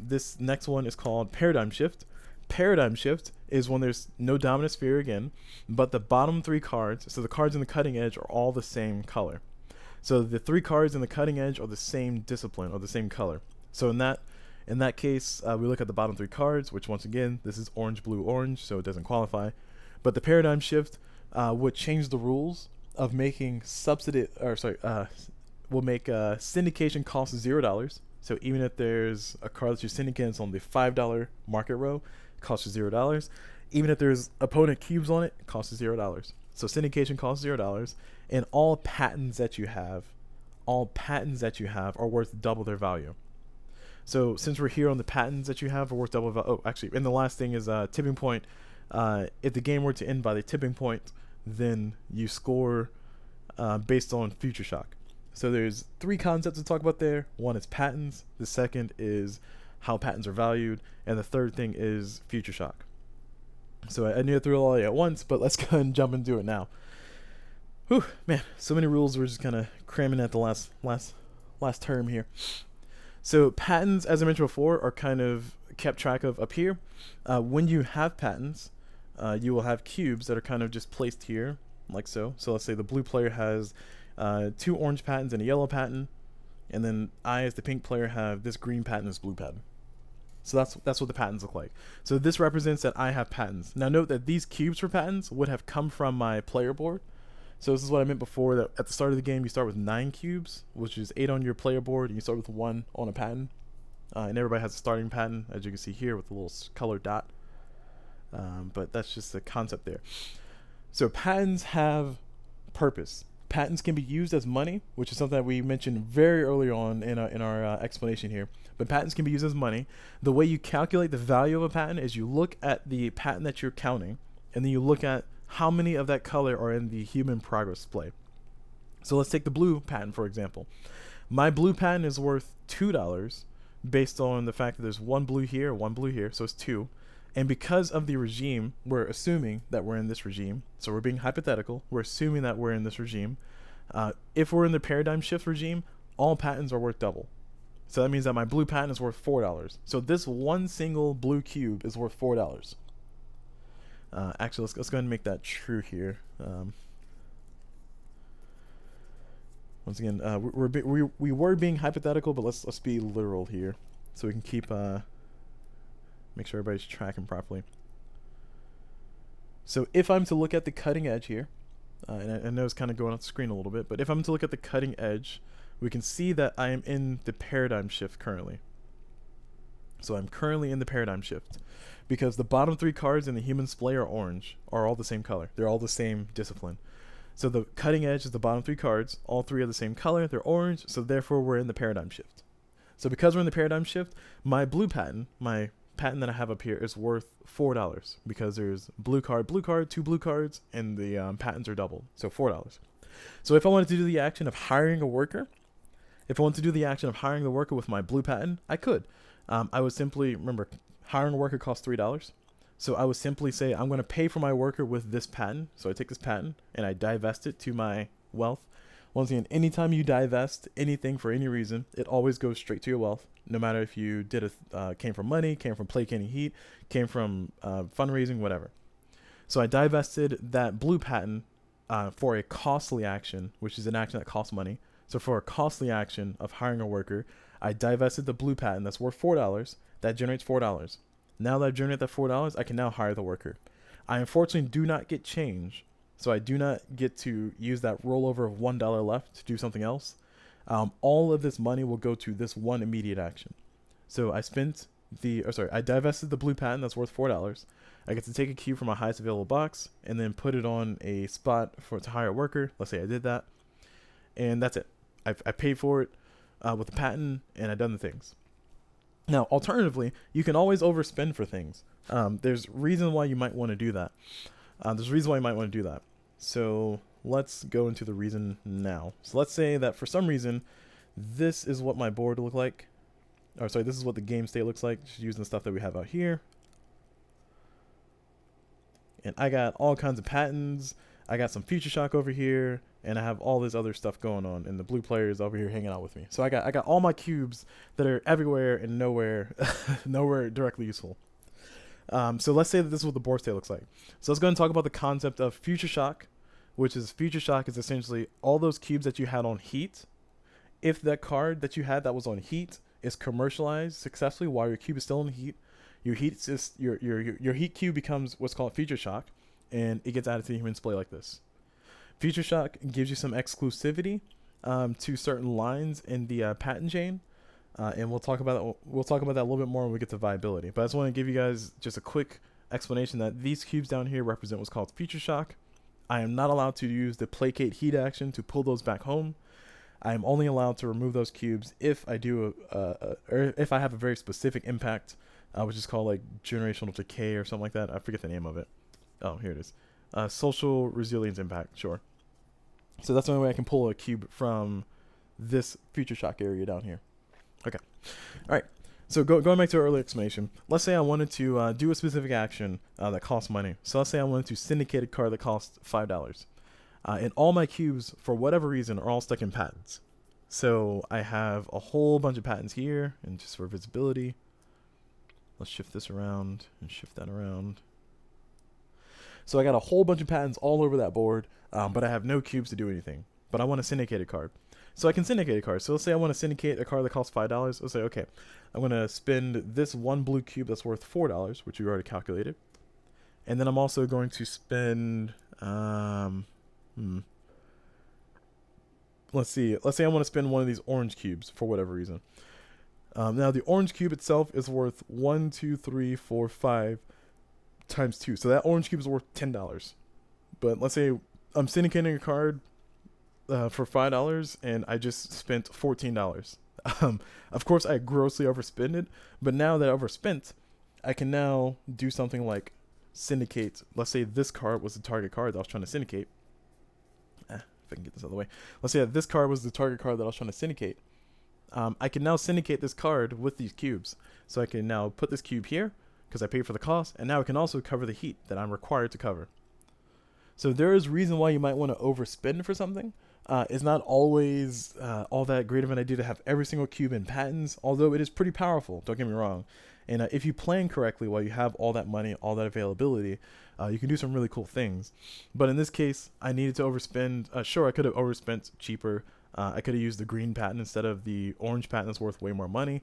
[SPEAKER 1] This next one is called paradigm shift. Paradigm shift is when there's no dominant sphere again, but the bottom 3 cards, so the cards in the cutting edge, are all the same color. So the 3 cards in the cutting edge are the same discipline or the same color. So in that case, we look at the bottom 3 cards, which once again, this is orange, blue, orange, so it doesn't qualify. But the paradigm shift would change the rules of making will make syndication cost $0. So even if there's a card that you're syndicating on the $5 market row, it costs you $0. Even if there's opponent cubes on it, it costs you $0. So syndication costs $0, and all patents that you have are worth double their value. So since we're here on the patents that you have are worth double value. Oh, actually, and the last thing is tipping point. If the game were to end by the tipping point, then you score based on future shock. So there's 3 concepts to talk about there. One is patents, the second is how patents are valued, and the third thing is future shock. So I knew I threw it all at once, but let's go ahead and jump into it now. Whew, man, so many rules. We're just kind of cramming at the last term here. So patents, as I mentioned before, are kind of kept track of up here. When you have patents, you will have cubes that are kind of just placed here, like so. So let's say the blue player has 2 orange patents and a yellow patent, and then I, as the pink player, have this green patent and this blue patent. So that's what the patents look like. So this represents that I have patents. Now note that these cubes for patents would have come from my player board. So this is what I meant before, that at the start of the game you start with 9 cubes, which is 8 on your player board, and you start with 1 on a patent. And everybody has a starting patent, as you can see here, with a little colored dot. But that's just the concept there. So patents have purpose. Patents can be used as money, which is something that we mentioned very early on in our explanation here. But patents can be used as money. The way you calculate the value of a patent is you look at the patent that you're counting, and then you look at how many of that color are in the human progress Splay. So let's take the blue patent, for example. My blue patent is worth $2 based on the fact that there's 1 blue here, 1 blue here, so it's 2. And because of the regime, we're assuming that we're in this regime. So we're being hypothetical. We're assuming that we're in this regime. If we're in the paradigm shift regime, all patents are worth double. So that means that my blue patent is worth $4. So this one single blue cube is worth $4. Actually, let's go ahead and make that true here. Once again, we were being hypothetical, but let's be literal here, so we can keep make sure everybody's tracking properly. So if I'm to look at the cutting edge here, and I know it's kind of going off the screen a little bit, but if I'm to look at the cutting edge, we can see that I am in the paradigm shift currently. So I'm currently in the paradigm shift because the bottom 3 cards in the human Splay are orange, are all the same color. They're all the same discipline. So the cutting edge is the bottom 3 cards. All 3 are the same color. They're orange. So therefore we're in the paradigm shift. So because we're in the paradigm shift, my blue patent, my patent that I have up here, is worth $4 because there's blue card, 2 blue cards, and the patents are doubled. So $4. So if I wanted to do the action of hiring a worker, if I want to do the action of hiring the worker with my blue patent, I could. I would simply, remember, hiring a worker costs $3. So I would simply say, I'm going to pay for my worker with this patent. So I take this patent and I divest it to my wealth. Once again, anytime you divest anything for any reason, it always goes straight to your wealth. No matter if you did came from money, came from Placating Heat, came from fundraising, whatever. So I divested that blue patent for a costly action, which is an action that costs money. So for a costly action of hiring a worker, I divested the blue patent that's worth $4. That generates $4. Now that I've generated that $4, I can now hire the worker. I unfortunately do not get change, so I do not get to use that rollover of $1 left to do something else. All of this money will go to this one immediate action. So I divested the blue patent that's worth $4. I get to take a cube from my highest available box and then put it on a spot to hire a worker. Let's say I did that, and that's it. I paid for it with the patent, and I've done the things. Now, alternatively, you can always overspend for things. There's reason why you might want to do that. So let's go into the reason now. So let's say that for some reason, this is what my board look like. Or sorry, this is what the game state looks like, just using the stuff that we have out here. And I got all kinds of patents. I got some Future Shock over here, and I have all this other stuff going on, and the blue player is over here hanging out with me. So I got all my cubes that are everywhere and nowhere nowhere directly useful. So let's say that this is what the board state looks like. So let's go ahead and talk about the concept of Future Shock, which is Future Shock is essentially all those cubes that you had on heat. If that card that you had that was on heat is commercialized successfully while your cube is still in heat, your heat cube becomes what's called Future Shock, and it gets added to the human Splay like this. Future Shock gives you some exclusivity to certain lines in the patent chain, and we'll talk about that a little bit more when we get to viability. But I just want to give you guys just a quick explanation that these cubes down here represent what's called Future Shock. I am not allowed to use the Placate Heat action to pull those back home. I am only allowed to remove those cubes if I do or if I have a very specific impact, which is called like generational decay or something like that. I forget the name of it. Oh, here it is. Social resilience impact, sure. So that's the only way I can pull a cube from this Future Shock area down here. Okay. All right. So going back to our earlier explanation, let's say I wanted to do a specific action that costs money. So let's say I wanted to syndicate a card that costs $5. And all my cubes, for whatever reason, are all stuck in patents. So I have a whole bunch of patents here, and just for visibility, let's shift this around and shift that around. So I got a whole bunch of patents all over that board, but I have no cubes to do anything. But I want to syndicate a card. So I can syndicate a card. So let's say I want to syndicate a card that costs $5. Let's say, okay, I'm going to spend this one blue cube that's worth $4, which we already calculated. And then I'm also going to spend... Let's see. Let's say I want to spend one of these orange cubes for whatever reason. Now the orange cube itself is worth 1, 2, 3, 4, 5 times 2. So that orange cube is worth $10. But let's say I'm syndicating a card for $5 and I just spent $14. Of course, I grossly overspent it. But now that I overspent, I can now do something like syndicate. Let's say this card was the target card that I was trying to syndicate. If I can get this out of the way. Let's say that this card was the target card that I was trying to syndicate. I can now syndicate this card with these cubes. So I can now put this cube here because I paid for the cost, and now it can also cover the heat that I'm required to cover. So there is reason why you might want to overspend for something. It's not always all that great of an idea to have every single cube in patents, although it is pretty powerful, don't get me wrong. And if you plan correctly while you have all that money, all that availability, you can do some really cool things. But in this case, I needed to overspend. Sure, I could have overspent cheaper. I could have used the green patent instead of the orange patent that's worth way more money.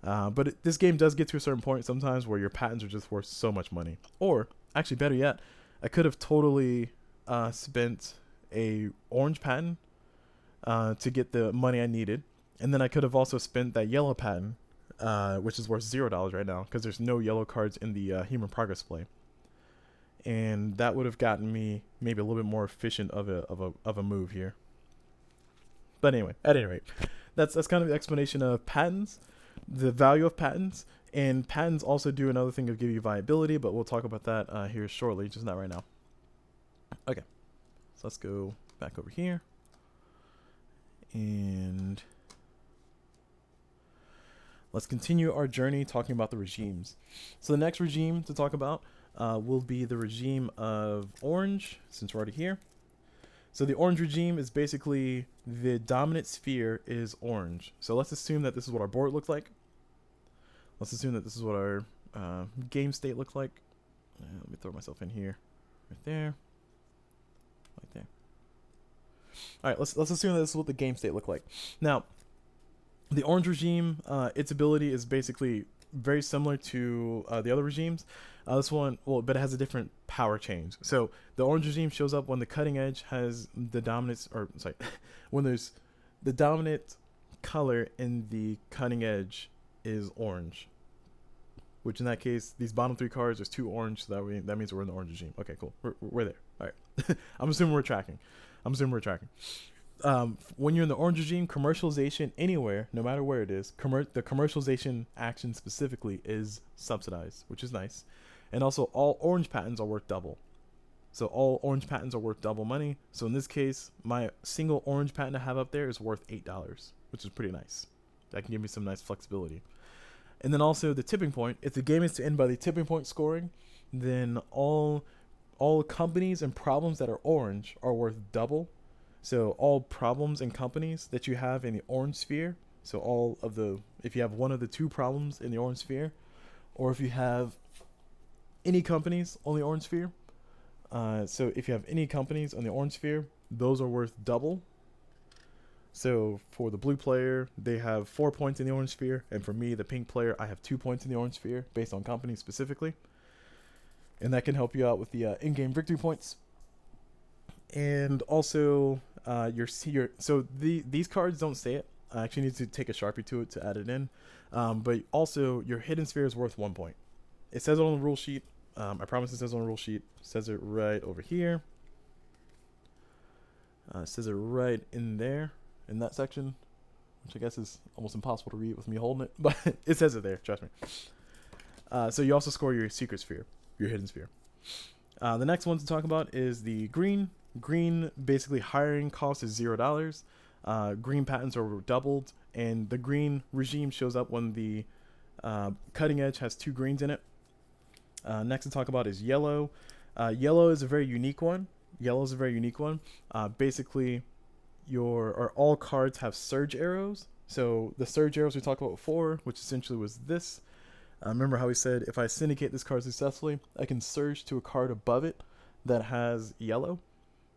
[SPEAKER 1] But this game does get to a certain point sometimes where your patents are just worth so much money. Or, actually better yet, I could have totally spent a orange patent to get the money I needed. And then I could have also spent that yellow patent, which is worth $0 right now because there's no yellow cards in the human progress play. And that would have gotten me maybe a little bit more efficient of a move here. But anyway, at any rate, that's kind of the explanation of patents, the value of patents, and patents also do another thing of give you viability, but we'll talk about that here shortly, just not right now. Okay, so let's go back over here, and let's continue our journey talking about the regimes. So the next regime to talk about will be the regime of orange, since we're already here. So the orange regime is basically the dominant sphere is orange. So let's assume that this is what our board looked like. Let's assume that this is what our game state looked like. Let me throw myself in here, right there, right there. All right, let's assume that this is what the game state looked like. Now, the orange regime, its ability is basically very similar to the other regimes. This one, well, but it has a different power change. So the orange regime shows up when the cutting edge has the dominance, or sorry, when there's the dominant color in the cutting edge is orange. Which in that case, these bottom three cards, there's 2 orange, so that means we're in the orange regime. Okay, cool. We're there. All right. I'm assuming we're tracking. When you're in the orange regime, commercialization anywhere, no matter where it is, the commercialization action specifically is subsidized, which is nice. And also all orange patents are worth double. So all orange patents are worth double money. So in this case, my single orange patent I have up there is worth $8, which is pretty nice. That can give me some nice flexibility. And then also the tipping point. If the game is to end by the tipping point scoring, then all companies and problems that are orange are worth double. So all problems and companies that you have in the orange sphere, so if you have one of the two problems in the orange sphere, or if you have any companies on the orange sphere, so if you have any companies on the orange sphere, those are worth double. So for the blue player, they have 4 points in the orange sphere, and for me, the pink player, I have 2 points in the orange sphere based on company specifically. And that can help you out with the in-game victory points. And also, these cards don't say it. I actually need to take a Sharpie to it to add it in. But also, your hidden sphere is worth 1 point. It says it on the rule sheet. I promise it says it on the rule sheet. It says it right over here. It says it right in there, in that section, which I guess is almost impossible to read with me holding it, but it says it there, trust me. So you also score your secret sphere, your hidden sphere. The next one to talk about is the green. Green, basically hiring cost is $0. Green patents are doubled, and the green regime shows up when the cutting edge has 2 greens in it. Next to talk about is yellow. Yellow is a very unique one. Basically, all cards have surge arrows. So the surge arrows we talked about before, which essentially was this. Remember how we said if I syndicate this card successfully, I can surge to a card above it that has yellow.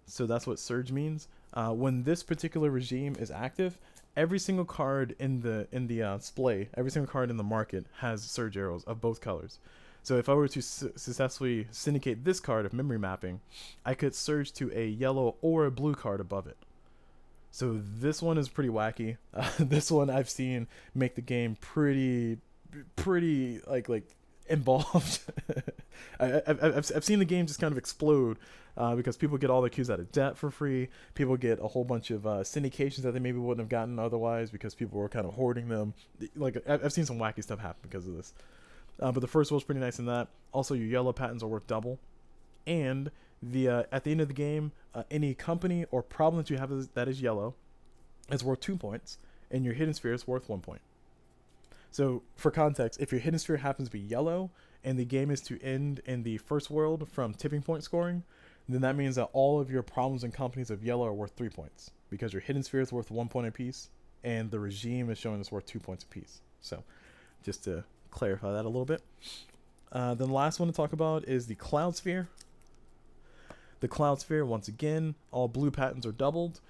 [SPEAKER 1] So that's what surge means. When this particular regime is active, every single card in the Splay, every single card in the market has surge arrows of both colors. So if I were to successfully syndicate this card of memory mapping, I could surge to a yellow or a blue card above it. So this one is pretty wacky. This one I've seen make the game pretty like involved. I've seen the game just kind of explode because people get all their queues out of debt for free. People get a whole bunch of syndications that they maybe wouldn't have gotten otherwise because people were kind of hoarding them. Like I've seen some wacky stuff happen because of this. But the first roll's pretty nice in that. Also, your yellow patents are worth double. And at the end of the game, any company or problem that you have that is yellow is worth 2 points, and your hidden sphere is worth 1 point. So for context, if your hidden sphere happens to be yellow and the game is to end in the first world from tipping point scoring, then that means that all of your problems and companies of yellow are worth 3 points because your hidden sphere is worth 1 point apiece and the regime is showing it's worth 2 points apiece. So just to clarify that a little bit. Then the last one to talk about is the cloud sphere. The cloud sphere, once again, all blue patents are doubled,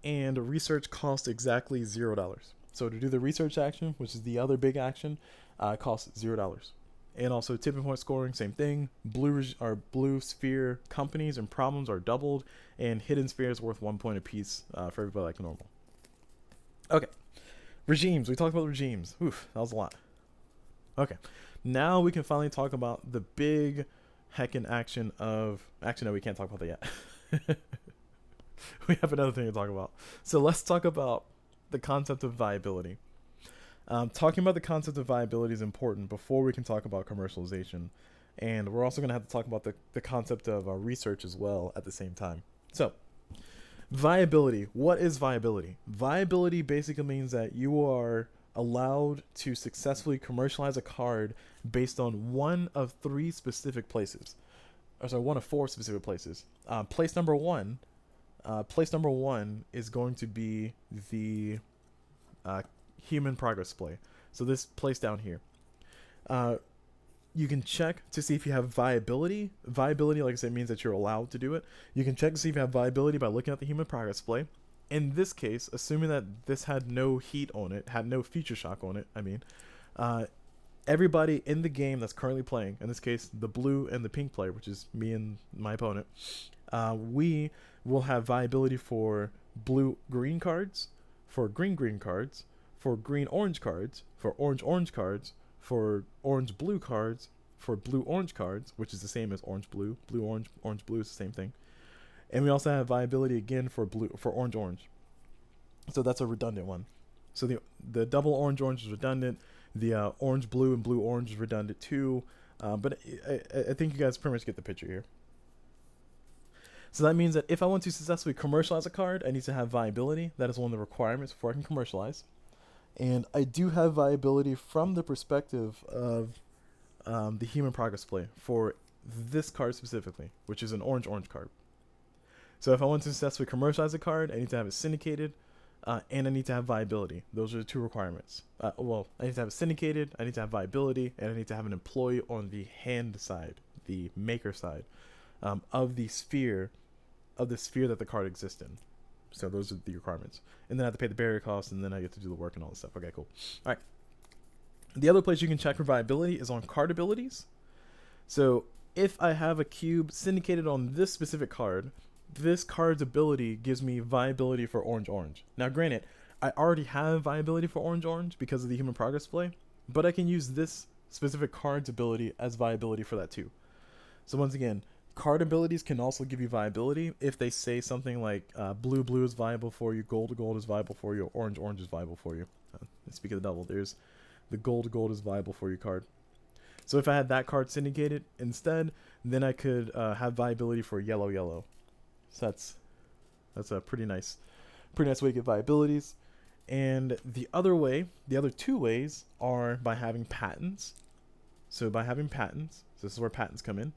[SPEAKER 1] and research costs exactly $0. So to do the research action, which is the other big action, costs $0. And also tipping point scoring, same thing. Blue sphere companies and problems are doubled, and hidden sphere is worth 1 point apiece for everybody like normal. Okay, regimes. We talked about regimes. Oof, that was a lot. Okay, now we can finally talk about the big heckin' action of... Actually, no, we can't talk about that yet. We have another thing to talk about. So let's talk about the concept of viability. Talking about the concept of viability is important before we can talk about commercialization. And we're also going to have to talk about the concept of research as well at the same time. So, viability. What is viability? Viability basically means that you are allowed to successfully commercialize a card based on one of 3 specific places. Or sorry, one of 4 specific places. Place number one is going to be the human progress Splay. So this place down here. You can check to see if you have viability. Viability, like I said, means that you're allowed to do it. You can check to see if you have viability by looking at the human progress Splay. In this case, assuming that this had no heat on it, had no future shock on it, everybody in the game that's currently playing, in this case, the blue and the pink player, which is me and my opponent, we will have viability for blue-green cards, for green-green cards, for green-orange cards, for orange-orange cards, for orange-blue cards, for blue-orange cards, which is the same as orange-blue. Blue-orange, orange-blue is the same thing. And we also have viability again for orange-orange. So that's a redundant one. So the double orange-orange is redundant. The orange-blue and blue-orange is redundant too. But I think you guys pretty much get the picture here. So that means that if I want to successfully commercialize a card, I need to have viability. That is one of the requirements before I can commercialize. And I do have viability from the perspective of the human progress play for this card specifically, which is an orange card. So if I want to successfully commercialize a card, I need to have it syndicated, and I need to have viability. Those are the two requirements. Well, I need to have it syndicated, I need to have viability, and I need to have an employee on the hand side, the maker side, of the sphere that the card exists in. So those are the requirements. And then I have to pay the barrier costs, and then I get to do the work and all this stuff. Okay, cool. All right. The other place you can check for viability is on card abilities. So if I have a cube syndicated on this specific card, this card's ability gives me viability for orange. Now granted, I already have viability for orange because of the human progress play, but I can use this specific card's ability as viability for that too. So once again, card abilities can also give you viability if they say something like blue is viable for you, gold is viable for you, or orange is viable for you. Speak of the devil, there's the gold is viable for you card. So if I had that card syndicated instead, then I could have viability for yellow. So that's a pretty nice way to get viabilities. And the other two ways are by having patents. So by having patents, so this is where patents come in.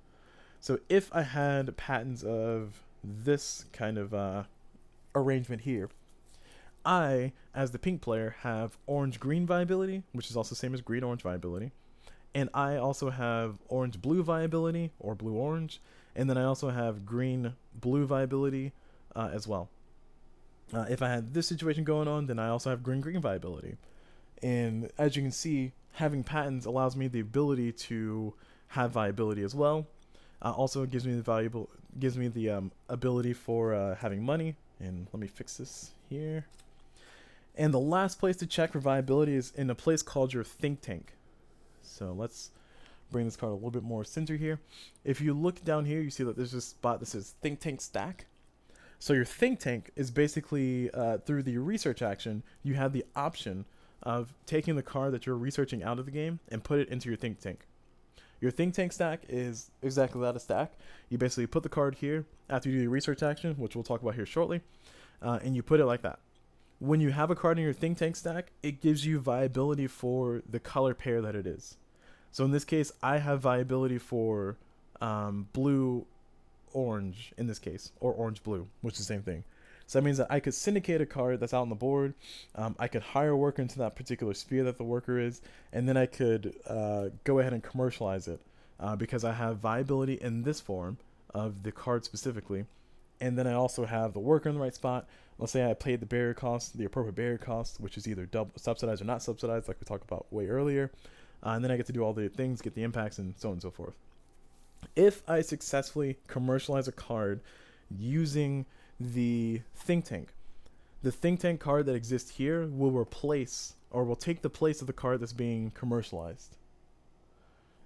[SPEAKER 1] So if I had patents of this kind of arrangement here, I, as the pink player, have orange-green viability, which is also the same as green-orange viability. And I also have orange-blue viability, or blue-orange. And then I also have green-blue viability as well. If I had this situation going on, then I also have green-green viability. And as you can see, having patents allows me the ability to have viability as well. Also, it gives me the ability for having money. And let me fix this here. And the last place to check for viability is in a place called your think tank. So let's bring this card a little bit more center here. If you look down here, you see that there's this spot that says think tank stack. So your think tank is basically through the research action, you have the option of taking the card that you're researching out of the game and put it into your think tank. Your think tank stack is exactly that, a stack. You basically put the card here after you do the research action, which we'll talk about here shortly, and you put it like that. When you have a card in your think tank stack, it gives you viability for the color pair that it is. So in this case, I have viability for blue-orange in this case, or orange-blue, which is the same thing. So that means that I could syndicate a card that's out on the board. I could hire a worker into that particular sphere that the worker is, and then I could go ahead and commercialize it because I have viability in this form of the card specifically. And then I also have the worker in the right spot. Let's say I paid the barrier cost, the appropriate barrier cost, which is either subsidized or not subsidized, like we talked about way earlier. And then I get to do all the things, get the impacts, and so on and so forth. If I successfully commercialize a card using the think tank card that exists here will replace, or will take the place of the card that's being commercialized.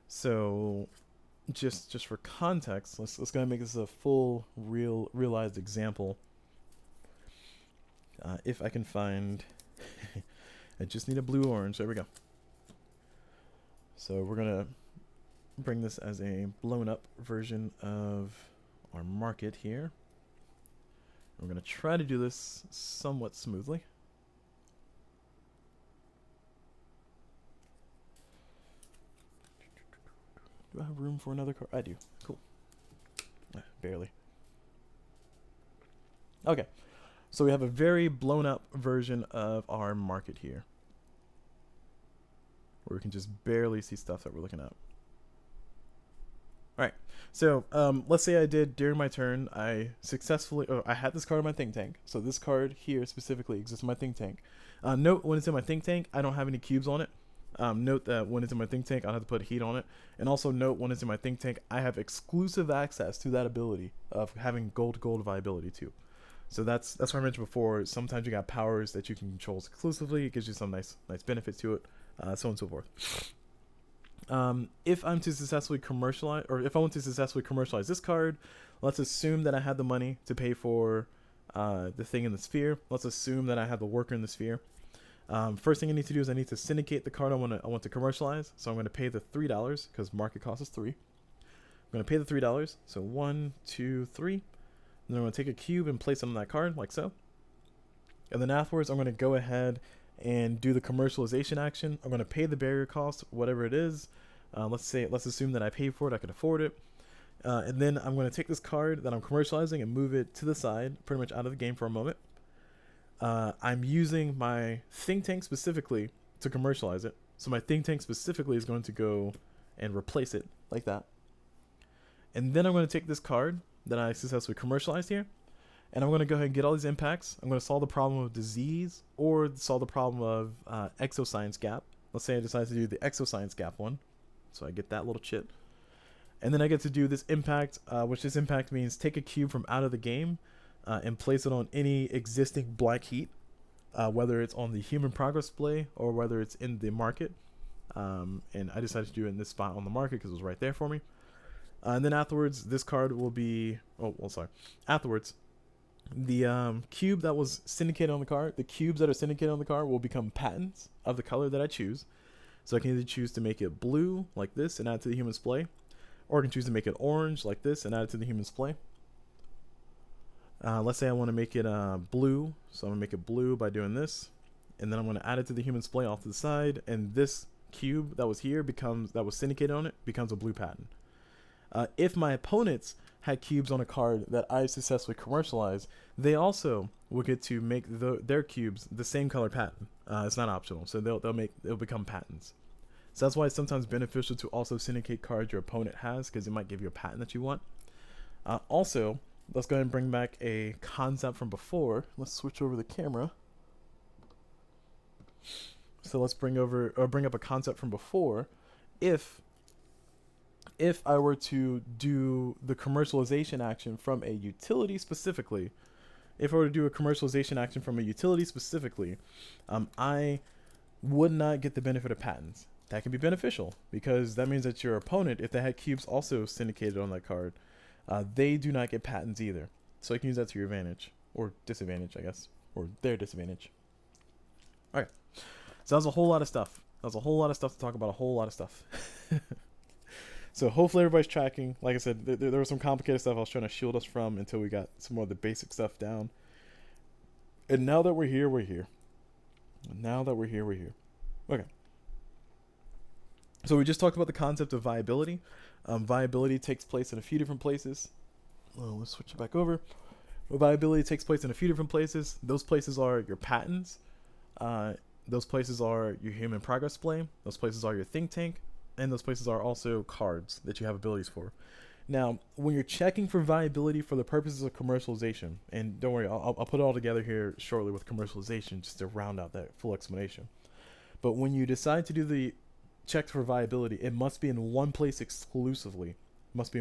[SPEAKER 1] So just for context, let's go and make this a full realized example. If I can find I just need a blue-orange. There we go. So we're gonna bring this as a blown up version of our market here. We're gonna try to do this somewhat smoothly. Do I have room for another card? I do. Cool. Barely. Okay. So we have a very blown up version of our market here, where we can just barely see stuff that we're looking at. All right. So let's say I did during my turn, I had this card in my think tank. So this card here specifically exists in my think tank. Note when it's in my think tank, I don't have any cubes on it. Note that when it's in my think tank, I'll have to put heat on it. And also note when it's in my think tank, I have exclusive access to that ability of having gold viability too. So that's what I mentioned before. Sometimes you got powers that you can control exclusively. It gives you some nice benefits to it, so on and so forth. If I'm to successfully commercialize, or if I want to successfully commercialize this card, let's assume that I had the money to pay for the thing in the sphere. Let's assume that I have the worker in the sphere. First thing I need to do is I need to syndicate the card I want to commercialize. So I'm going to pay the $3 because market cost is $3. I'm going to pay the $3. So 1, 2, 3. Then I'm going to take a cube and place it on that card, like so. And then afterwards, I'm going to go ahead and do the commercialization action. I'm going to pay the barrier cost, whatever it is. Let's assume that I paid for it, I can afford it. And then I'm going to take this card that I'm commercializing and move it to the side, pretty much out of the game for a moment. I'm using my think tank specifically to commercialize it. So my think tank specifically is going to go and replace it like that. And then I'm going to take this card that I successfully commercialized here, and I'm going to go ahead and get all these impacts. I'm going to solve the problem of disease or solve the problem of exoscience gap. Let's say I decide to do the exoscience gap one. So I get that little chit. And then I get to do this impact, which this impact means take a cube from out of the game and place it on any existing black heat, whether it's on the human progress Splay or whether it's in the market. And I decided to do it in this spot on the market because it was right there for me. And then afterwards, this card will be... Afterwards, the cube that was syndicated on the card, the cubes that are syndicated on the card will become patents of the color that I choose. So I can either choose to make it blue like this and add it to the human Splay, or I can choose to make it orange like this and add it to the human Splay. Let's say I want to make it blue, so I'm going to make it blue by doing this, and then I'm going to add it to the human Splay off to the side, and this cube that was here that was syndicated on it becomes a blue patent. If my opponents had cubes on a card that I successfully commercialized, they also will get to make their cubes the same color patent. It's not optional, so they'll become patents. So that's why it's sometimes beneficial to also syndicate cards your opponent has, because it might give you a patent that you want. Also, let's go ahead and bring back a concept from before. Let's switch over the camera. So let's bring up a concept from before. If I were to do the commercialization action from a utility specifically, I would not get the benefit of patents. That can be beneficial because that means that your opponent, if they had cubes also syndicated on that card, they do not get patents either. So you can use that to your advantage or disadvantage, I guess, or their disadvantage. All right. So that was a whole lot of stuff. To talk about, a whole lot of stuff. So hopefully everybody's tracking. Like I said, there was some complicated stuff I was trying to shield us from until we got some more of the basic stuff down. And now that we're here, we're here. Okay. So we just talked about the concept of viability. Viability takes place in a few different places. Let's switch it back over. Viability takes place in a few different places. Those places are your patents. Those places are your human progress Splay. Those places are your think tank. And those places are also cards that you have abilities for. Now, when you're checking for viability for the purposes of commercialization, and don't worry, I'll put it all together here shortly with commercialization just to round out that full explanation. But when you decide to do the check for viability, it must be in one place exclusively. As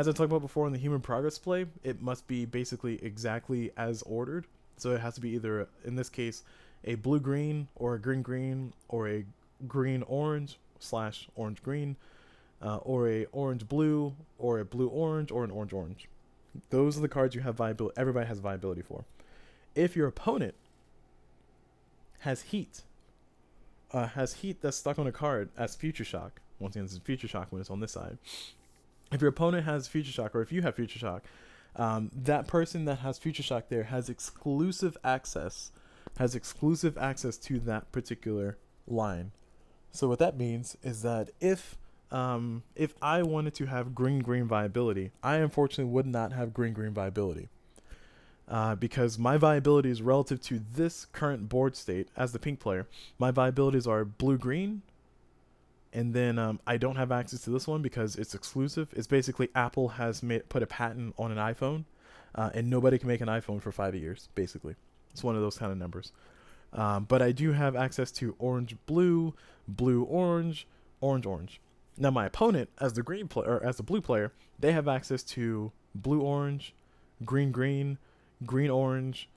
[SPEAKER 1] I talked about before in the human progress Splay, it must be basically exactly as ordered. So it has to be either, in this case, a blue-green or a green-green or a green-orange / orange-green, or a orange-blue or a blue-orange or an orange-orange. Those are the cards you have viability. Everybody has viability for. If your opponent has heat that's stuck on a card as future shock, once again, this is future shock when it's on this side. If your opponent has future shock, or if you have future shock, that person that has future shock there has exclusive access to that particular line. So what that means is that if I wanted to have green viability, I unfortunately would not have green viability. Because my viability is relative to this current board state as the pink player. My viabilities are blue-green, and then I don't have access to this one because it's exclusive. It's basically Apple has put a patent on an iPhone, and nobody can make an iPhone for 5 years, basically. It's one of those kind of numbers. But I do have access to orange-blue, blue-orange, orange-orange. Now my opponent, as the green player or as the blue player, they have access to blue-orange, green-green, green-orange,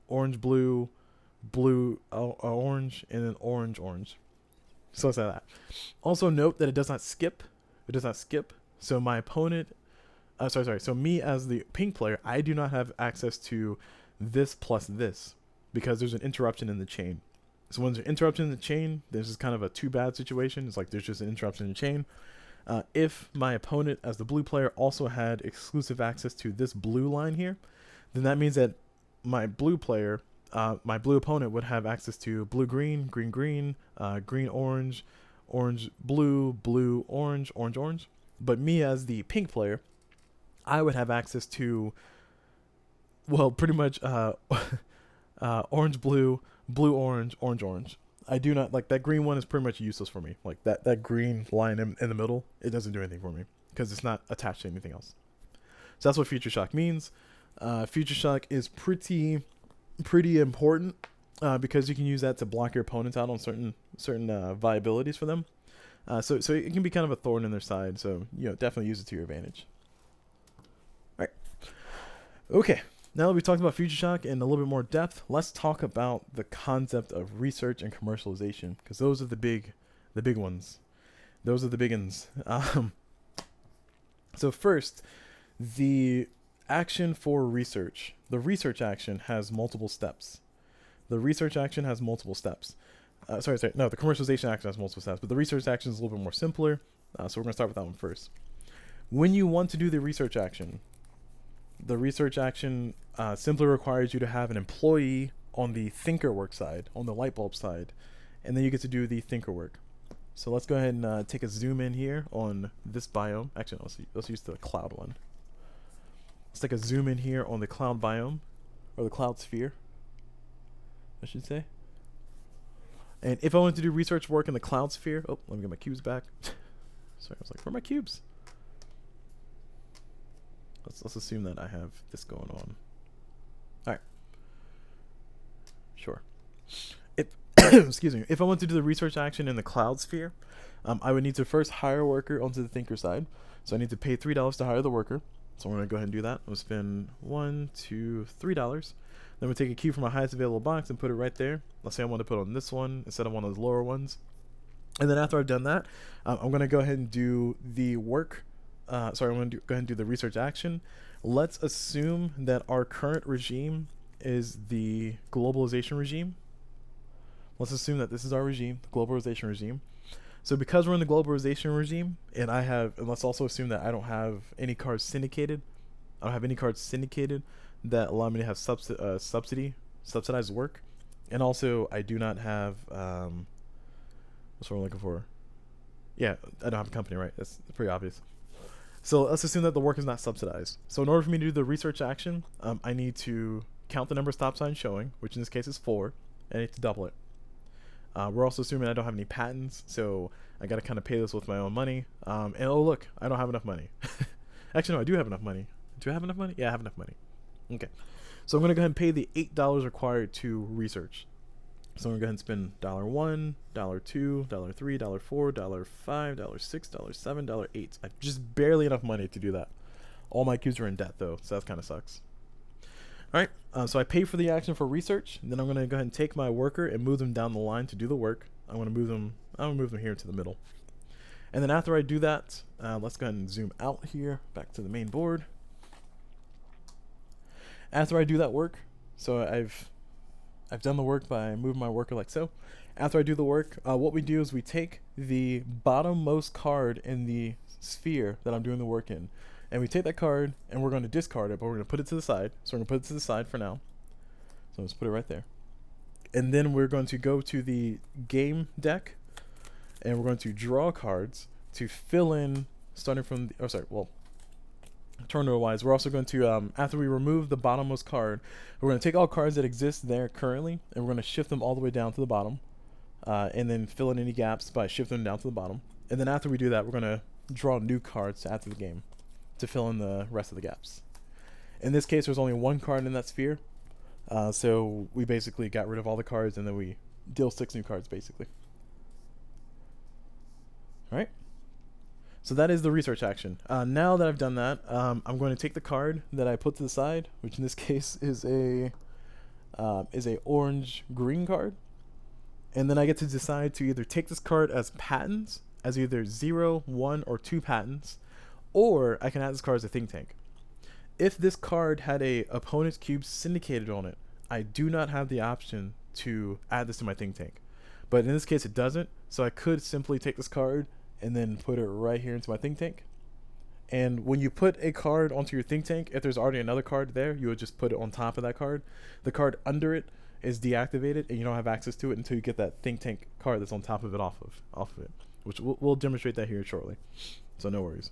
[SPEAKER 1] orange-blue, blue-orange, and then orange-orange. So it's like that. Also note that it does not skip. So my opponent, so me as the pink player, I do not have access to this plus this because there's an interruption in the chain. So when there's an interruption in the chain, this is kind of a too bad situation. It's like there's just an interruption in the chain. If my opponent as the blue player also had exclusive access to this blue line here, then that means that my blue player, my blue opponent would have access to blue green, green green, green orange, orange blue, blue orange, orange orange. But me as the pink player, I would have access to, well, pretty much orange blue, blue orange, orange orange. I do not like that green one is pretty much useless for me. Like that green line in the middle, it doesn't do anything for me because it's not attached to anything else. So that's what Future Shock means. Future Shock is pretty important because you can use that to block your opponents out on certain viabilities for them. So it can be kind of a thorn in their side. So definitely use it to your advantage. All right. Okay. Now that we've talked about Future Shock in a little bit more depth, let's talk about the concept of research and commercialization, because those are the big ones. Those are the big ones. So first, the action for research. The research action has multiple steps. The commercialization action has multiple steps, but the research action is a little bit more simpler. So we're going to start with that one first. When you want to do the research action simply requires you to have an employee on the thinker work side, on the light bulb side, and then you get to do the thinker work. So let's go ahead and take a zoom in here on this biome. Actually, let's use the cloud one. Let's take a zoom in here on the cloud biome, or the cloud sphere, I should say. And if I wanted to do research work in the cloud sphere, oh, let me get my cubes back. Sorry, I was like, where are my cubes? Let's assume that I have this going on. All right. Sure. If excuse me, if I want to do the research action in the cloud sphere, I would need to first hire a worker onto the thinker side. So I need to pay $3 to hire the worker. So I'm going to go ahead and do that. I'm going to spend $1, $2, $3. Then we'll take a key from my highest available box and put it right there. Let's say I want to put on this one instead of one of those lower ones. And then after I've done that, I'm going to go ahead and do the work. I'm going to go ahead and do the research action. Let's assume that our current regime is the globalization regime. Let's assume that this is our regime, the globalization regime. So because we're in the globalization regime, and let's also assume that I don't have any cards syndicated. I don't have any cards syndicated that allow me to have subsidized work. And also I do not have, what's what I'm looking for? Yeah, I don't have a company, right? That's pretty obvious. So let's assume that the work is not subsidized. So in order for me to do the research action, I need to count the number of stop signs showing, which in this case is 4, and I need to double it. We're also assuming I don't have any patents, so I got to kind of pay this with my own money. And oh look, I don't have enough money. Actually, no, I do have enough money. Do I have enough money? Yeah, I have enough money. Okay. So I'm going to go ahead and pay the $8 required to research. So I'm going to go ahead and spend $1, $2, $3, $4, $5, $6, $7, $8. I have just barely enough money to do that. All my cubes are in debt though, so that kind of sucks. All right, so I pay for the action for research. And then I'm going to go ahead and take my worker and move them down the line to do the work. I'm going to move them here to the middle. And then after I do that, let's go ahead and zoom out here back to the main board. After I do that work, so I've done the work by moving my worker like so. After I do the work, what we do is we take the bottommost card in the sphere that I'm doing the work in, and we take that card and we're going to discard it, but we're going to put it to the side. So we're going to put it to the side for now. So let's put it right there. And then we're going to go to the game deck, and we're going to draw cards to fill in, starting from turn order wise. We're also going to, after we remove the bottommost card, we're going to take all cards that exist there currently, and we're going to shift them all the way down to the bottom, and then fill in any gaps by shifting them down to the bottom. And then after we do that, we're going to draw new cards to add to the game to fill in the rest of the gaps. In this case, there's only one card in that sphere, so we basically got rid of all the cards, and then we deal 6 new cards basically. All right. So that is the research action. Now that I've done that, I'm going to take the card that I put to the side, which in this case is a orange-green card, and then I get to decide to either take this card as patents, as either 0, 1, or 2 patents, or I can add this card as a think tank. If this card had a opponent's cube syndicated on it, I do not have the option to add this to my think tank. But in this case, it doesn't, so I could simply take this card and then put it right here into my think tank. And when you put a card onto your think tank, if there's already another card there, you would just put it on top of that card. The card under it is deactivated, and you don't have access to it until you get that think tank card that's on top of it off of it, which we'll demonstrate that here shortly. So no worries.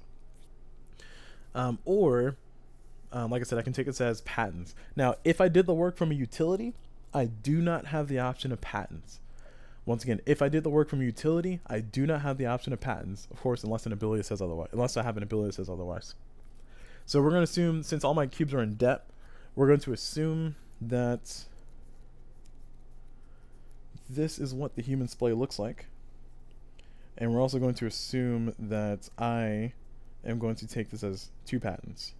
[SPEAKER 1] Like I said, I can take this as patents. Now, if I did the work from a utility, I do not have the option of patents. Once again, if I did the work from a utility, I do not have the option of patents, of course, unless an ability says otherwise. Unless I have an ability that says otherwise. So we're going to assume, since all my cubes are in debt, we're going to assume that this is what the human splay looks like. And we're also going to assume that I am going to take this as 2 patents.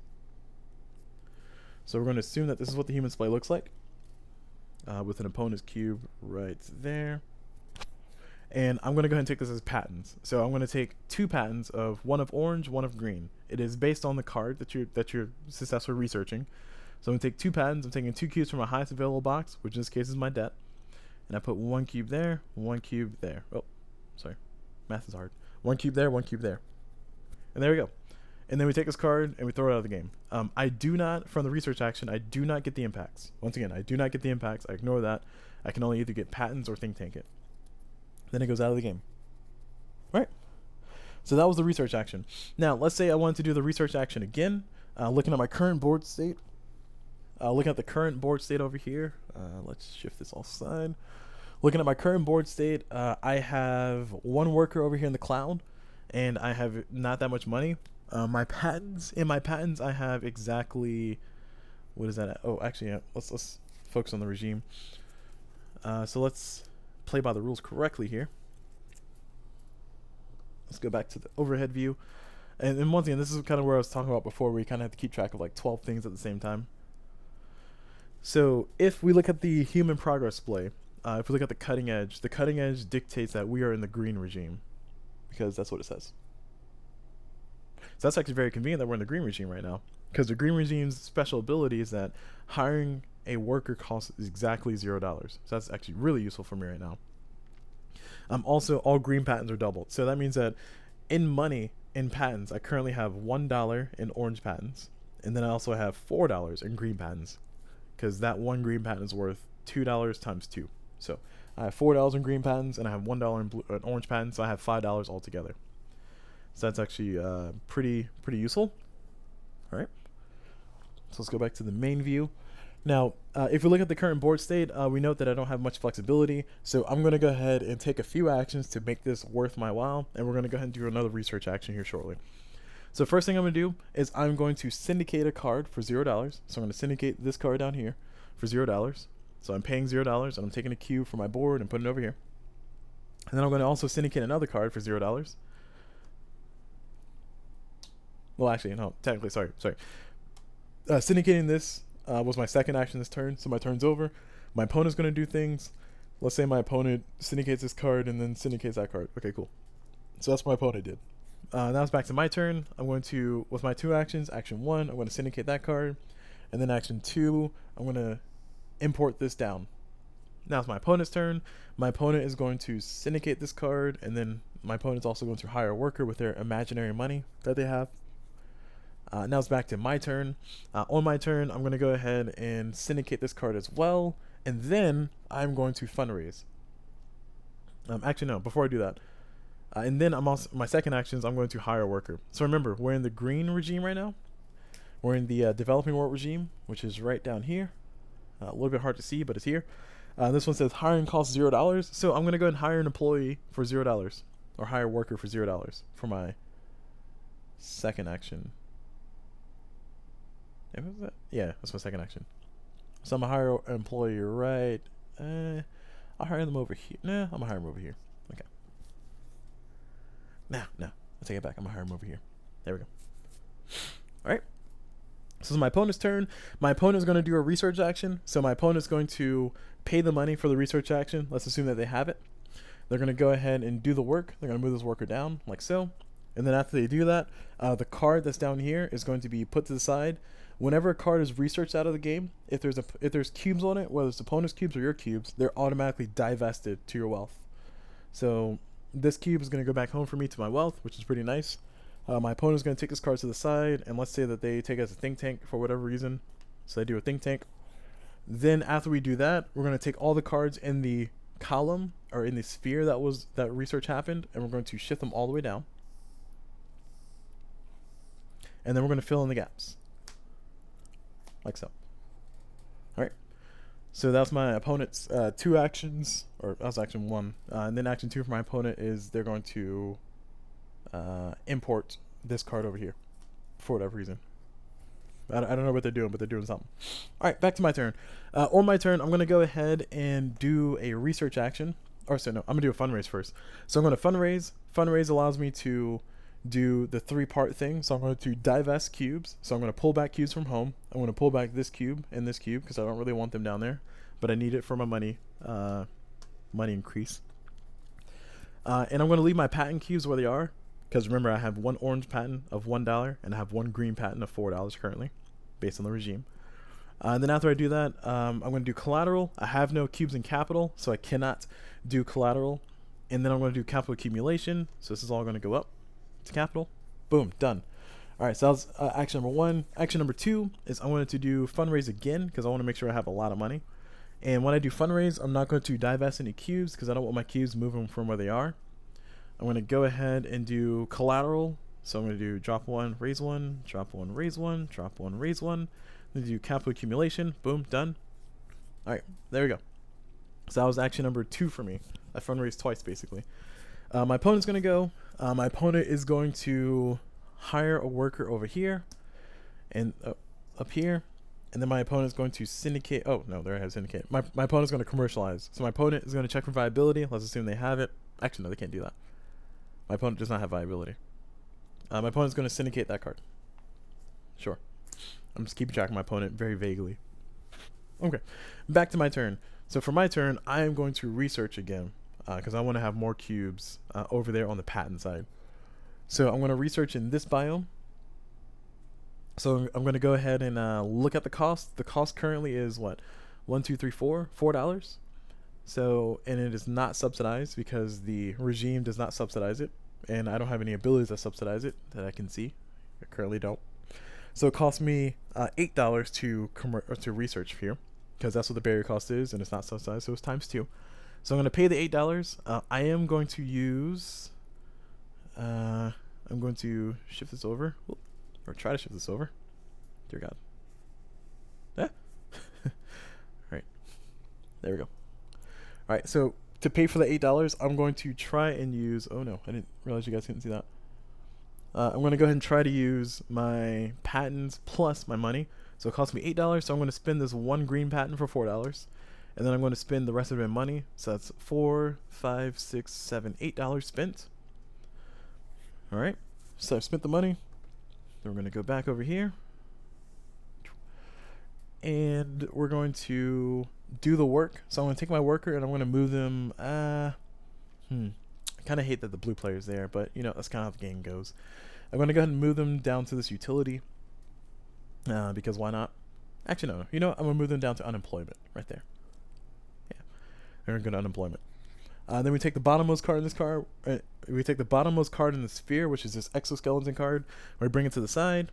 [SPEAKER 1] So we're going to assume that this is what the human splay looks like, with an opponent's cube right there. And I'm going to go ahead and take this as patents. So I'm going to take 2 patents of one of orange, one of green. It is based on the card that you're successfully researching. So I'm going to take 2 patents. I'm taking 2 cubes from my highest available box, which in this case is my debt. And I put 1 cube there, 1 cube there. Oh, sorry. Math is hard. 1 cube there, 1 cube there. And there we go. And then we take this card and we throw it out of the game. I do not, from the research action, I do not get the impacts. Once again, I do not get the impacts. I ignore that. I can only either get patents or think tank it. Then it goes out of the game. Right? So that was the research action. Now, let's say I wanted to do the research action again. Looking at my current board state. Looking at the current board state over here. Let's shift this offside. Looking at my current board state, I have 1 worker over here in the cloud, and I have not that much money. In my patents, I have exactly, what is that at? Oh, actually, yeah, let's focus on the regime. So let's play by the rules correctly here. Let's go back to the overhead view. And once again, this is kind of where I was talking about before, where you kind of have to keep track of like 12 things at the same time. So if we look at the human progress splay, if we look at the cutting edge dictates that we are in the green regime, because that's what it says. So that's actually very convenient that we're in the green regime right now, because the green regime's special ability is that hiring a worker costs exactly $0. So that's actually really useful for me right now. Also, all green patents are doubled. So that means that in money, in patents, I currently have $1 in orange patents, and then I also have $4 in green patents, because that 1 green patent is worth $2 times 2. So I have $4 in green patents, and I have $1 in orange patents, so I have $5 altogether. So that's actually pretty useful. All right. So let's go back to the main view. Now, if we look at the current board state, we note that I don't have much flexibility. So I'm going to go ahead and take a few actions to make this worth my while. And we're going to go ahead and do another research action here shortly. So first thing I'm going to do is I'm going to syndicate a card for $0. So I'm going to syndicate this card down here for $0. So I'm paying $0, and I'm taking a cube from my board and putting it over here. And then I'm going to also syndicate another card for $0. Well, actually, no, technically, sorry. Syndicating this was my second action this turn, so my turn's over. My opponent's going to do things. Let's say my opponent syndicates this card and then syndicates that card. Okay, cool. So that's what my opponent did. Now it's back to my turn. I'm going to, with my 2 actions, action 1, I'm going to syndicate that card. And then action 2, I'm going to import this down. Now it's my opponent's turn. My opponent is going to syndicate this card, and then my opponent's also going to hire a worker with their imaginary money that they have. Now it's back to my turn. On my turn, I'm going to go ahead and syndicate this card as well, and then I'm going to fundraise. Actually, no, before I do that. And then my second action is I'm going to hire a worker. So remember, we're in the green regime right now. We're in the developing world regime, which is right down here. A little bit hard to see, but it's here. This one says hiring costs $0. So I'm going to go ahead and hire an employee for $0, or hire a worker for $0 for my second action. Yeah, that's my second action. So I'm gonna hire an employee right. I'll hire them over here. Nah, I'm gonna hire them over here. Okay. No, I'll take it back. I'm gonna hire them over here. There we go. All right. So it's my opponent's turn. My opponent is going to do a research action. So my opponent's going to pay the money for the research action. Let's assume that they have it. They're going to go ahead and do the work. They're going to move this worker down like so. And then after they do that, the card that's down here is going to be put to the side. Whenever a card is researched out of the game, if there's cubes on it, whether it's opponent's cubes or your cubes, they're automatically divested to your wealth. So This cube is going to go back home for me to my wealth, which is pretty nice. My opponent is going to take this card to the side, and let's say that they take it as a think tank for whatever reason. So they do a think tank. Then after we do that, we're going to take all the cards in the column or in the sphere that research happened, and we're going to shift them all the way down. And then we're going to fill in the gaps. Like so. Alright. So that's my opponent's 2 actions, or that's action 1. And then action 2 for my opponent is they're going to import this card over here for whatever reason. I don't know what they're doing, but they're doing something. Alright, back to my turn. On my turn, I'm going to go ahead and do a research action. Or so no, I'm going to do a fundraise first. So I'm going to fundraise. Fundraise allows me to do the 3-part thing. So I'm going to divest cubes. So I'm going to pull back cubes from home. I'm going to pull back this cube and this cube because I don't really want them down there, but I need it for my money increase. And I'm going to leave my Paten cubes where they are because remember I have 1 orange Paten of $1 and I have 1 green Paten of $4 currently based on the regime. And then after I do that, I'm going to do collateral. I have no cubes in capital, so I cannot do collateral. And then I'm going to do capital accumulation. So this is all going to go up to capital. Boom, done. All right, so that was action number 1. Action number 2 is I wanted to do fundraise again because I want to make sure I have a lot of money. And when I do fundraise, I'm not going to divest any cubes because I don't want my cubes moving from where they are. I'm going to go ahead and do collateral. So I'm going to do drop 1, raise 1, drop 1, raise 1, drop 1, raise 1. Then do capital accumulation. Boom, done. All right, there we go. So that was action number 2 for me. I fundraised twice basically. My opponent's going to go. My opponent is going to hire a worker over here and up here. And then my opponent is going to syndicate. Oh, no, there I have syndicate. My opponent is going to commercialize. So my opponent is going to check for viability. Let's assume they have it. Actually, no, they can't do that. My opponent does not have viability. My opponent is going to syndicate that card. Sure. I'm just keeping track of my opponent very vaguely. Okay, back to my turn. So for my turn, I am going to research again because I want to have more cubes over there on the Paten side. So I'm going to research in this biome. So I'm going to go ahead and look at the cost. The cost currently is what? $4. So, and it is not subsidized because the regime does not subsidize it. And I don't have any abilities that subsidize it that I can see. I currently don't. So it costs me $8 to research here because that's what the barrier cost is and it's not subsidized, so it's times 2. So I'm going to pay the $8. I am going to use, I'm going to shift this over, or try to shift this over. Dear God. Yeah. Alright. There we go. Alright, so to pay for the $8, I'm going to try and use, oh no, I didn't realize you guys couldn't see that. I'm going to go ahead and try to use my patents plus my money. So it cost me $8, so I'm going to spend this 1 green patent for $4. And then I'm going to spend the rest of my money. So that's $4, $5, $6, $7, $8 spent. Alright, so I've spent the money. Then we're going to go back over here. And we're going to do the work. So I'm going to take my worker and I'm going to move them. I kind of hate that the blue player is there, but you know, that's kind of how the game goes. I'm going to go ahead and move them down to this utility because why not? Actually, no. You know what? I'm going to move them down to unemployment right there. Yeah, they're going to go to unemployment. Then we take the bottommost card in this card. We take the bottommost card in the sphere, which is this exoskeleton card. We bring it to the side,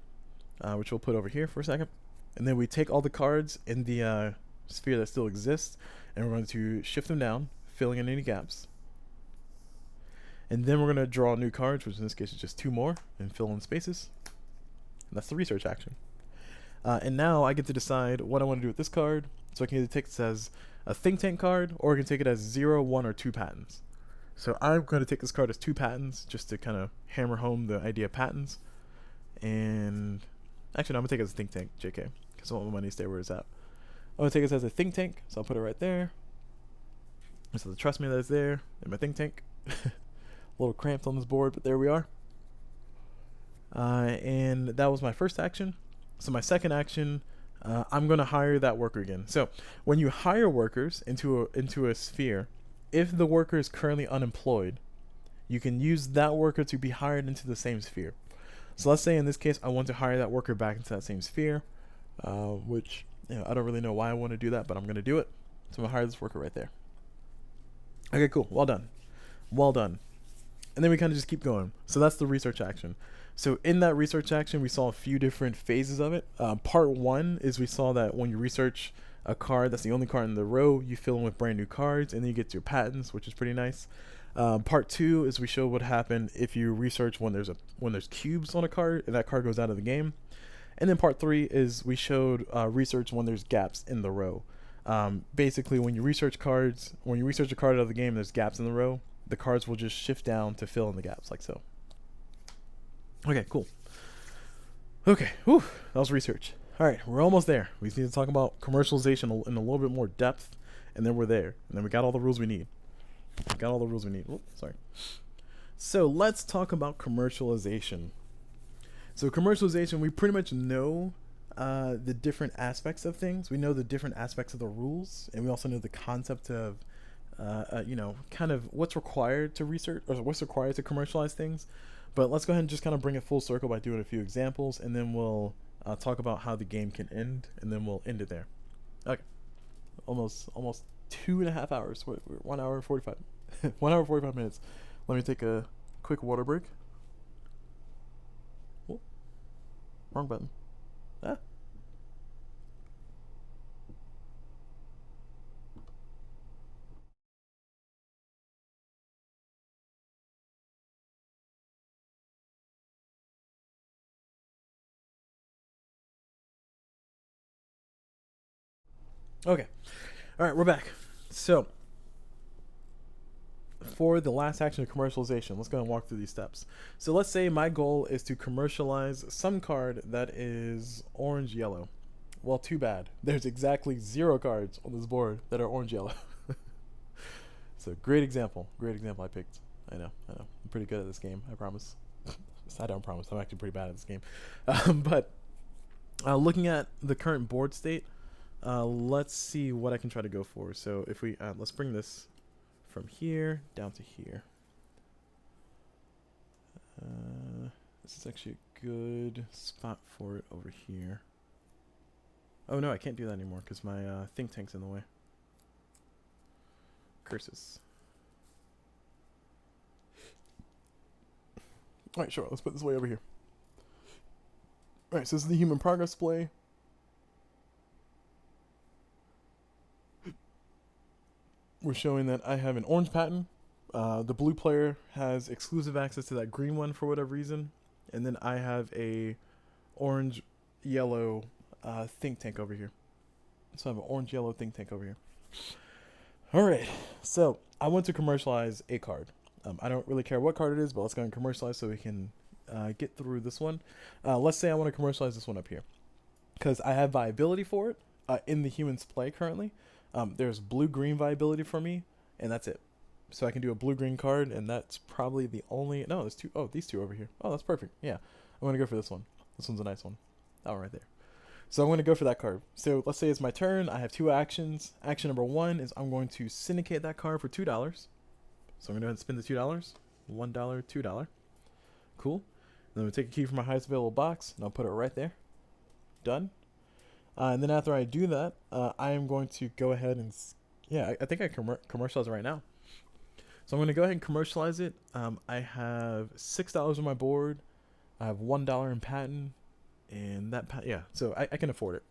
[SPEAKER 1] which we'll put over here for a second. And then we take all the cards in the sphere that still exists, and we're going to shift them down, filling in any gaps. And then we're going to draw new cards, which in this case is just 2 more, and fill in spaces. And that's the research action. And now I get to decide what I want to do with this card. So I can either take this as a think tank card, or I can take it as 0, 1, or 2 patents. So I'm going to take this card as 2 patents, just to kind of hammer home the idea of patents. And actually, no, I'm going to take it as a think tank, JK, because I want my money to stay where it's at. I'm going to take this as a think tank, so I'll put it right there. So trust me that it's there in my think tank. A little cramped on this board, but there we are. And that was my first action. So my second action, I'm going to hire that worker again. So when you hire workers into a sphere, if the worker is currently unemployed, you can use that worker to be hired into the same sphere. So let's say in this case, I want to hire that worker back into that same sphere, which I don't really know why I want to do that, but I'm going to do it. So I'm going to hire this worker right there. Okay, cool. Well done. Well done. And then we kind of just keep going. So that's the research action. So in that research action, we saw a few different phases of it. Part one is we saw that when you research a card, that's the only card in the row, you fill in with brand new cards, and then you get to your patents, which is pretty nice. Part two is we show what happened if you research when there's cubes on a card and that card goes out of the game. And then part three is we showed research when there's gaps in the row. Basically, when you research a card out of the game, there's gaps in the row. The cards will just shift down to fill in the gaps, like so. Okay, cool. Okay, whew, that was research. All right, we're almost there. We just need to talk about commercialization in a little bit more depth, and then we're there. And then we got all the rules we need. Oops, sorry. So let's talk about commercialization. So commercialization, we pretty much know the different aspects of things. We know the different aspects of the rules, and we also know the concept of, kind of what's required to research or what's required to commercialize things. But let's go ahead and just kind of bring it full circle by doing a few examples, and then we'll talk about how the game can end, and then we'll end it there. Okay, almost 2.5 hours. 1 hour and 45. 1 hour 45 minutes. Let me take a quick water break. Oh, wrong button. Ah. Okay. All right, we're back. So, for the last action of commercialization, let's go and walk through these steps. So let's say my goal is to commercialize some card that is orange-yellow. Well, too bad. There's exactly 0 cards on this board that are orange-yellow. So great example I picked. I know. I'm pretty good at this game, I promise. I don't promise. I'm actually pretty bad at this game. But looking at the current board state, let's see what I can try to go for. So if we let's bring this from here down to here. This is actually a good spot for it over here. Oh no, I can't do that anymore because my think tank's in the way. Curses. Alright, sure, let's put this way over here. Alright, so this is the human progress Splay. We're showing that I have an orange Paten. The blue player has exclusive access to that green one for whatever reason. And then I have a orange-yellow think tank over here. So I have an orange-yellow think tank over here. Alright, so I want to commercialize a card. I don't really care what card it is, but let's go and commercialize so we can get through this one. Let's say I want to commercialize this one up here. Because I have viability for it in the human Splay currently. There's blue-green viability for me, and that's it. So I can do a blue-green card, and that's probably the only... No, there's two. Oh, these two over here. Oh, that's perfect. Yeah, I'm going to go for this one. This one's a nice one. Oh, right there. So I'm going to go for that card. So let's say it's my turn. I have 2 actions. Action number 1 is I'm going to syndicate that card for $2. So I'm going to go ahead and spend the $2. $1, $2. Cool. And then I'm going to take a key from my highest available box, and I'll put it right there. Done. And then after I do that, I am going to go ahead and... Yeah, I think I can commercialize it right now. So I'm going to go ahead and commercialize it. I have $6 on my board. I have $1 in patent. And that... Yeah, so I can afford it.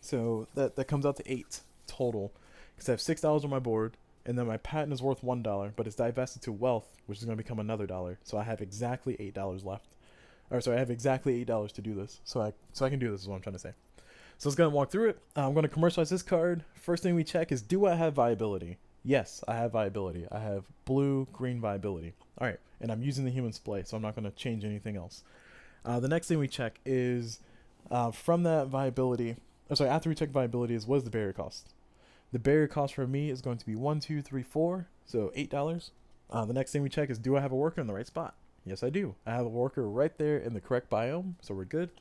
[SPEAKER 1] So that comes out to 8 total. Because I have $6 on my board. And then my patent is worth $1. But it's divested to wealth, which is going to become another $1. So I have exactly $8 left. Or sorry, I have exactly $8 to do this. So I can do this is what I'm trying to say. So let's go and walk through it. I'm going to commercialize this card. First thing we check is, do I have viability? Yes, I have viability. I have blue-green viability. All right, and I'm using the human Splay, so I'm not going to change anything else. The next thing we check is from that viability. Oh, sorry, after we check viability is what is the barrier cost? The barrier cost for me is going to be 1, 2, 3, 4, so $8. The next thing we check is, do I have a worker in the right spot? Yes, I do. I have a worker right there in the correct biome, so we're good.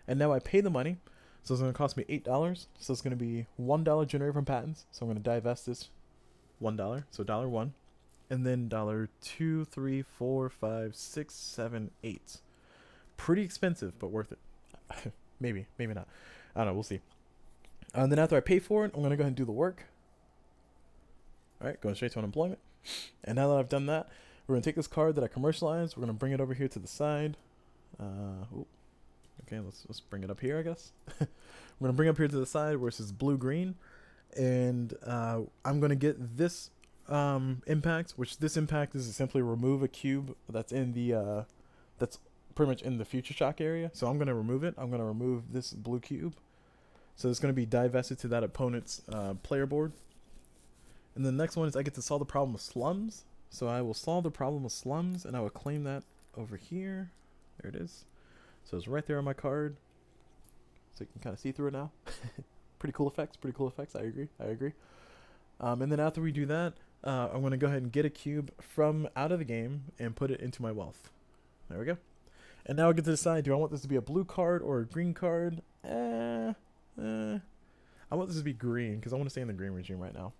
[SPEAKER 1] And now I pay the money, so it's going to cost me $8. So it's going to be $1 generated from patents. So I'm going to divest this $1, so $1. And then $2, 3, 4, 5, 6, 7, 8. Pretty expensive, but worth it. maybe not. I don't know. We'll see. And then after I pay for it, I'm going to go ahead and do the work. All right, going straight to unemployment. And now that I've done that, We're going to take this card that I commercialized. We're going to bring it over here to the side. Okay, let's bring it up here, I guess. We're going to bring it up here to the side where it says blue-green. And I'm going to get this impact, which this impact is to simply remove a cube that's in the that's pretty much in the future shock area. So I'm going to remove it. I'm going to remove this blue cube. So it's going to be divested to that opponent's player board. And the next one is I get to solve the problem of slums. So I will solve the problem of slums, and I will claim that over here. There it is. So it's right there on my card. So you can kind of see through it now. Pretty cool effects. Pretty cool effects. I agree. I agree. And then after we do that, I'm going to go ahead and get a cube from out of the game and put it into my wealth. There we go. And now I get to decide, do I want this to be a blue card or a green card? I want this to be green because I want to stay in the green regime right now.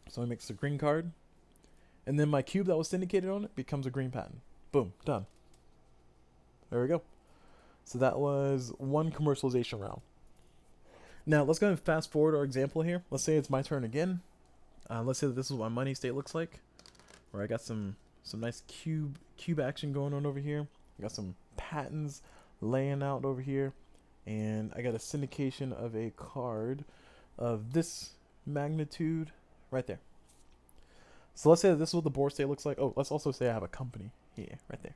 [SPEAKER 1] So I mix a green card. And then my cube that was syndicated on it becomes a green patent. Boom. Done. There we go. So that was one commercialization round. Now let's go ahead and fast forward our example here. Let's say it's my turn again. Let's say that this is what my money state looks like, where I got some nice cube action going on over here. I got some patents laying out over here, and I got a syndication of a card of this magnitude right there. So let's say that this is what the board state looks like. Oh, let's also say I have a company here, right there.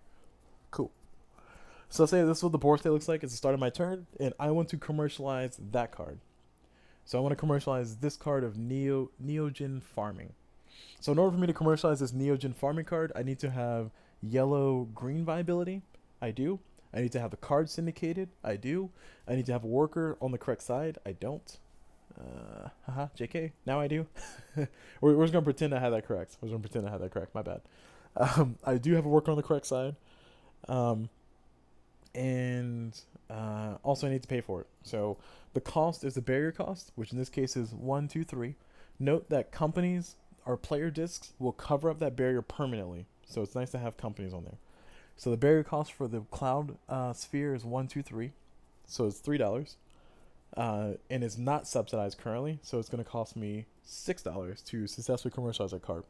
[SPEAKER 1] Cool. So let's say this is what the board state looks like. It's the start of my turn, and I want to commercialize that card. So I want to commercialize this card of Neogen Farming. So in order for me to commercialize this Neogen Farming card, I need to have yellow-green viability. I do. I need to have the card syndicated. I do. I need to have a worker on the correct side. I don't. JK. Now I do. we're just going to pretend I had that correct. We're just going to pretend I had that correct. My bad. I do have a worker on the correct side. And also I need to pay for it. So the cost is the barrier cost, which in this case is 1, 2, 3. Note that companies or player discs will cover up that barrier permanently. So it's nice to have companies on there. So the barrier cost for the cloud sphere is 1, 2, 3. So it's $3. And it's not subsidized currently. So it's going to cost me $6 to successfully commercialize that card.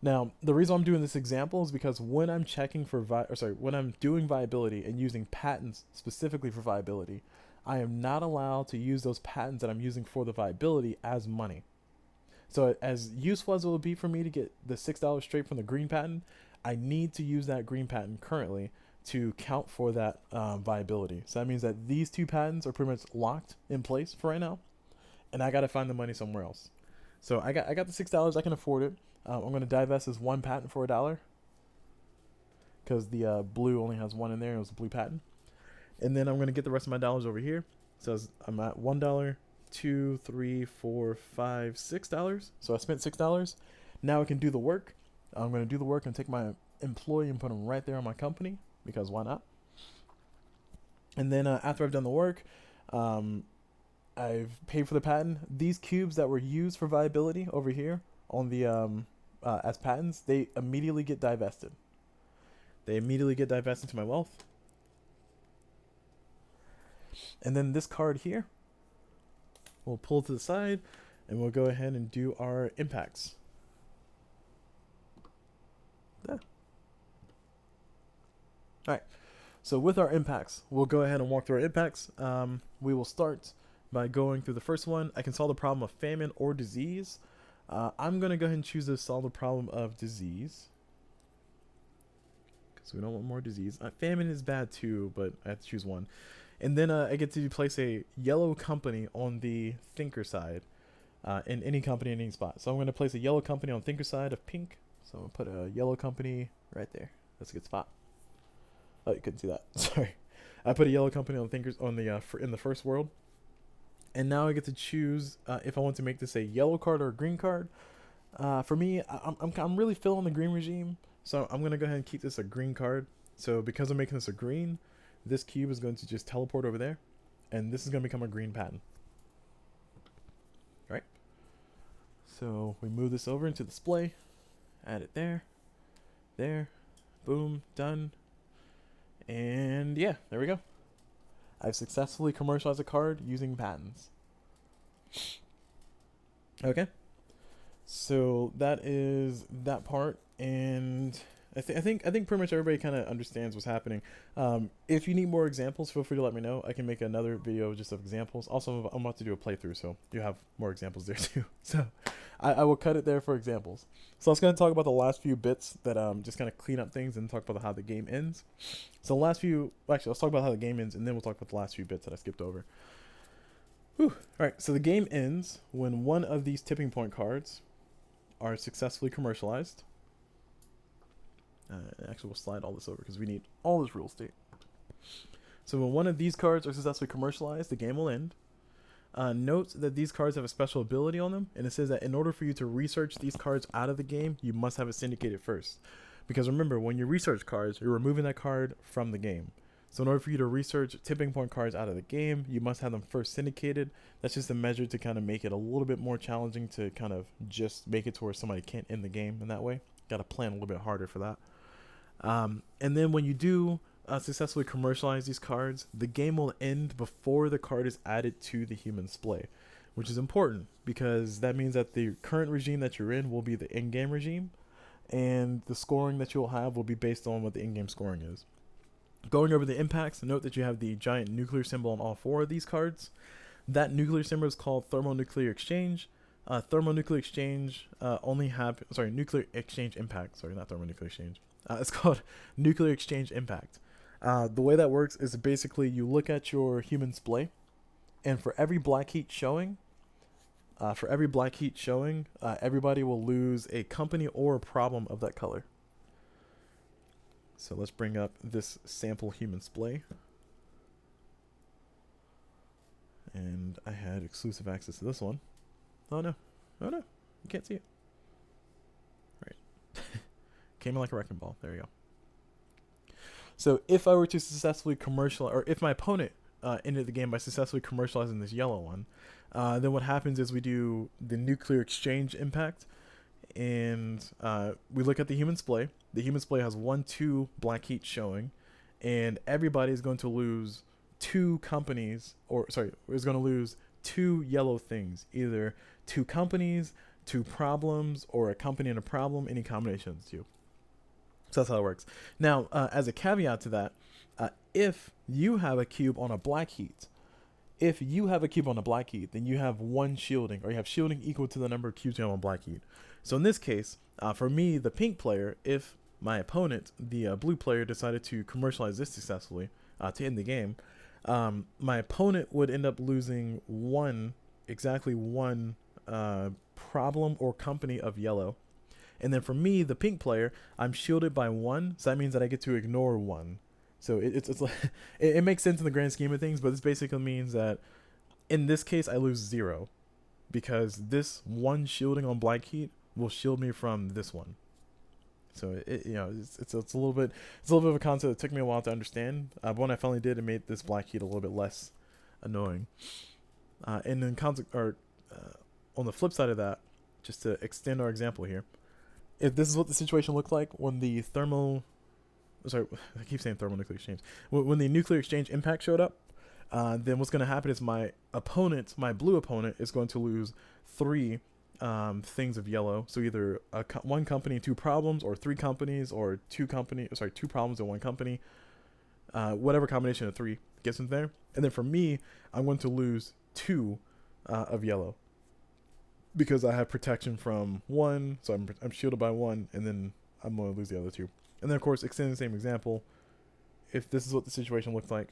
[SPEAKER 1] Now, the reason I'm doing this example is because when I'm checking for when I'm doing viability and using patents specifically for viability, I am not allowed to use those patents that I'm using for the viability as money. So as useful as it will be for me to get the $6 straight from the green patent, I need to use that green patent currently to count for that viability. So that means that these two patents are pretty much locked in place for right now, and I got to find the money somewhere else. So I got the $6. I can afford it. I'm going to divest this one patent for $1 because the blue only has one in there. It was a blue patent. And then I'm going to get the rest of my dollars over here. So I'm at $1, $2, $3, $4, $5, $6. So I spent $6. Now I can do the work. I'm going to do the work and take my employee and put him right there on my company because why not? And then after I've done the work, I've paid for the patent. These cubes that were used for viability over here on the as patents, they immediately get divested. They immediately get divested to my wealth. And then this card here, we'll pull to the side, and we'll go ahead and do our impacts. There. All right. So with our impacts, we'll go ahead and walk through our impacts. We will start by going through the first one. I can solve the problem of famine or disease. I'm going to go ahead and choose to solve the problem of disease, because we don't want more disease. Famine is bad too, but I have to choose one. And then I get to place a yellow company on the thinker side in any company in any spot. So I'm going to place a yellow company on thinker side of pink. So I'm going to put a yellow company right there. That's a good spot. Oh, you couldn't see that. Sorry. I put a yellow company on thinkers on the in the first world. And now I get to choose if I want to make this a yellow card or a green card. For me, I'm really feeling the green regime, so I'm gonna go ahead and keep this a green card. So because I'm making this a green, this cube is going to just teleport over there, and this is gonna become a green patent. Right? So we move this over into the Splay, add it there, boom, done, and yeah, there we go. I've successfully commercialized a card using patents. Okay. So that is that part, and I think pretty much everybody kind of understands what's happening. If you need more examples, feel free to let me know. I can make another video just of examples. Also, I'm about to do a playthrough, so you have more examples there too. So I will cut it there for examples. So I was going to talk about the last few bits that just kind of clean up things and talk about how the game ends. So the last few, actually, let's talk about how the game ends, and then we'll talk about the last few bits that I skipped over. Whew. All right, so the game ends when one of these tipping point cards are successfully commercialized. Actually, we'll slide all this over because we need all this real estate. So when one of these cards are successfully commercialized, the game will end. Note that these cards have a special ability on them, and it says that in order for you to research these cards out of the game, you must have it syndicated first. Because remember, when you research cards, you're removing that card from the game. So in order for you to research tipping point cards out of the game, you must have them first syndicated. That's just a measure to kind of make it a little bit more challenging to kind of just make it to where somebody can't end the game in that way. Got to plan a little bit harder for that. And then when you do successfully commercialize these cards, the game will end before the card is added to the human splay, which is important because that means that the current regime that you're in will be the in-game regime, and the scoring that you'll have will be based on what the in-game scoring is. Going over the impacts, note that you have the giant nuclear symbol on all 4 of these cards. That nuclear symbol is called thermonuclear exchange. Thermonuclear exchange nuclear exchange impact. Sorry, not thermonuclear exchange. It's called nuclear exchange impact. The way that works is basically you look at your human splay, and for every black heat showing, everybody will lose a company or a problem of that color. So let's bring up this sample human splay. And I had exclusive access to this one. Oh no. Oh no. You can't see it. Right. Came in like a wrecking ball. There you go. So if I were to successfully commercialize, or if my opponent ended the game by successfully commercializing this yellow one, then what happens is we do the nuclear exchange impact, and we look at the human splay. The human splay has 2 black heat showing, and everybody is going to lose 2 companies, is going to lose 2 yellow things, either 2 companies, 2 problems, or a company and a problem, any combination of the 2. So that's how it works. Now, as a caveat to that, if you have a cube on a black heat, then you have 1 shielding, or you have shielding equal to the number of cubes you have on black heat. So in this case, for me, the pink player, if my opponent, the blue player, decided to commercialize this successfully to end the game, my opponent would end up losing exactly one problem or company of yellow. And then for me, the pink player, I'm shielded by 1, so that means that I get to ignore 1. So it's like, it makes sense in the grand scheme of things, but this basically means that in this case I lose 0, because this 1 shielding on black heat will shield me from this one. So it's a little bit of a concept that took me a while to understand, but when I finally did, it made this black heat a little bit less annoying. And then on the flip side of that, just to extend our example here, if this is what the situation looked like when the I keep saying thermonuclear exchange. When the nuclear exchange impact showed up, then what's going to happen is my blue opponent, is going to lose 3 things of yellow. So either 1 company, 2 problems, or 3 companies, or 2 problems and 1 company. Whatever combination of 3 gets in there. And then for me, I'm going to lose 2 of yellow, because I have protection from 1, so I'm shielded by 1, and then I'm going to lose the other 2. And then, of course, extending the same example, if this is what the situation looks like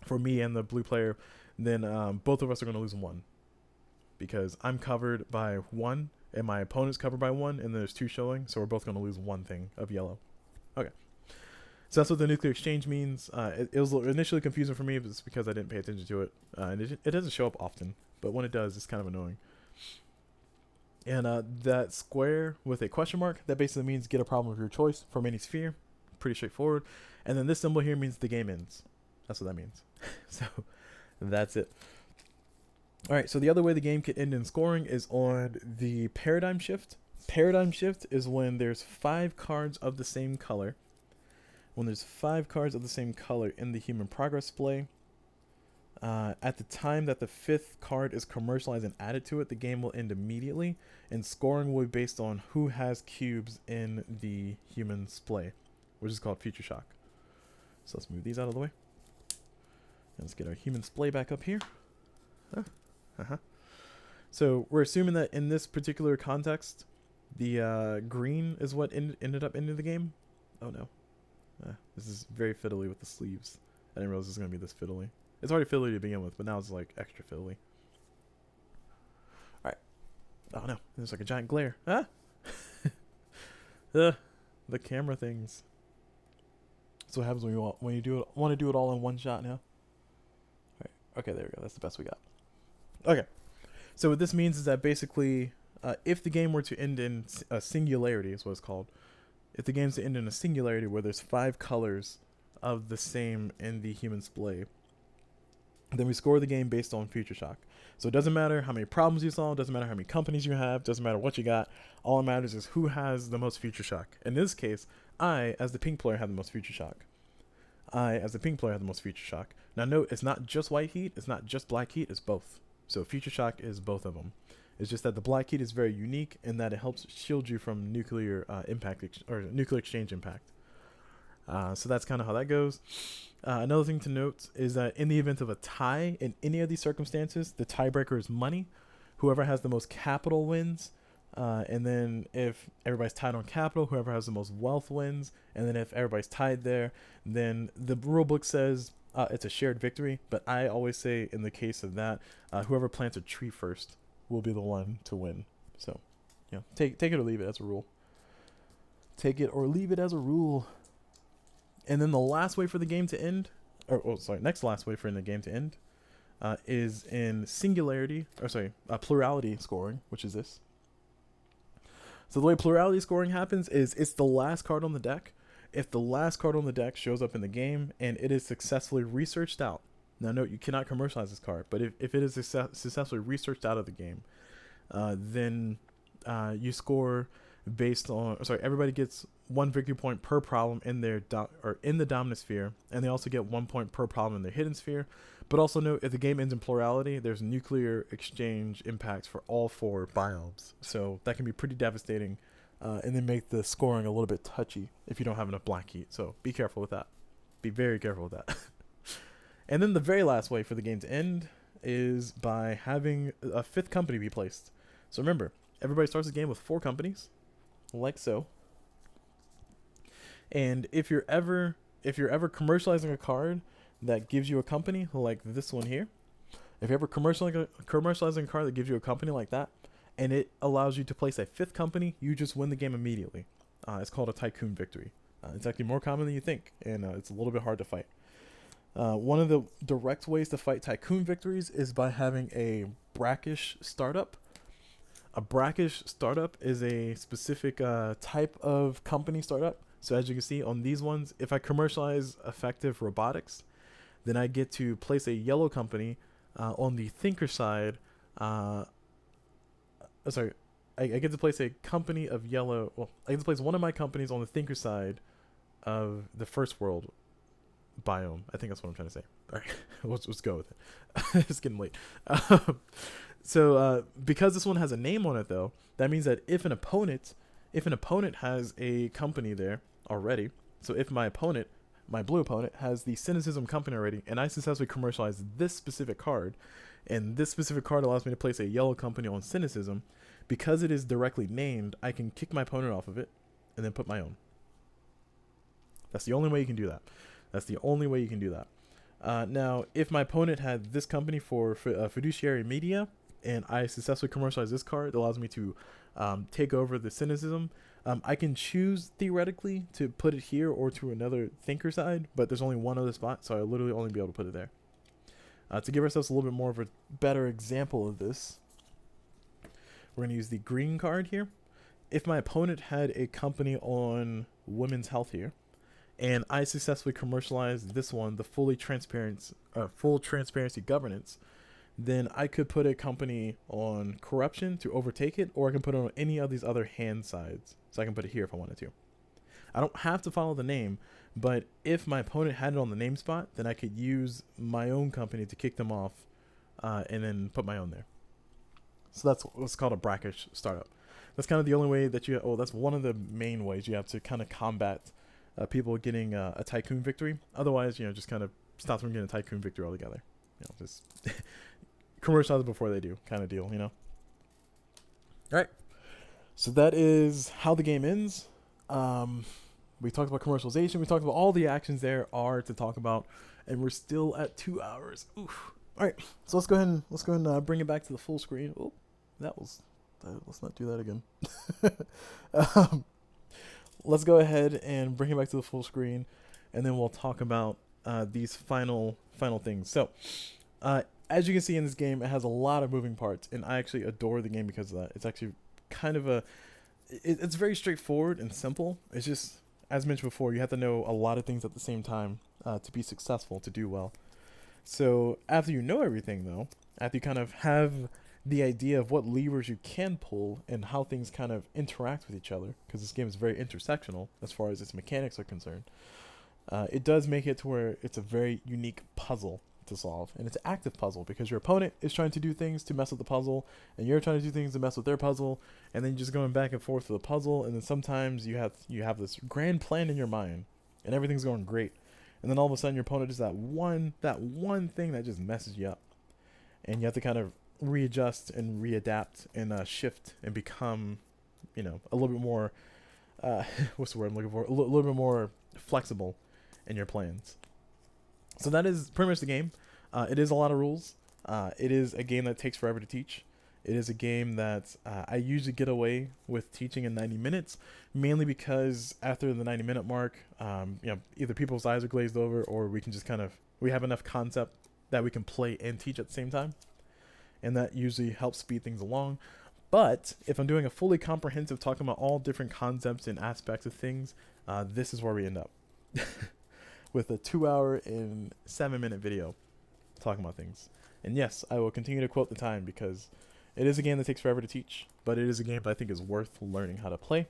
[SPEAKER 1] for me and the blue player, then both of us are going to lose 1, because I'm covered by 1, and my opponent's covered by 1, and there's 2 showing, so we're both going to lose 1 thing of yellow. Okay. So that's what the nuclear exchange means. It was initially confusing for me, but it's because I didn't pay attention to it. And it doesn't show up often, but when it does, it's kind of annoying. And that square with a question mark, that basically means get a problem of your choice from any sphere. Pretty straightforward. And then this symbol here means the game ends. That's what that means. So that's it. All right, so the other way the game can end in scoring is on the paradigm shift. Paradigm shift is when there's 5 cards of the same color. When there's 5 cards of the same color in the human progress splay, At the time that the 5th card is commercialized and added to it, the game will end immediately, and scoring will be based on who has cubes in the human splay, which is called Future Shock. So let's move these out of the way. And let's get our human splay back up here. So we're assuming that in this particular context, the green is what ended up into the game. Oh no. This is very fiddly with the sleeves. I didn't realize it was going to be this fiddly. It's already fiddly to begin with, but now it's like extra fiddly. Alright. Oh no, there's like a giant glare. Ah! The camera things. That's what happens when you want to do it all in one shot now. Alright. Okay, there we go. That's the best we got. Okay. So what this means is that basically, if the game were to end in a singularity, is what it's called. If the game's to end in a singularity where there's 5 colors of the same in the human splay, then we score the game based on Future Shock. So it doesn't matter how many problems you solve, doesn't matter how many companies you have, doesn't matter what you got. All that matters is who has the most Future Shock. In this case, I, as the pink player, have the most Future Shock. Now note, it's not just white heat, it's not just black heat, it's both. So Future Shock is both of them. It's just that the black heat is very unique in that it helps shield you from nuclear nuclear exchange impact. So that's kind of how that goes. Another thing to note is that in the event of a tie in any of these circumstances, the tiebreaker is money. Whoever has the most capital wins. And then if everybody's tied on capital, whoever has the most wealth wins. And then if everybody's tied there, then the rulebook says it's a shared victory. But I always say in the case of that, whoever plants a tree first will be the one to win. So, yeah, take it or leave it as a rule. Take it or leave it as a rule. And then the last way for the game to end, next last way for the game to end, is in plurality scoring, which is this. So the way plurality scoring happens is it's the last card on the deck. If the last card on the deck shows up in the game and it is successfully researched out, now note you cannot commercialize this card, but if it is successfully researched out of the game, then you score based on, everybody gets 1 victory point per problem in their in the dominant sphere, and they also get 1 point per problem in their hidden sphere. But also note, if the game ends in plurality, there's nuclear exchange impacts for all 4 biomes, so that can be pretty devastating, and then make the scoring a little bit touchy if you don't have enough black heat. So be careful with that. Be very careful with that. And then the very last way for the game to end is by having a 5th company be placed. So remember, everybody starts the game with 4 companies, like so. And if you're ever commercializing a card that gives you a company like this one here, if you're ever commercializing a card that gives you a company like that, and it allows you to place a 5th company, you just win the game immediately. It's called a Tycoon victory. It's actually more common than you think, and it's a little bit hard to fight. One of the direct ways to fight Tycoon victories is by having a brackish startup. A brackish startup is a specific type of company startup. So as you can see on these ones, if I commercialize effective robotics, then I get to place a yellow company on the thinker side. I get to place a company of yellow. Well, I get to place one of my companies on the thinker side of the first world biome. I think that's what I'm trying to say. All right, let's go with it. It's getting late. So because this one has a name on it, though, that means that if an opponent has a company there already, so if my blue opponent has the Cynicism company already, and I successfully commercialize this specific card, and this specific card allows me to place a yellow company on Cynicism, because it is directly named, I can kick my opponent off of it and then put my own. That's the only way you can do that. Now, if my opponent had this company for fiduciary media, and I successfully commercialize this card, it allows me to take over the Cynicism. I can choose, theoretically, to put it here or to another thinker side, but there's only one other spot, so I literally only be able to put it there. To give ourselves a little bit more of a better example of this, we're going to use the green card here. If my opponent had a company on women's health here, and I successfully commercialized this one, the full transparency governance, then I could put a company on corruption to overtake it, or I can put it on any of these other hand sides. So I can put it here if I wanted to. I don't have to follow the name, but if my opponent had it on the name spot, then I could use my own company to kick them off, and then put my own there. So that's what's called a brackish startup. That's kind of the only way that you. Oh, that's one of the main ways you have to kind of combat people getting a Tycoon victory. Otherwise, just kind of stops them getting a Tycoon victory altogether. Just commercialize before they do, kind of deal. All right. So that is how the game ends. We talked about commercialization. We talked about all the actions there are to talk about, and we're still at 2 hours. Oof. All right. So let's go ahead and bring it back to the full screen. Oh, let's not do that again. Let's go ahead and bring it back to the full screen, and then we'll talk about these final things. So, as you can see in this game, it has a lot of moving parts, and I actually adore the game because of that. It's actually kind of it's very straightforward and simple. It's just, as mentioned before, you have to know a lot of things at the same time to be successful, to do well. So after you know everything, though, after you kind of have the idea of what levers you can pull and how things kind of interact with each other, because this game is very intersectional as far as its mechanics are concerned, it does make it to where it's a very unique puzzle to solve, and it's an active puzzle because your opponent is trying to do things to mess with the puzzle, and you're trying to do things to mess with their puzzle, and then you're just going back and forth with the puzzle, and then sometimes you have this grand plan in your mind, and everything's going great, and then all of a sudden your opponent does that one thing that just messes you up, and you have to kind of readjust and readapt and shift and become, a little bit more, what's the word I'm looking for? A little bit more flexible in your plans. So that is pretty much the game. It is a lot of rules. It is a game that takes forever to teach. It is a game that I usually get away with teaching in 90 minutes, mainly because after the 90-minute mark, either people's eyes are glazed over, or we can just we have enough concept that we can play and teach at the same time. And that usually helps speed things along. But if I'm doing a fully comprehensive, talking about all different concepts and aspects of things, this is where we end up. With a 2-hour and 7-minute video talking about things. And yes, I will continue to quote the time because it is a game that takes forever to teach, but it is a game that I think is worth learning how to play.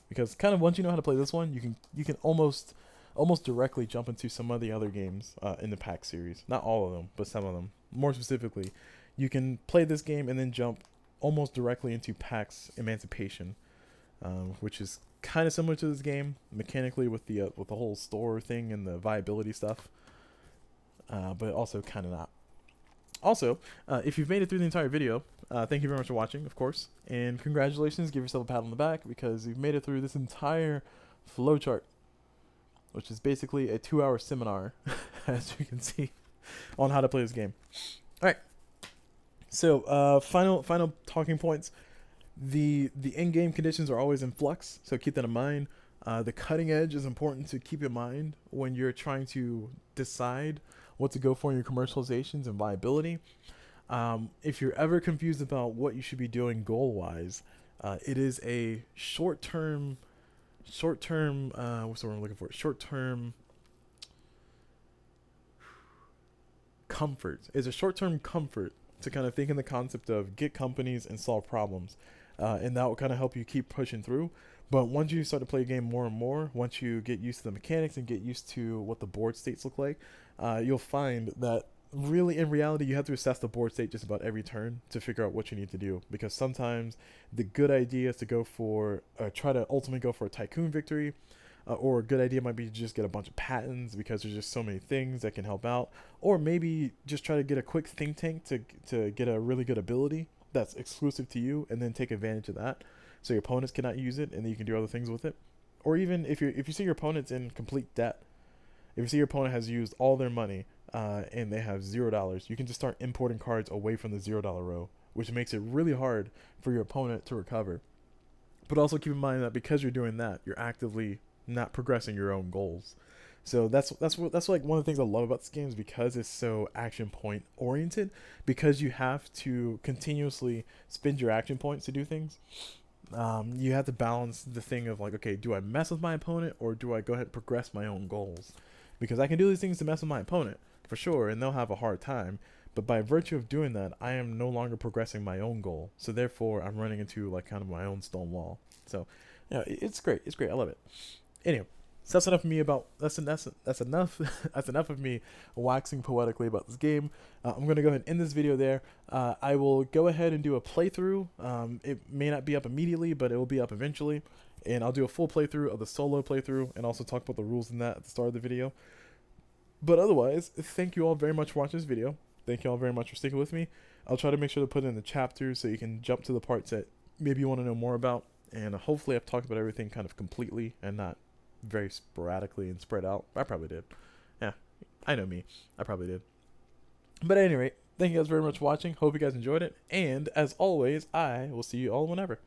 [SPEAKER 1] Because kind of once you know how to play this one, you can almost directly jump into some of the other games in the Pax series. Not all of them, but some of them. More specifically, you can play this game and then jump almost directly into Pax Emancipation, which is kind of similar to this game mechanically with the whole store thing and the viability stuff, but also kind of not. Also, if you've made it through the entire video, thank you very much for watching, of course, and congratulations. Give yourself a pat on the back because you've made it through this entire flowchart, which is basically a 2-hour seminar, as you can see, on how to play this game. All right. So, final talking points. The in-game conditions are always in flux, so keep that in mind. The cutting edge is important to keep in mind when you're trying to decide what to go for in your commercializations and viability. If you're ever confused about what you should be doing goal-wise, it is a short-term, what's the word I'm looking for? Short-term comfort. It's a short-term comfort to kind of think in the concept of get companies and solve problems. And that will kind of help you keep pushing through. But once you start to play a game more and more, once you get used to the mechanics and get used to what the board states look like, you'll find that really in reality you have to assess the board state just about every turn to figure out what you need to do. Because sometimes the good idea is to go for, try to ultimately go for a Tycoon victory, or a good idea might be to just get a bunch of Patens because there's just so many things that can help out. Or maybe just try to get a quick think tank to get a really good ability that's exclusive to you, and then take advantage of that so your opponents cannot use it and then you can do other things with it. Or even if you see your opponent's in complete debt, if you see your opponent has used all their money and they have $0, you can just start importing cards away from the $0 row, which makes it really hard for your opponent to recover. But also keep in mind that because you're doing that, you're actively not progressing your own goals. So that's like one of the things I love about this game is because it's so action point oriented, because you have to continuously spend your action points to do things. You have to balance the thing of like, okay, do I mess with my opponent or do I go ahead and progress my own goals? Because I can do these things to mess with my opponent for sure, and they'll have a hard time. But by virtue of doing that, I am no longer progressing my own goal. So therefore, I'm running into like kind of my own stone wall. So, it's great. It's great. I love it. Anyway, so that's enough of me about that's enough that's enough of me waxing poetically about this game. I'm gonna go ahead and end this video there. I will go ahead and do a playthrough. It may not be up immediately, but it will be up eventually, and I'll do a full playthrough of the solo playthrough and also talk about the rules in that at the start of the video. But otherwise, thank you all very much for watching this video. Thank you all very much for sticking with me. I'll try to make sure to put it in the chapters so you can jump to the parts that maybe you want to know more about. And hopefully I've talked about everything kind of completely and not very sporadically and spread out. I probably did. Yeah, I know me. I probably did. But at any rate, thank you guys very much for watching. Hope you guys enjoyed it. And as always, I will see you all whenever.